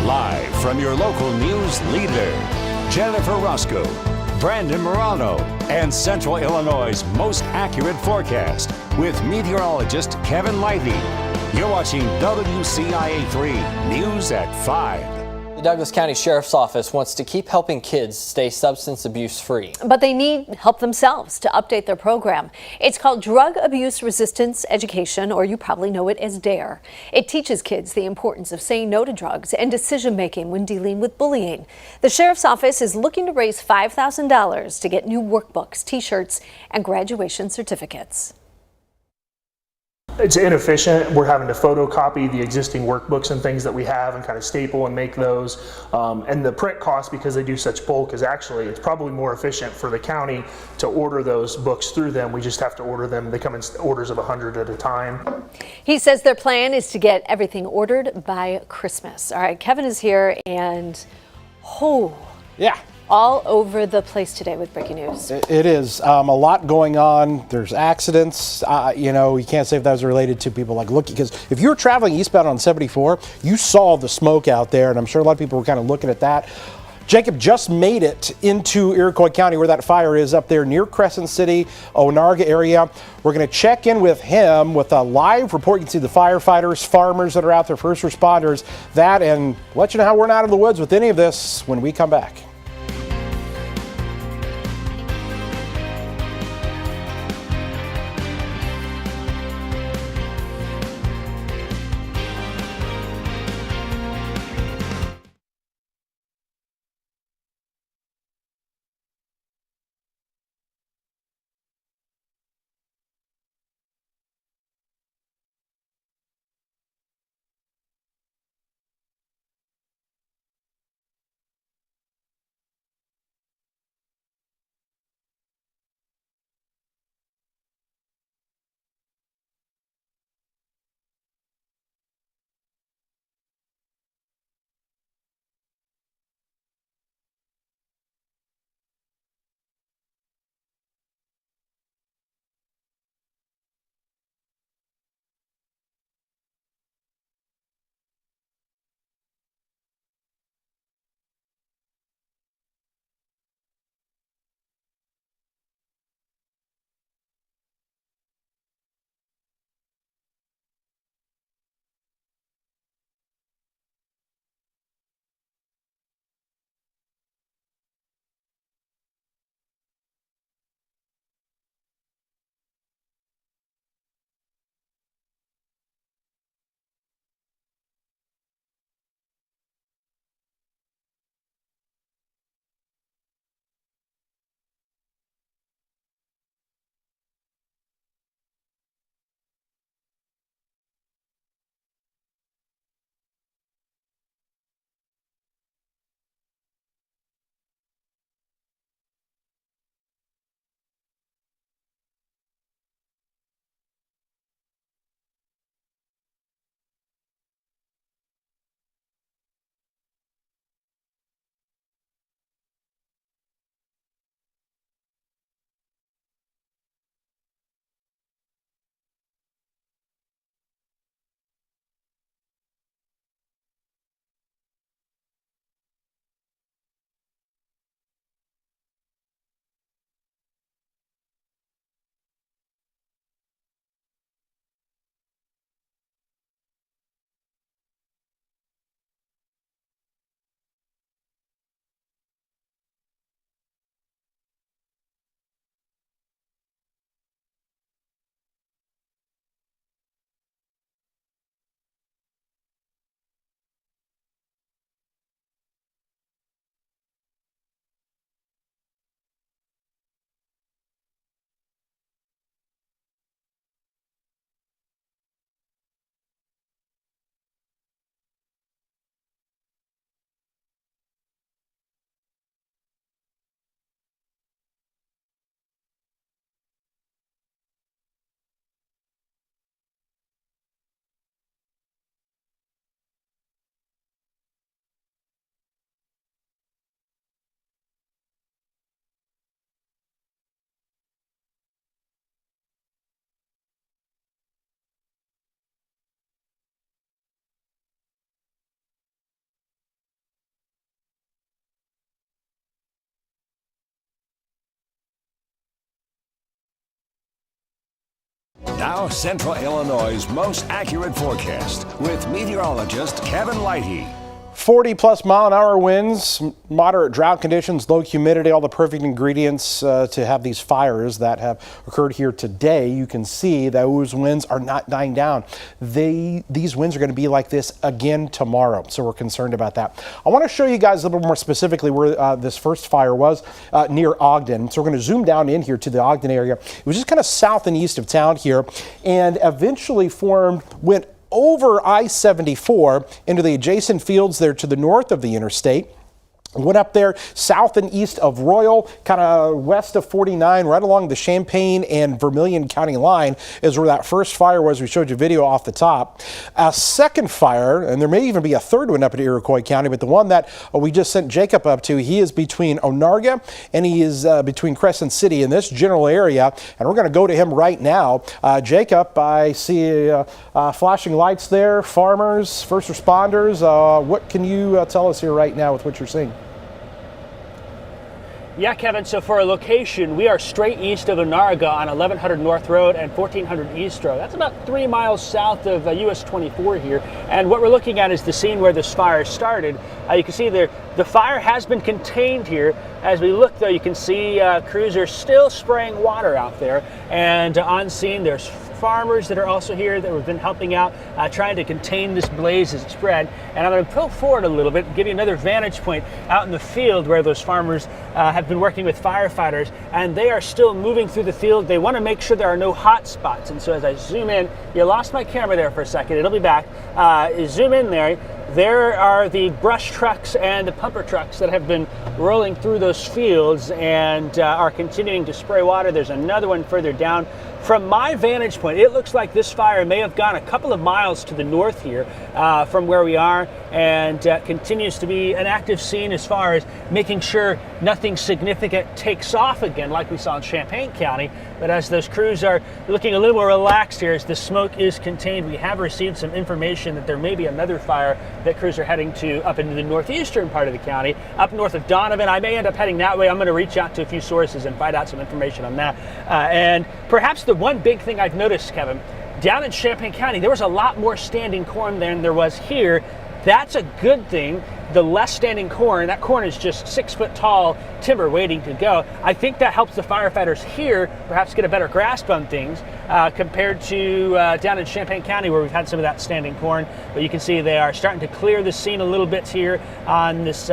Live from your local news leader, Jennifer Roscoe, Brandon Morano, and Central Illinois' most accurate forecast with meteorologist Kevin Lighty. You're watching WCIA 3 News at 5. The Douglas County Sheriff's Office wants to keep helping kids stay substance abuse free. But they need help themselves to update their program. It's called Drug Abuse Resistance Education, or you probably know it as DARE. It teaches kids the importance of saying no to drugs and decision making when dealing with bullying. The Sheriff's Office is looking to raise $5,000 to get new workbooks, t-shirts, and graduation certificates. It's inefficient. We're having to photocopy the existing workbooks and things that we have and kind of staple and make those. And the print cost, because they do such bulk, is actually, it's probably more efficient for the county to order those books through them. We just have to order them. They come in orders of 100 at a time. He says their plan is to get everything ordered by Christmas. All right, Kevin is here, and Oh. Yeah. All over the place today with breaking news. It is a lot going on. There's accidents. You can't say if that was related to people like looking, because if you were traveling eastbound on 74, you saw the smoke out there, and I'm sure a lot of people were kind of looking at that. Jacob just made it into Iroquois County, where that fire is up there near Crescent City, Onarga area. We're going to check in with him with a live report. You can see the firefighters, farmers that are out there, first responders, that, and let you know how we're not out of the woods with any of this when we come back. Now, Central Illinois' most accurate forecast with meteorologist Kevin Lighty. 40-plus mile-an-hour winds, moderate drought conditions, low humidity, all the perfect ingredients to have these fires that have occurred here today. You can see those winds are not dying down. These winds are going to be like this again tomorrow, so we're concerned about that. I want to show you guys a little bit more specifically where this first fire was near Ogden. So we're going to zoom down in here to the Ogden area. It was just kind of south and east of town here, and eventually went over I-74 into the adjacent fields there to the north of the interstate. Went up there south and east of Royal, kind of west of 49, right along the Champaign and Vermilion County line is where that first fire was. We showed you video off the top. A second fire, and there may even be a third one up at Iroquois County, but the one that we just sent Jacob up to, he is between Onarga and he is between Crescent City in this general area, and we're going to go to him right now. Jacob, I see flashing lights there, farmers, first responders. What can you tell us here right now with what you're seeing? Yeah, Kevin, so for a location, we are straight east of Onarga on 1100 North Road and 1400 East Road. That's about 3 miles south of US 24 here. And what we're looking at is the scene where this fire started. You can see there, the fire has been contained here. As we look, though, you can see crews are still spraying water out there. And on scene, there's farmers that are also here that have been helping out, trying to contain this blaze as it spread. And I'm going to pull forward a little bit and give you another vantage point out in the field where those farmers have been working with firefighters, and they are still moving through the field. They want to make sure there are no hot spots. And so as I zoom in, you lost my camera there for a second. It'll be back. Zoom in there. There are the brush trucks and the pumper trucks that have been rolling through those fields and are continuing to spray water. There's another one further down. From my vantage point, it looks like this fire may have gone a couple of miles to the north here from where we are, and continues to be an active scene as far as making sure nothing significant takes off again like we saw in Champaign County. But as those crews are looking a little more relaxed here as the smoke is contained, we have received some information that there may be another fire that crews are heading to up into the northeastern part of the county, up north of Donovan. I may end up heading that way. I'm going to reach out to a few sources and find out some information on that. And perhaps the one big thing I've noticed, Kevin, down in Champaign County, there was a lot more standing corn than there was here. That's a good thing. The less standing corn, that corn is just 6 foot tall timber waiting to go. I think that helps the firefighters here perhaps get a better grasp on things compared to down in Champaign County where we've had some of that standing corn. But you can see they are starting to clear the scene a little bit here on this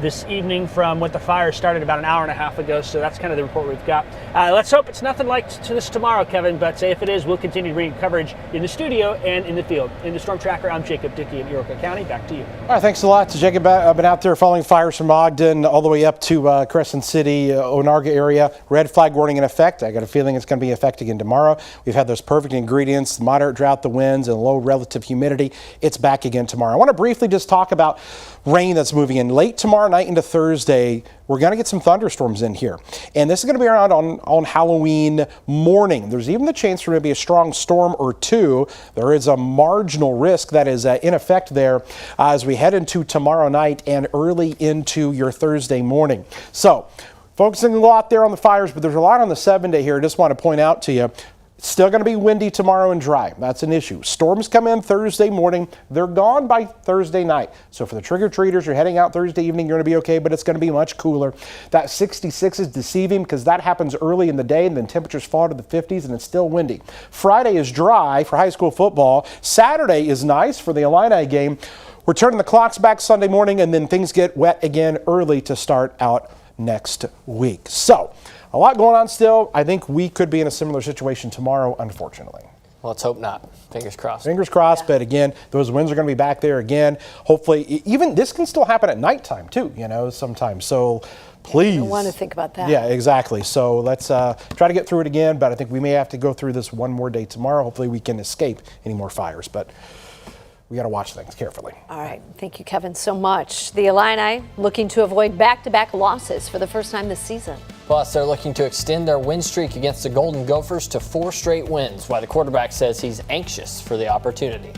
this evening from what the fire started about an hour and a half ago. So that's kind of the report we've got. Let's hope it's nothing like this tomorrow, Kevin, but if it is, we'll continue to bring coverage in the studio and in the field. In the Storm Tracker, I'm Jacob Dickey in Iroquois County. Back to you. All right, thanks a lot to Jacob. I've been out there following fires from Ogden all the way up to Crescent City, Onarga area. Red flag warning in effect. I got a feeling it's going to be in effect again tomorrow. We've had those perfect ingredients, moderate drought, the winds, and low relative humidity. It's back again tomorrow. I want to briefly just talk about rain that's moving in late tomorrow night into Thursday. We're going to get some thunderstorms in here. And this is going to be around on Halloween morning. There's even the chance for maybe a strong storm or two. There is a marginal risk that is in effect there as we head into tomorrow night and early into your Thursday morning. So focusing a lot there on the fires, but there's a lot on the 7-day here. I just want to point out to you. It's still going to be windy tomorrow and dry. That's an issue. Storms come in Thursday morning. They're gone by Thursday night. So for the trick-or-treaters, you're heading out Thursday evening, you're going to be okay, but it's going to be much cooler. That 66 is deceiving because that happens early in the day and then temperatures fall to the 50s and it's still windy. Friday is dry for high school football. Saturday is nice for the Illini game. We're turning the clocks back Sunday morning and then things get wet again early to start out next week. So a lot going on still. I think we could be in a similar situation tomorrow, unfortunately. Well, let's hope not. Fingers crossed. Fingers crossed, but again, those winds are going to be back there again. Hopefully, even this can still happen at nighttime too, sometimes. So please. I don't want to think about that. Yeah, exactly. So let's try to get through it again, but I think we may have to go through this one more day tomorrow. Hopefully we can escape any more fires, but we got to watch things carefully. All right. Thank you, Kevin, so much. The Illini looking to avoid back-to-back losses for the first time this season. Plus, they're looking to extend their win streak against the Golden Gophers to 4 straight wins, while the quarterback says he's anxious for the opportunity.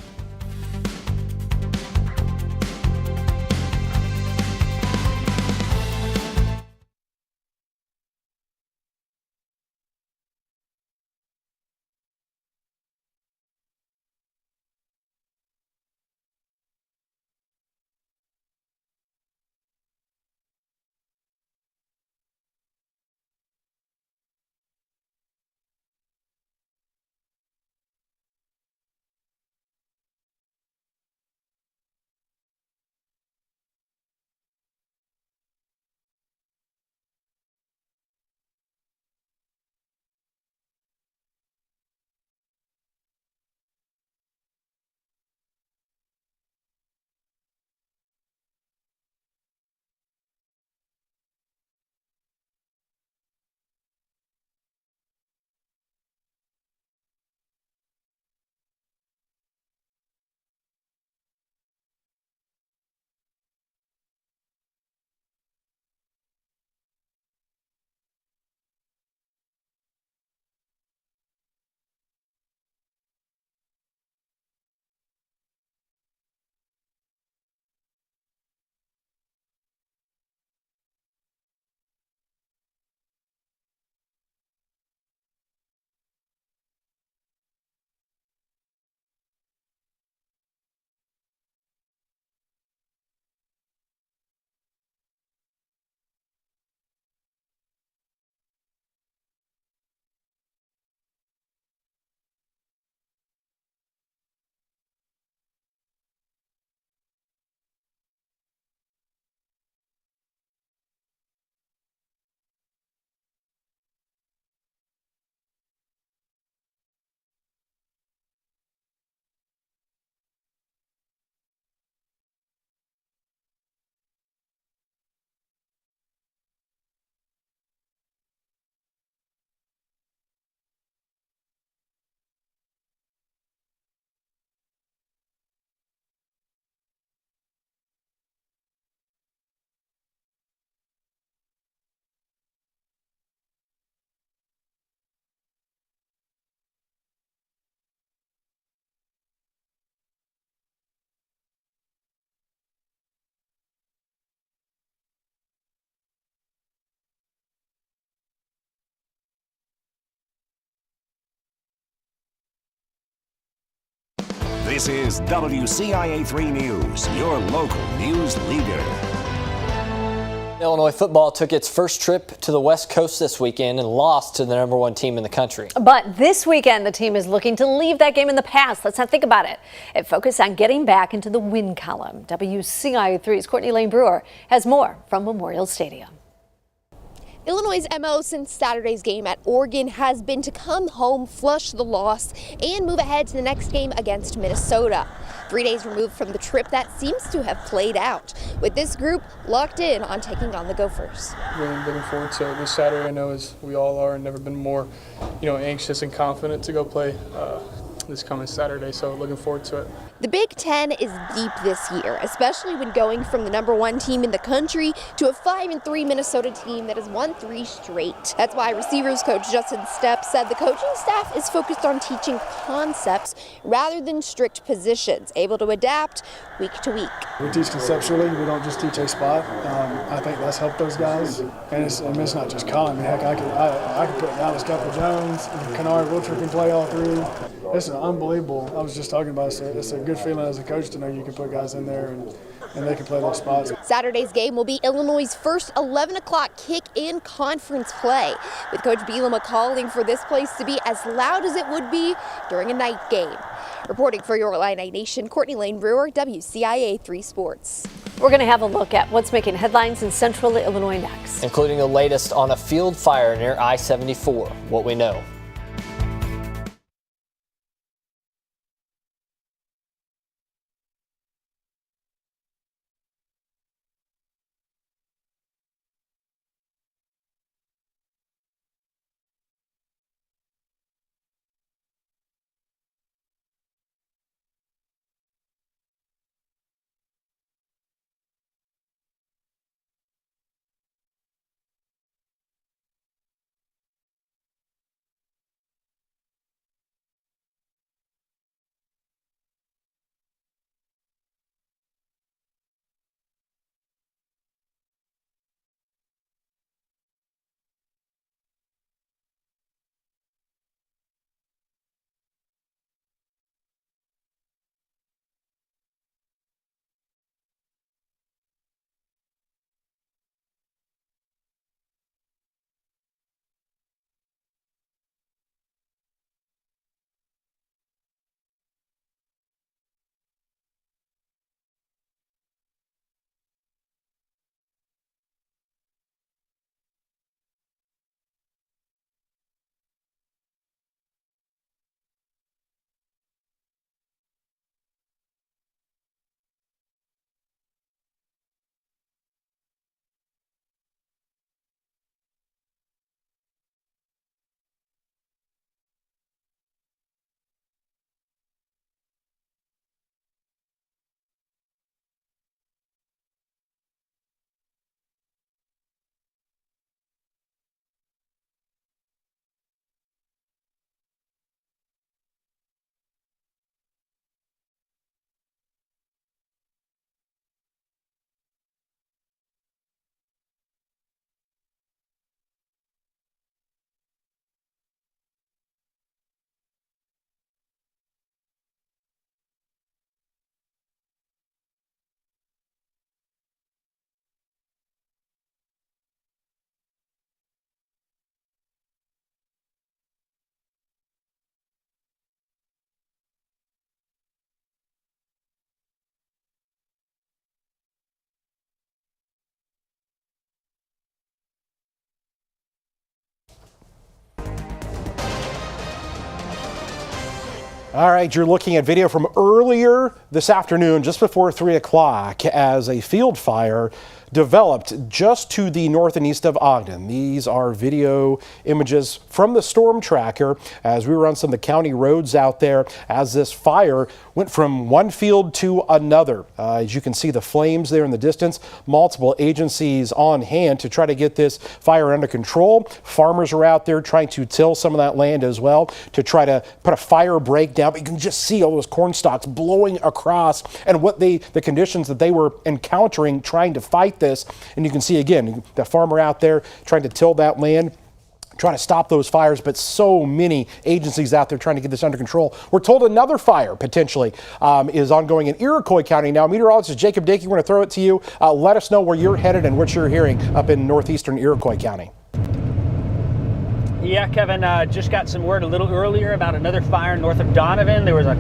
This is WCIA3 News, your local news leader. Illinois football took its first trip to the West Coast this weekend and lost to the #1 team in the country. But this weekend, the team is looking to leave that game in the past. Let's not think about it. It focused on getting back into the win column. WCIA3's Courtney Lane Brewer has more from Memorial Stadium. Illinois' MO since Saturday's game at Oregon has been to come home, flush the loss, and move ahead to the next game against Minnesota. 3 days removed from the trip that seems to have played out, with this group locked in on taking on the Gophers. Really looking forward to this Saturday. I know as we all are, and never been more, anxious and confident to go play this coming Saturday. So looking forward to it. The Big Ten is deep this year, especially when going from the #1 team in the country to a 5-3 Minnesota team that has won 3 straight. That's why receivers coach Justin Stepp said the coaching staff is focused on teaching concepts rather than strict positions, able to adapt week to week. We teach conceptually, we don't just teach a spot. I think that's helped those guys. And it's not just Colin. Heck, I could put Dallas Jones, and Kennard Wilcher can play all three. It's unbelievable. I was just talking about it. It's a good feeling as a coach to know you can put guys in there and they can play those spots. Saturday's game will be Illinois' first 11 o'clock kick in conference play, with Coach Bielema calling for this place to be as loud as it would be during a night game. Reporting for your Illini Nation, Courtney Lane Brewer, WCIA3 Sports. We're going to have a look at what's making headlines in central Illinois next, including the latest on a field fire near I-74, what we know. All right, you're looking at video from earlier this afternoon, just before 3 o'clock, as a field fire developed just to the north and east of Ogden. These are video images from the storm tracker as we were on some of the county roads out there as this fire went from one field to another. As you can see the flames there in the distance, multiple agencies on hand to try to get this fire under control. Farmers are out there trying to till some of that land as well to try to put a fire break down. But you can just see all those corn stalks blowing across and the conditions that they were encountering trying to fight this. And you can see again the farmer out there trying to till that land, trying to stop those fires, but so many agencies out there trying to get this under control. We're told another fire potentially is ongoing in Iroquois County. Now, meteorologist Jacob Dickey, we're going to throw it to you. Let us know where you're headed and what you're hearing up in northeastern Iroquois County. Yeah, Kevin, just got some word a little earlier about another fire north of Donovan. There was a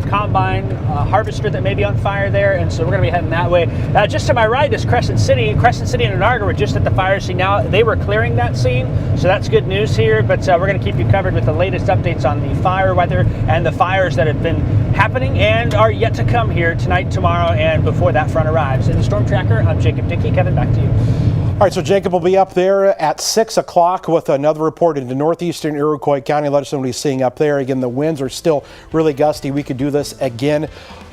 combine harvester that may be on fire there, and so we're going to be heading that way. Just to my right is Crescent City. Crescent City and Onarga were just at the fire scene now. They were clearing that scene, so that's good news here, but we're going to keep you covered with the latest updates on the fire weather and the fires that have been happening and are yet to come here tonight, tomorrow, and before that front arrives. In the Storm Tracker, I'm Jacob Dickey. Kevin, back to you. All right, so Jacob will be up there at 6 o'clock with another report into northeastern Iroquois County. Let us know what he's seeing up there. Again, the winds are still really gusty. We could do this again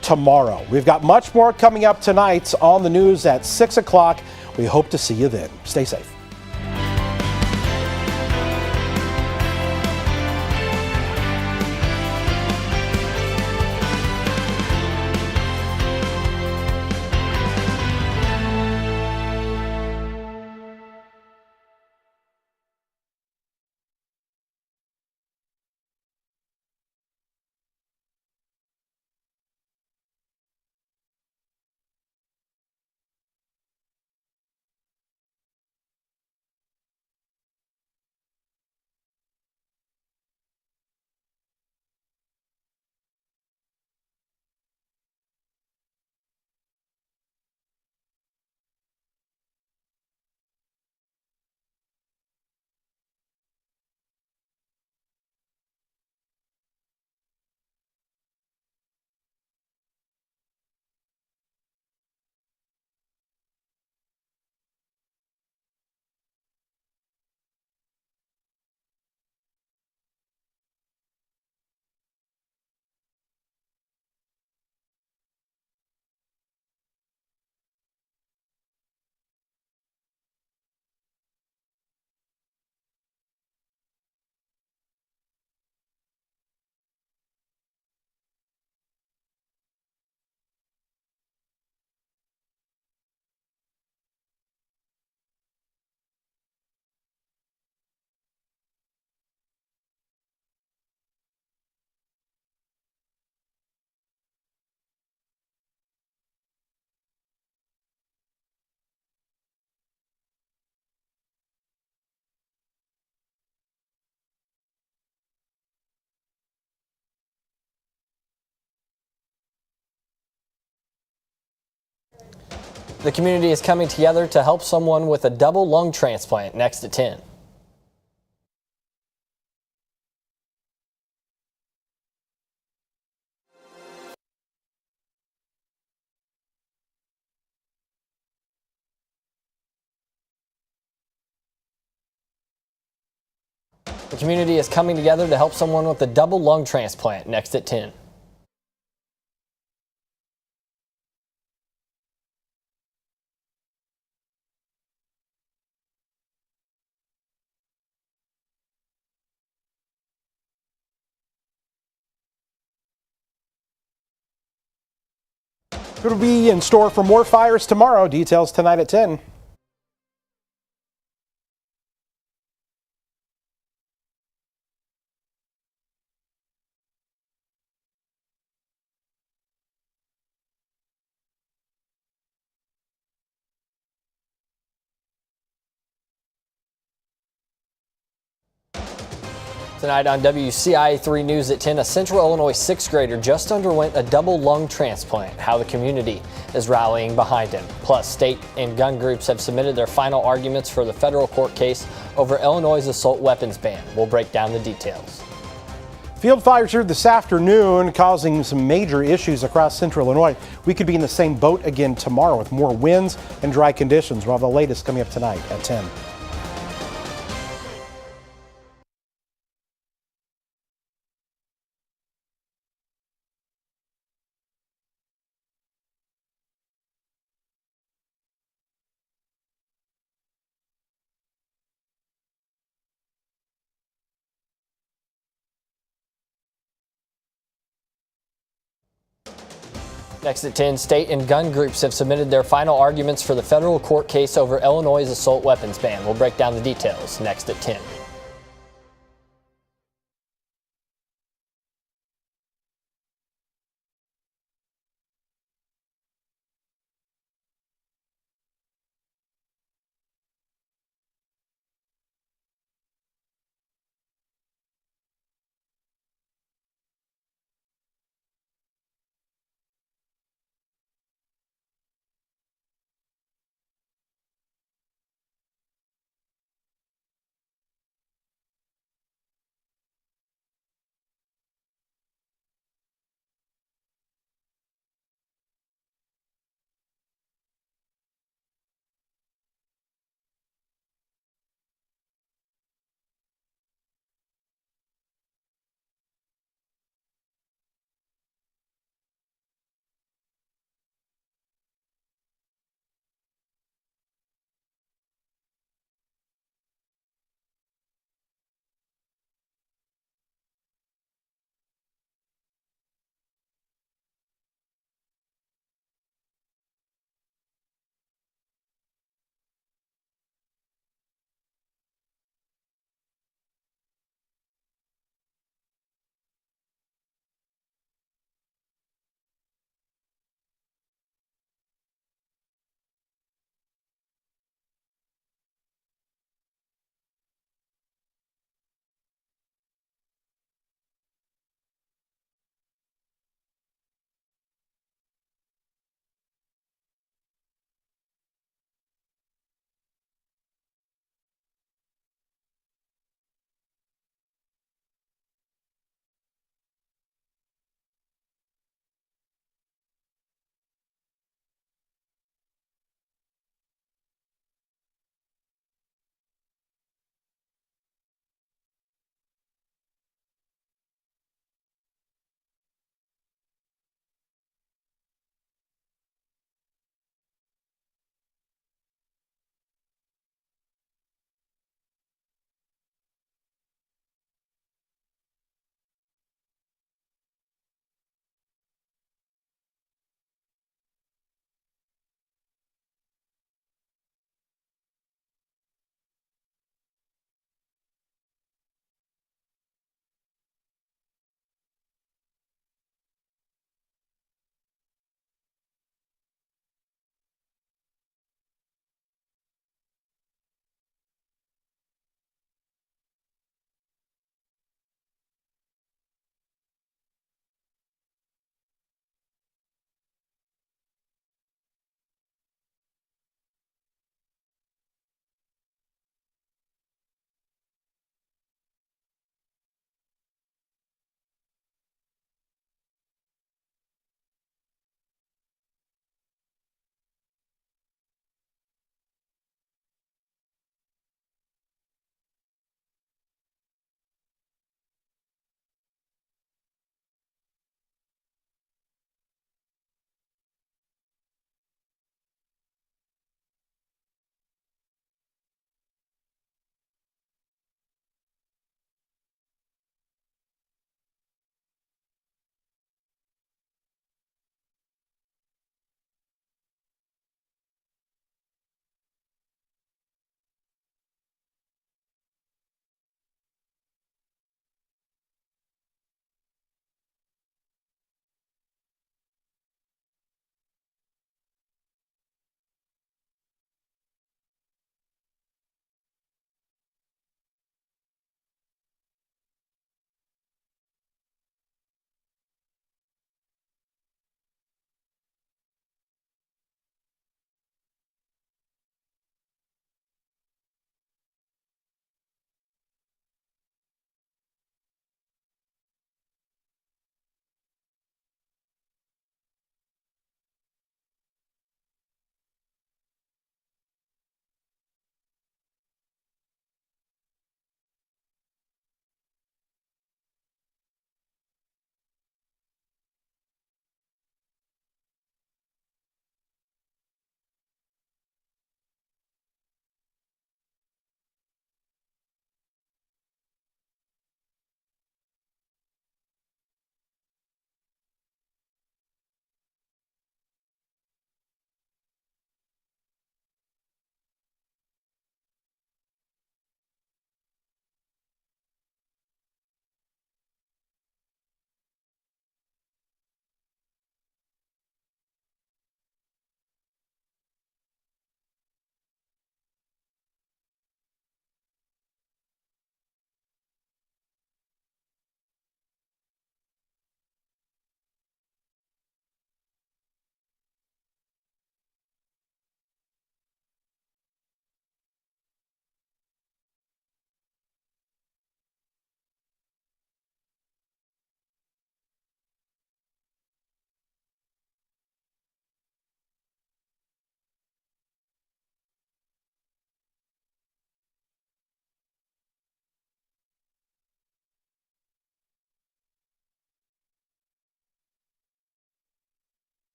tomorrow. We've got much more coming up tonight on the news at 6 o'clock. We hope to see you then. Stay safe. The community is coming together to help someone with a double lung transplant next at 10. The community is coming together to help someone with a double lung transplant next at 10. It'll be in store for more fires tomorrow. Details tonight at 10. Tonight on WCIA3 News at 10, a Central Illinois 6th grader just underwent a double lung transplant. How the community is rallying behind him. Plus, state and gun groups have submitted their final arguments for the federal court case over Illinois' assault weapons ban. We'll break down the details. Field fires here this afternoon causing some major issues across central Illinois. We could be in the same boat again tomorrow with more winds and dry conditions. We'll have the latest coming up tonight at 10. Next at 10, state and gun groups have submitted their final arguments for the federal court case over Illinois' assault weapons ban. We'll break down the details next at 10.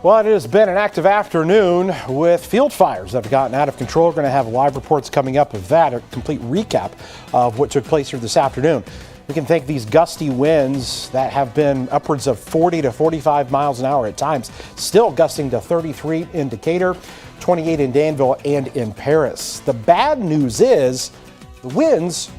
Well, it has been an active afternoon with field fires that have gotten out of control. We're going to have live reports coming up of that, a complete recap of what took place here this afternoon. We can thank these gusty winds that have been upwards of 40 to 45 miles an hour at times, still gusting to 33 in Decatur, 28 in Danville, and in Paris. The bad news is the winds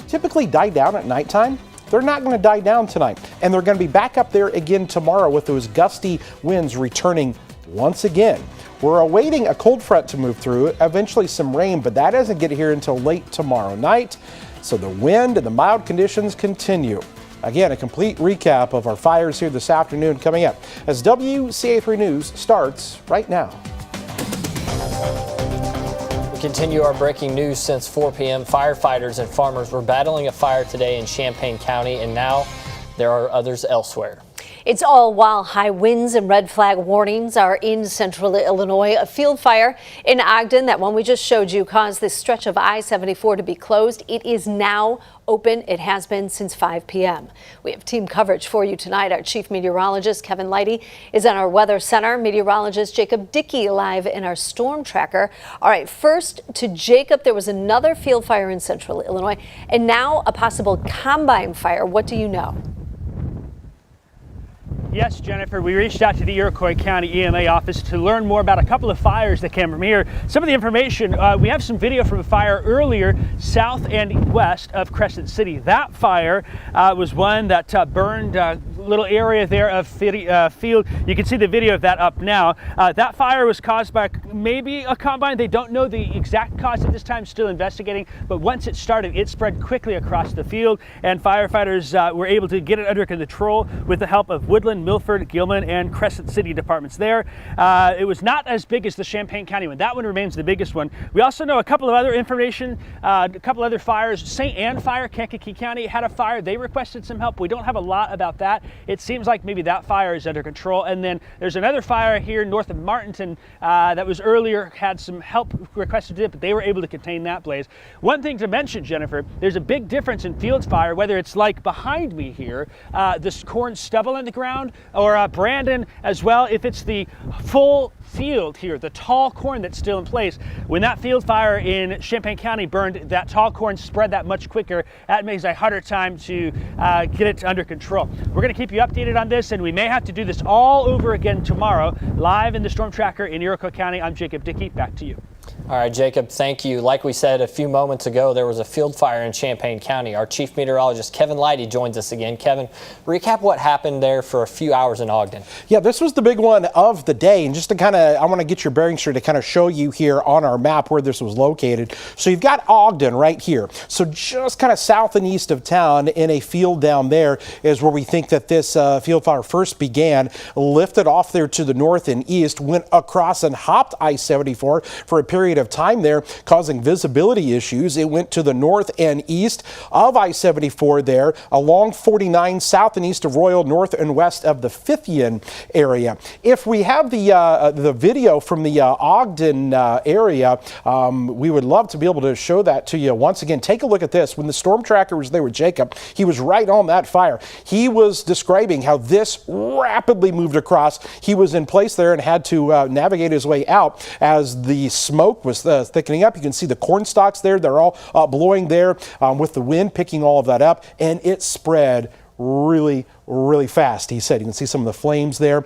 typically die down at nighttime. They're not going to die down tonight, and they're going to be back up there again tomorrow with those gusty winds returning once again. We're awaiting a cold front to move through, eventually some rain, but that doesn't get here until late tomorrow night. So the wind and the mild conditions continue. Again, a complete recap of our fires here this afternoon coming up as WCA3 News starts right now. We continue our breaking news since 4 p.m. Firefighters and farmers were battling a fire today in Champaign County, and now there are others elsewhere. It's all while high winds and red flag warnings are in central Illinois. A field fire in Ogden, that one we just showed you, caused this stretch of I-74 to be closed. It is now open. It has been since 5 p.m. We have team coverage for you tonight. Our chief meteorologist, Kevin Lighty, is in our weather center. Meteorologist Jacob Dickey live in our storm tracker. All right, first to Jacob, there was another field fire in central Illinois, and now a possible combine fire. What do you know? Yes, Jennifer, we reached out to the Iroquois County EMA office to learn more about a couple of fires that came from here. Some of the information, we have some video from a fire earlier south and west of Crescent City. That fire was one that burned a little area there of field. You can see the video of that up now. That fire was caused by maybe a combine. They don't know the exact cause at this time, still investigating, but once it started, it spread quickly across the field, and firefighters were able to get it under control with the help of Woodland, Milford, Gilman, and Crescent City departments there. It was not as big as the Champaign County one. That one remains the biggest one. We also know a couple of other information, a couple other fires. St. Anne Fire, Kankakee County, had a fire. They requested some help. We don't have a lot about that. It seems like maybe that fire is under control. And then there's another fire here north of Martinton that was earlier, had some help requested it, but they were able to contain that blaze. One thing to mention, Jennifer, there's a big difference in fields fire, whether it's like behind me here, this corn stubble in the ground, or Brandon as well, if it's the full field here, the tall corn that's still in place. When that field fire in Champaign County burned, that tall corn spread that much quicker. That makes a harder time to get it under control. We're going to keep you updated on this, and we may have to do this all over again tomorrow, live in the Storm Tracker in Iroquois County. I'm Jacob Dickey. Back to you. All right, Jacob, thank you. Like we said a few moments ago, there was a field fire in Champaign County. Our chief meteorologist, Kevin Lighty, joins us again. Kevin, recap what happened there for a few hours in Ogden. Yeah, this was the big one of the day. And just to kind of, I want to get your bearings straight to kind of show you here on our map where this was located. So you've got Ogden right here. So just kind of south and east of town in a field down there is where we think that this field fire first began. Lifted off there to the north and east, went across and hopped I-74 for a period of time there, causing visibility issues. It went to the north and east of I-74 there, along 49 south and east of Royal, north and west of the Fithian area. If we have the video from the Ogden area, we would love to be able to show that to you once again. Take a look at this. When the storm tracker was there with Jacob, he was right on that fire. He was describing how this rapidly moved across. He was in place there and had to navigate his way out as the smoke was thickening up. You can see the corn stalks there. They're all blowing there with the wind picking all of that up, and it spread really, really fast. He said you can see some of the flames there.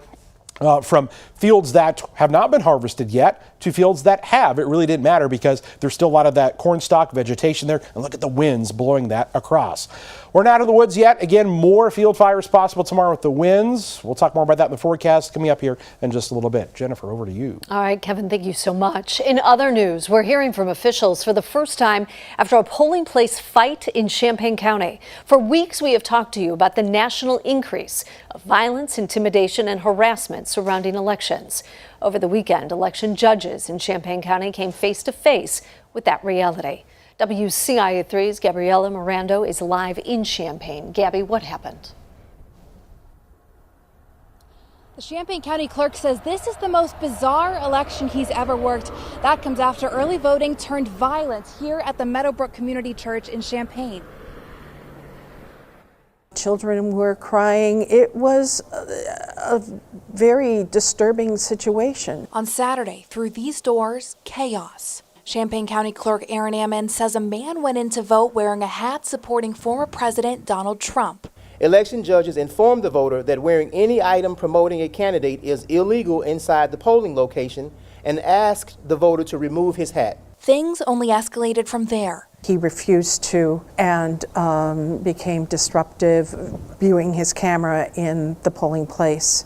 From fields that have not been harvested yet to fields that have. It really didn't matter because there's still a lot of that corn stalk vegetation there. And look at the winds blowing that across. We're not in the woods yet. Again, more field fires possible tomorrow with the winds. We'll talk more about that in the forecast coming up here in just a little bit. Jennifer, over to you. All right, Kevin, thank you so much. In other news, we're hearing from officials for the first time after a polling place fight in Champaign County. For weeks, we have talked to you about the national increase of violence, intimidation, and harassment surrounding elections. Over the weekend, election judges in Champaign County came face to face with that reality. WCIA3's Gabriela Mirando is live in Champaign. Gabby, what happened? The Champaign County clerk says this is the most bizarre election he's ever worked. That comes after early voting turned violent here at the Meadowbrook Community Church in Champaign. children were crying. It was a very disturbing situation. On Saturday, through these doors, chaos. Champaign County Clerk Aaron Ammon says a man went in to vote wearing a hat supporting former President Donald Trump. Election judges informed the voter that wearing any item promoting a candidate is illegal inside the polling location and asked the voter to remove his hat. Things only escalated from there. He refused to and became disruptive, viewing his camera in the polling place.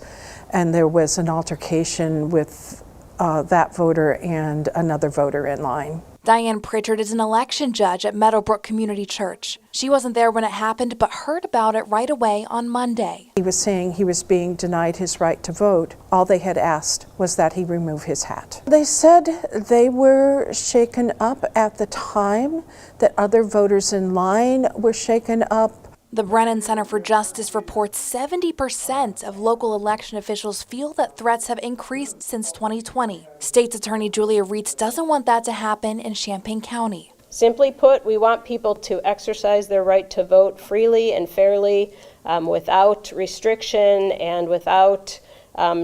And there was an altercation with that voter and another voter in line. Diane Pritchard is an election judge at Meadowbrook Community Church. She wasn't there when it happened, but heard about it right away on Monday. He was saying he was being denied his right to vote. All they had asked was that he remove his hat. They said they were shaken up at the time, that other voters in line were shaken up. The Brennan Center for Justice reports 70% of local election officials feel that threats have increased since 2020. State's Attorney Julia Reitz doesn't want that to happen in Champaign County. Simply put, we want people to exercise their right to vote freely and fairly, without restriction and without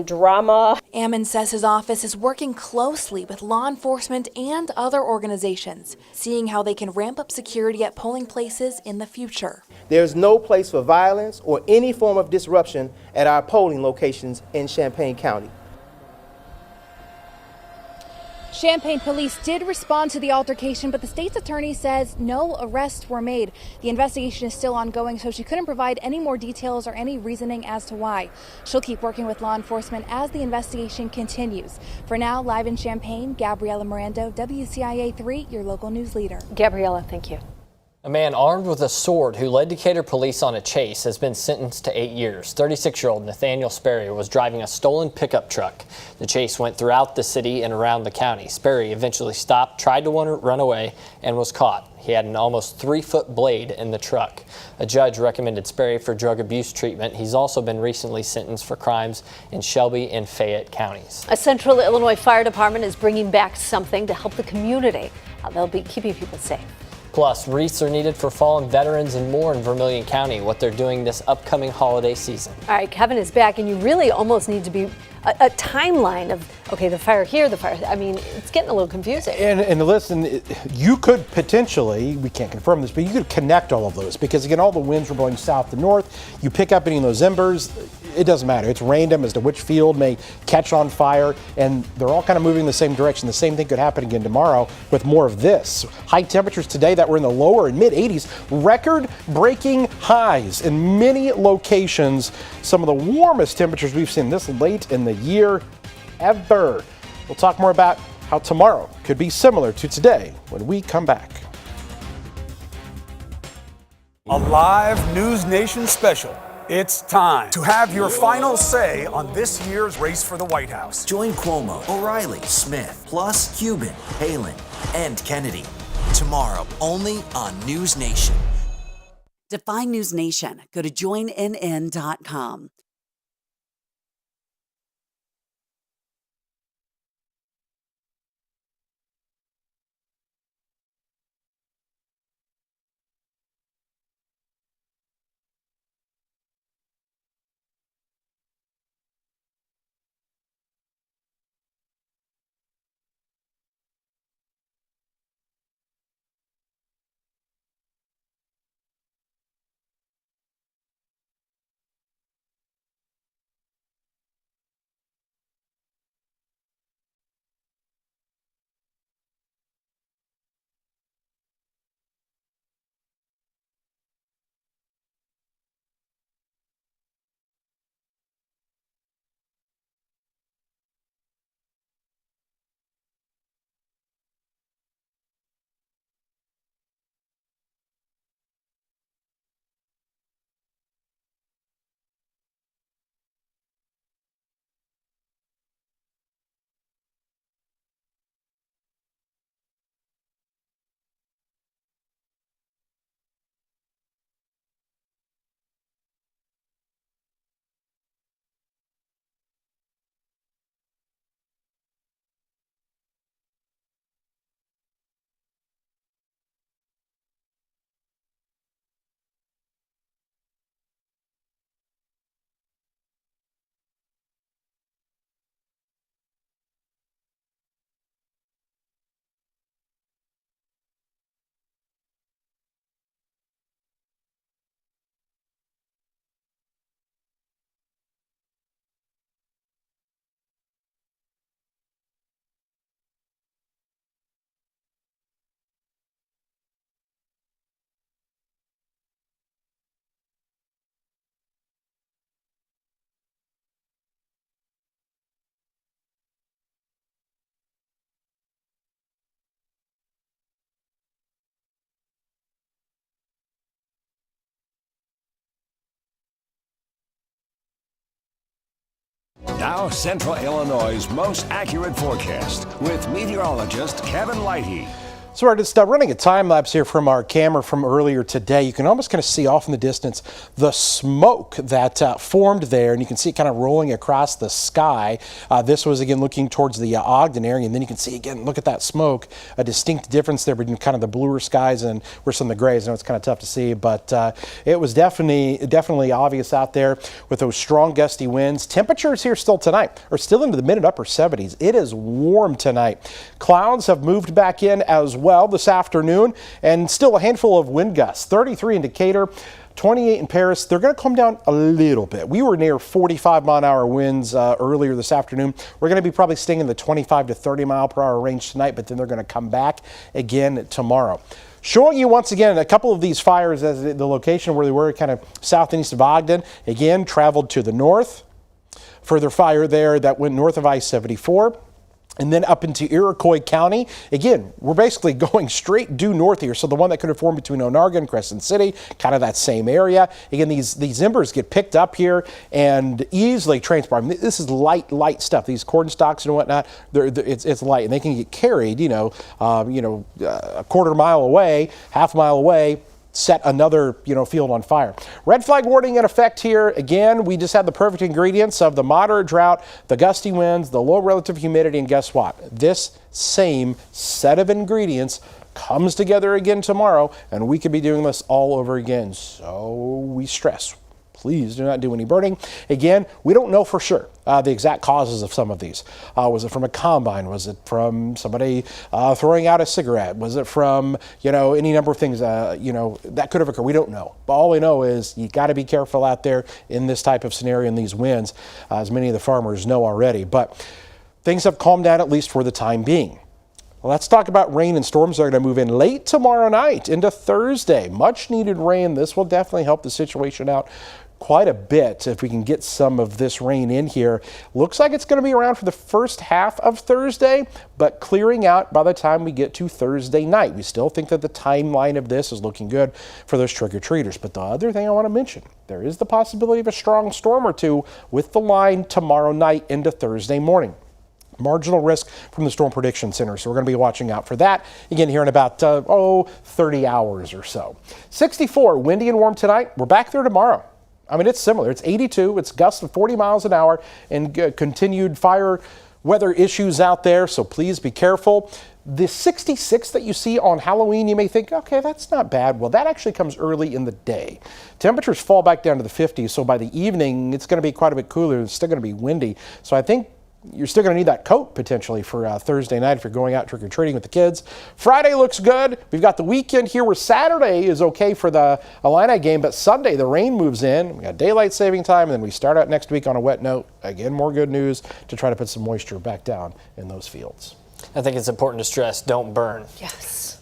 drama. Ammon says his office is working closely with law enforcement and other organizations, seeing how they can ramp up security at polling places in the future. There's no place for violence or any form of disruption at our polling locations in Champaign County. Champaign police did respond to the altercation, but the state's attorney says no arrests were made. The investigation is still ongoing, so she couldn't provide any more details or any reasoning as to why. She'll keep working with law enforcement as the investigation continues. For now, live in Champaign, Gabriela Mirando, WCIA 3, your local news leader. Gabriela, thank you. A man armed with a sword who led Decatur police on a chase has been sentenced to 8 years. 36-year-old Nathaniel Sperry was driving a stolen pickup truck. The chase went throughout the city and around the county. Sperry eventually stopped, tried to run away, and was caught. He had an almost 3-foot blade in the truck. A judge recommended Sperry for drug abuse treatment. He's also been recently sentenced for crimes in Shelby and Fayette counties. A Central Illinois Fire Department is bringing back something to help the community. They'll be keeping people safe. Plus, wreaths are needed for fallen veterans and more in Vermilion County, what they're doing this upcoming holiday season. All right, Kevin is back, and you really almost need to be a timeline of, okay, the fire here, the fire. I mean, it's getting a little confusing. And listen, you could potentially, we can't confirm this, but you could connect all of those because, again, all the winds were blowing south to north. You pick up any of those embers, it doesn't matter. It's random as to which field may catch on fire, and they're all kind of moving in the same direction. The same thing could happen again tomorrow with more of this. High temperatures today that were in the lower and mid 80s, record-breaking highs in many locations. Some of the warmest temperatures we've seen this late in the year ever. We'll talk more about how tomorrow could be similar to today when we come back. A live News Nation special. It's time to have your final say on this year's race for the White House. Join Cuomo, O'Reilly, Smith, plus Cuban, Palin, and Kennedy. Tomorrow, only on News Nation. Defy News Nation. Go to joinnn.com. Now, Central Illinois' most accurate forecast with meteorologist Kevin Lighty. So we're just running a time lapse here from our camera from earlier today. You can almost kind of see off in the distance the smoke that formed there, and you can see it kind of rolling across the sky. This was again looking towards the Ogden area, and then you can see again, look at that smoke, a distinct difference there between kind of the bluer skies and where some of the grays. I know it's kind of tough to see, but it was definitely obvious out there with those strong gusty winds. Temperatures here still tonight are still into the mid and upper 70s. It is warm tonight. Clouds have moved back in as well this afternoon, and still a handful of wind gusts. 33 in Decatur, 28 in Paris. They're going to come down a little bit. We were near 45-mile-an-hour winds earlier this afternoon. We're going to be probably staying in the 25 to 30-mile-per-hour range tonight, but then they're going to come back again tomorrow. Showing you once again a couple of these fires as the location where they were, kind of south and east of Ogden. Again, traveled to the north. Further fire there that went north of I-74. And then up into Iroquois County. Again, we're basically going straight due north here. So the one that could have formed between Onarga and Crescent City, kind of that same area. Again, these embers get picked up here and easily transported. I mean, this is light stuff. These corn stalks and whatnot, it's light, and they can get carried, a quarter mile away, half mile away, set another field on fire. Red flag warning in effect here. Again, we just had the perfect ingredients of the moderate drought, the gusty winds, the low relative humidity, and guess what? This same set of ingredients comes together again tomorrow, and we could be doing this all over again. So we stress, please do not do any burning. Again, we don't know for sure the exact causes of some of these. Was it from a combine? Was it from somebody throwing out a cigarette? Was it from, any number of things, that could have occurred? We don't know. But all we know is you got to be careful out there in this type of scenario in these winds, as many of the farmers know already. But things have calmed down, at least for the time being. Well, let's talk about rain and storms that are going to move in late tomorrow night into Thursday. Much needed rain. This will definitely help the situation out quite a bit if we can get some of this rain in here. Looks like it's going to be around for the first half of Thursday, but clearing out by the time we get to Thursday night. We still think that the timeline of this is looking good for those trick-or-treaters. But the other thing I want to mention, there is the possibility of a strong storm or two with the line tomorrow night into Thursday morning. Marginal risk from the Storm Prediction Center, so we're going to be watching out for that again here in about 30 hours or so. 64, windy and warm tonight. We're back there tomorrow. I mean, it's similar. It's 82. It's gusts of 40 miles an hour and continued fire weather issues out there, so please be careful. The 66 that you see on Halloween, you may think, okay, that's not bad. Well, that actually comes early in the day. Temperatures fall back down to the 50s, so by the evening, it's going to be quite a bit cooler. It's still going to be windy. So I think you're still going to need that coat potentially for Thursday night if you're going out trick-or-treating with the kids. Friday looks good. We've got the weekend here where Saturday is okay for the Illini game, but Sunday the rain moves in. We got daylight saving time, and then we start out next week on a wet note. Again, more good news to try to put some moisture back down in those fields. I think it's important to stress, don't burn. Yes,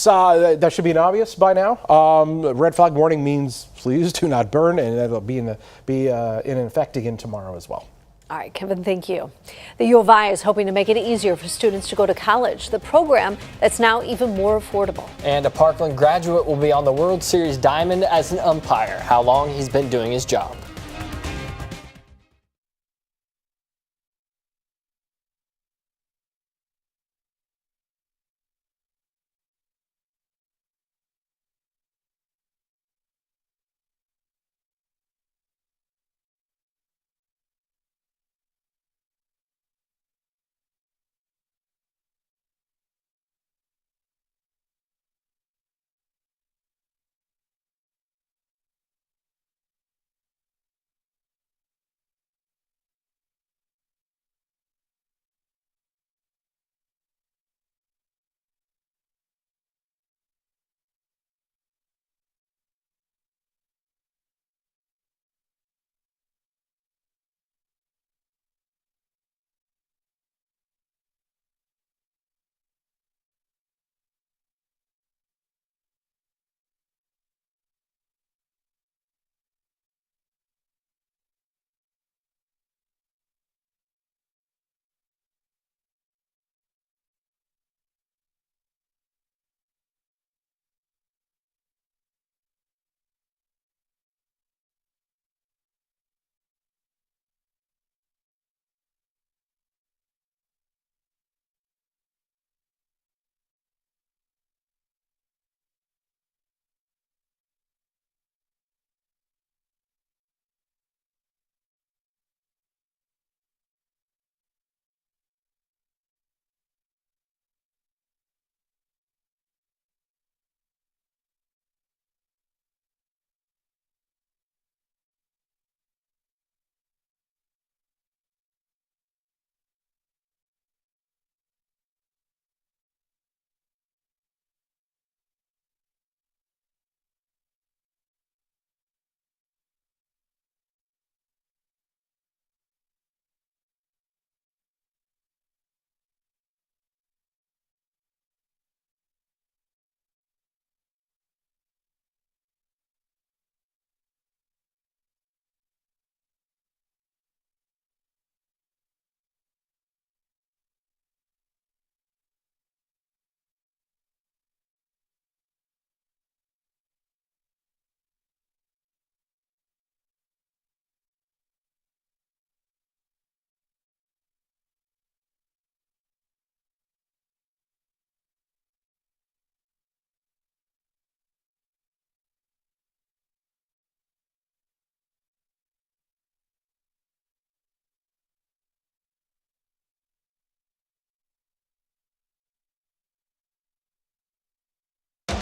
that should be an obvious by now. Red flag warning means please do not burn, and that'll be in effect again tomorrow as well. All right, Kevin, thank you. The U of I is hoping to make it easier for students to go to college, the program that's now even more affordable. And a Parkland graduate will be on the World Series diamond as an umpire. How long he's been doing his job.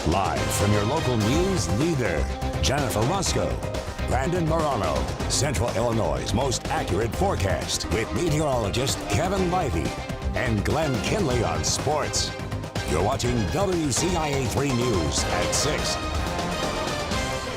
Live from your local news leader, Jennifer Roscoe, Brandon Morano, Central Illinois' most accurate forecast with meteorologist Kevin Livey and Glenn Kinley on sports. You're watching WCIA 3 News at 6.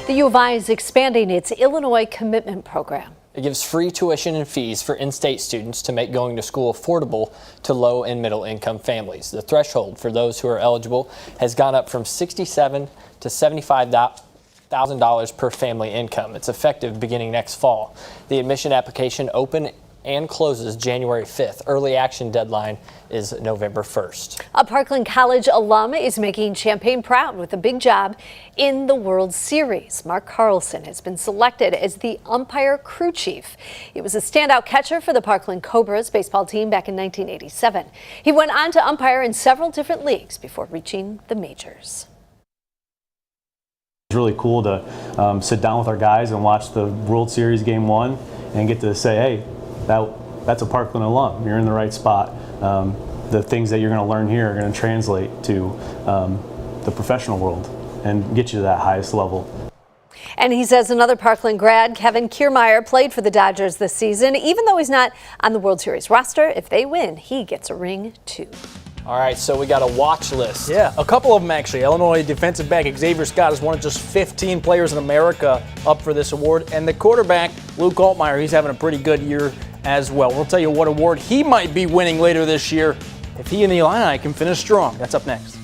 The U of I is expanding its Illinois Commitment Program. It gives free tuition and fees for in-state students to make going to school affordable to low and middle income families. The threshold for those who are eligible has gone up from $67,000 to $75,000 per family income. It's effective beginning next fall. The admission application open and closes January 5th. Early action deadline is November 1st. A Parkland College alum is making Champaign proud with a big job in the World Series. Mark Carlson has been selected as the umpire crew chief. He was a standout catcher for the Parkland Cobras baseball team back in 1987. He went on to umpire in several different leagues before reaching the majors. It's really cool to sit down with our guys and watch the World Series Game 1 and get to say, hey, that's a Parkland alum. You're in the right spot. The things that you're going to learn here are going to translate to the professional world and get you to that highest level. And he says another Parkland grad, Kevin Kiermaier, played for the Dodgers this season. Even though he's not on the World Series roster, if they win, he gets a ring too. All right, so we got a watch list. Yeah, a couple of them actually. Illinois defensive back Xavier Scott is one of just 15 players in America up for this award. And the quarterback, Luke Altmaier, he's having a pretty good year as well. We'll tell you what award he might be winning later this year if he and the Illini can finish strong. That's up next.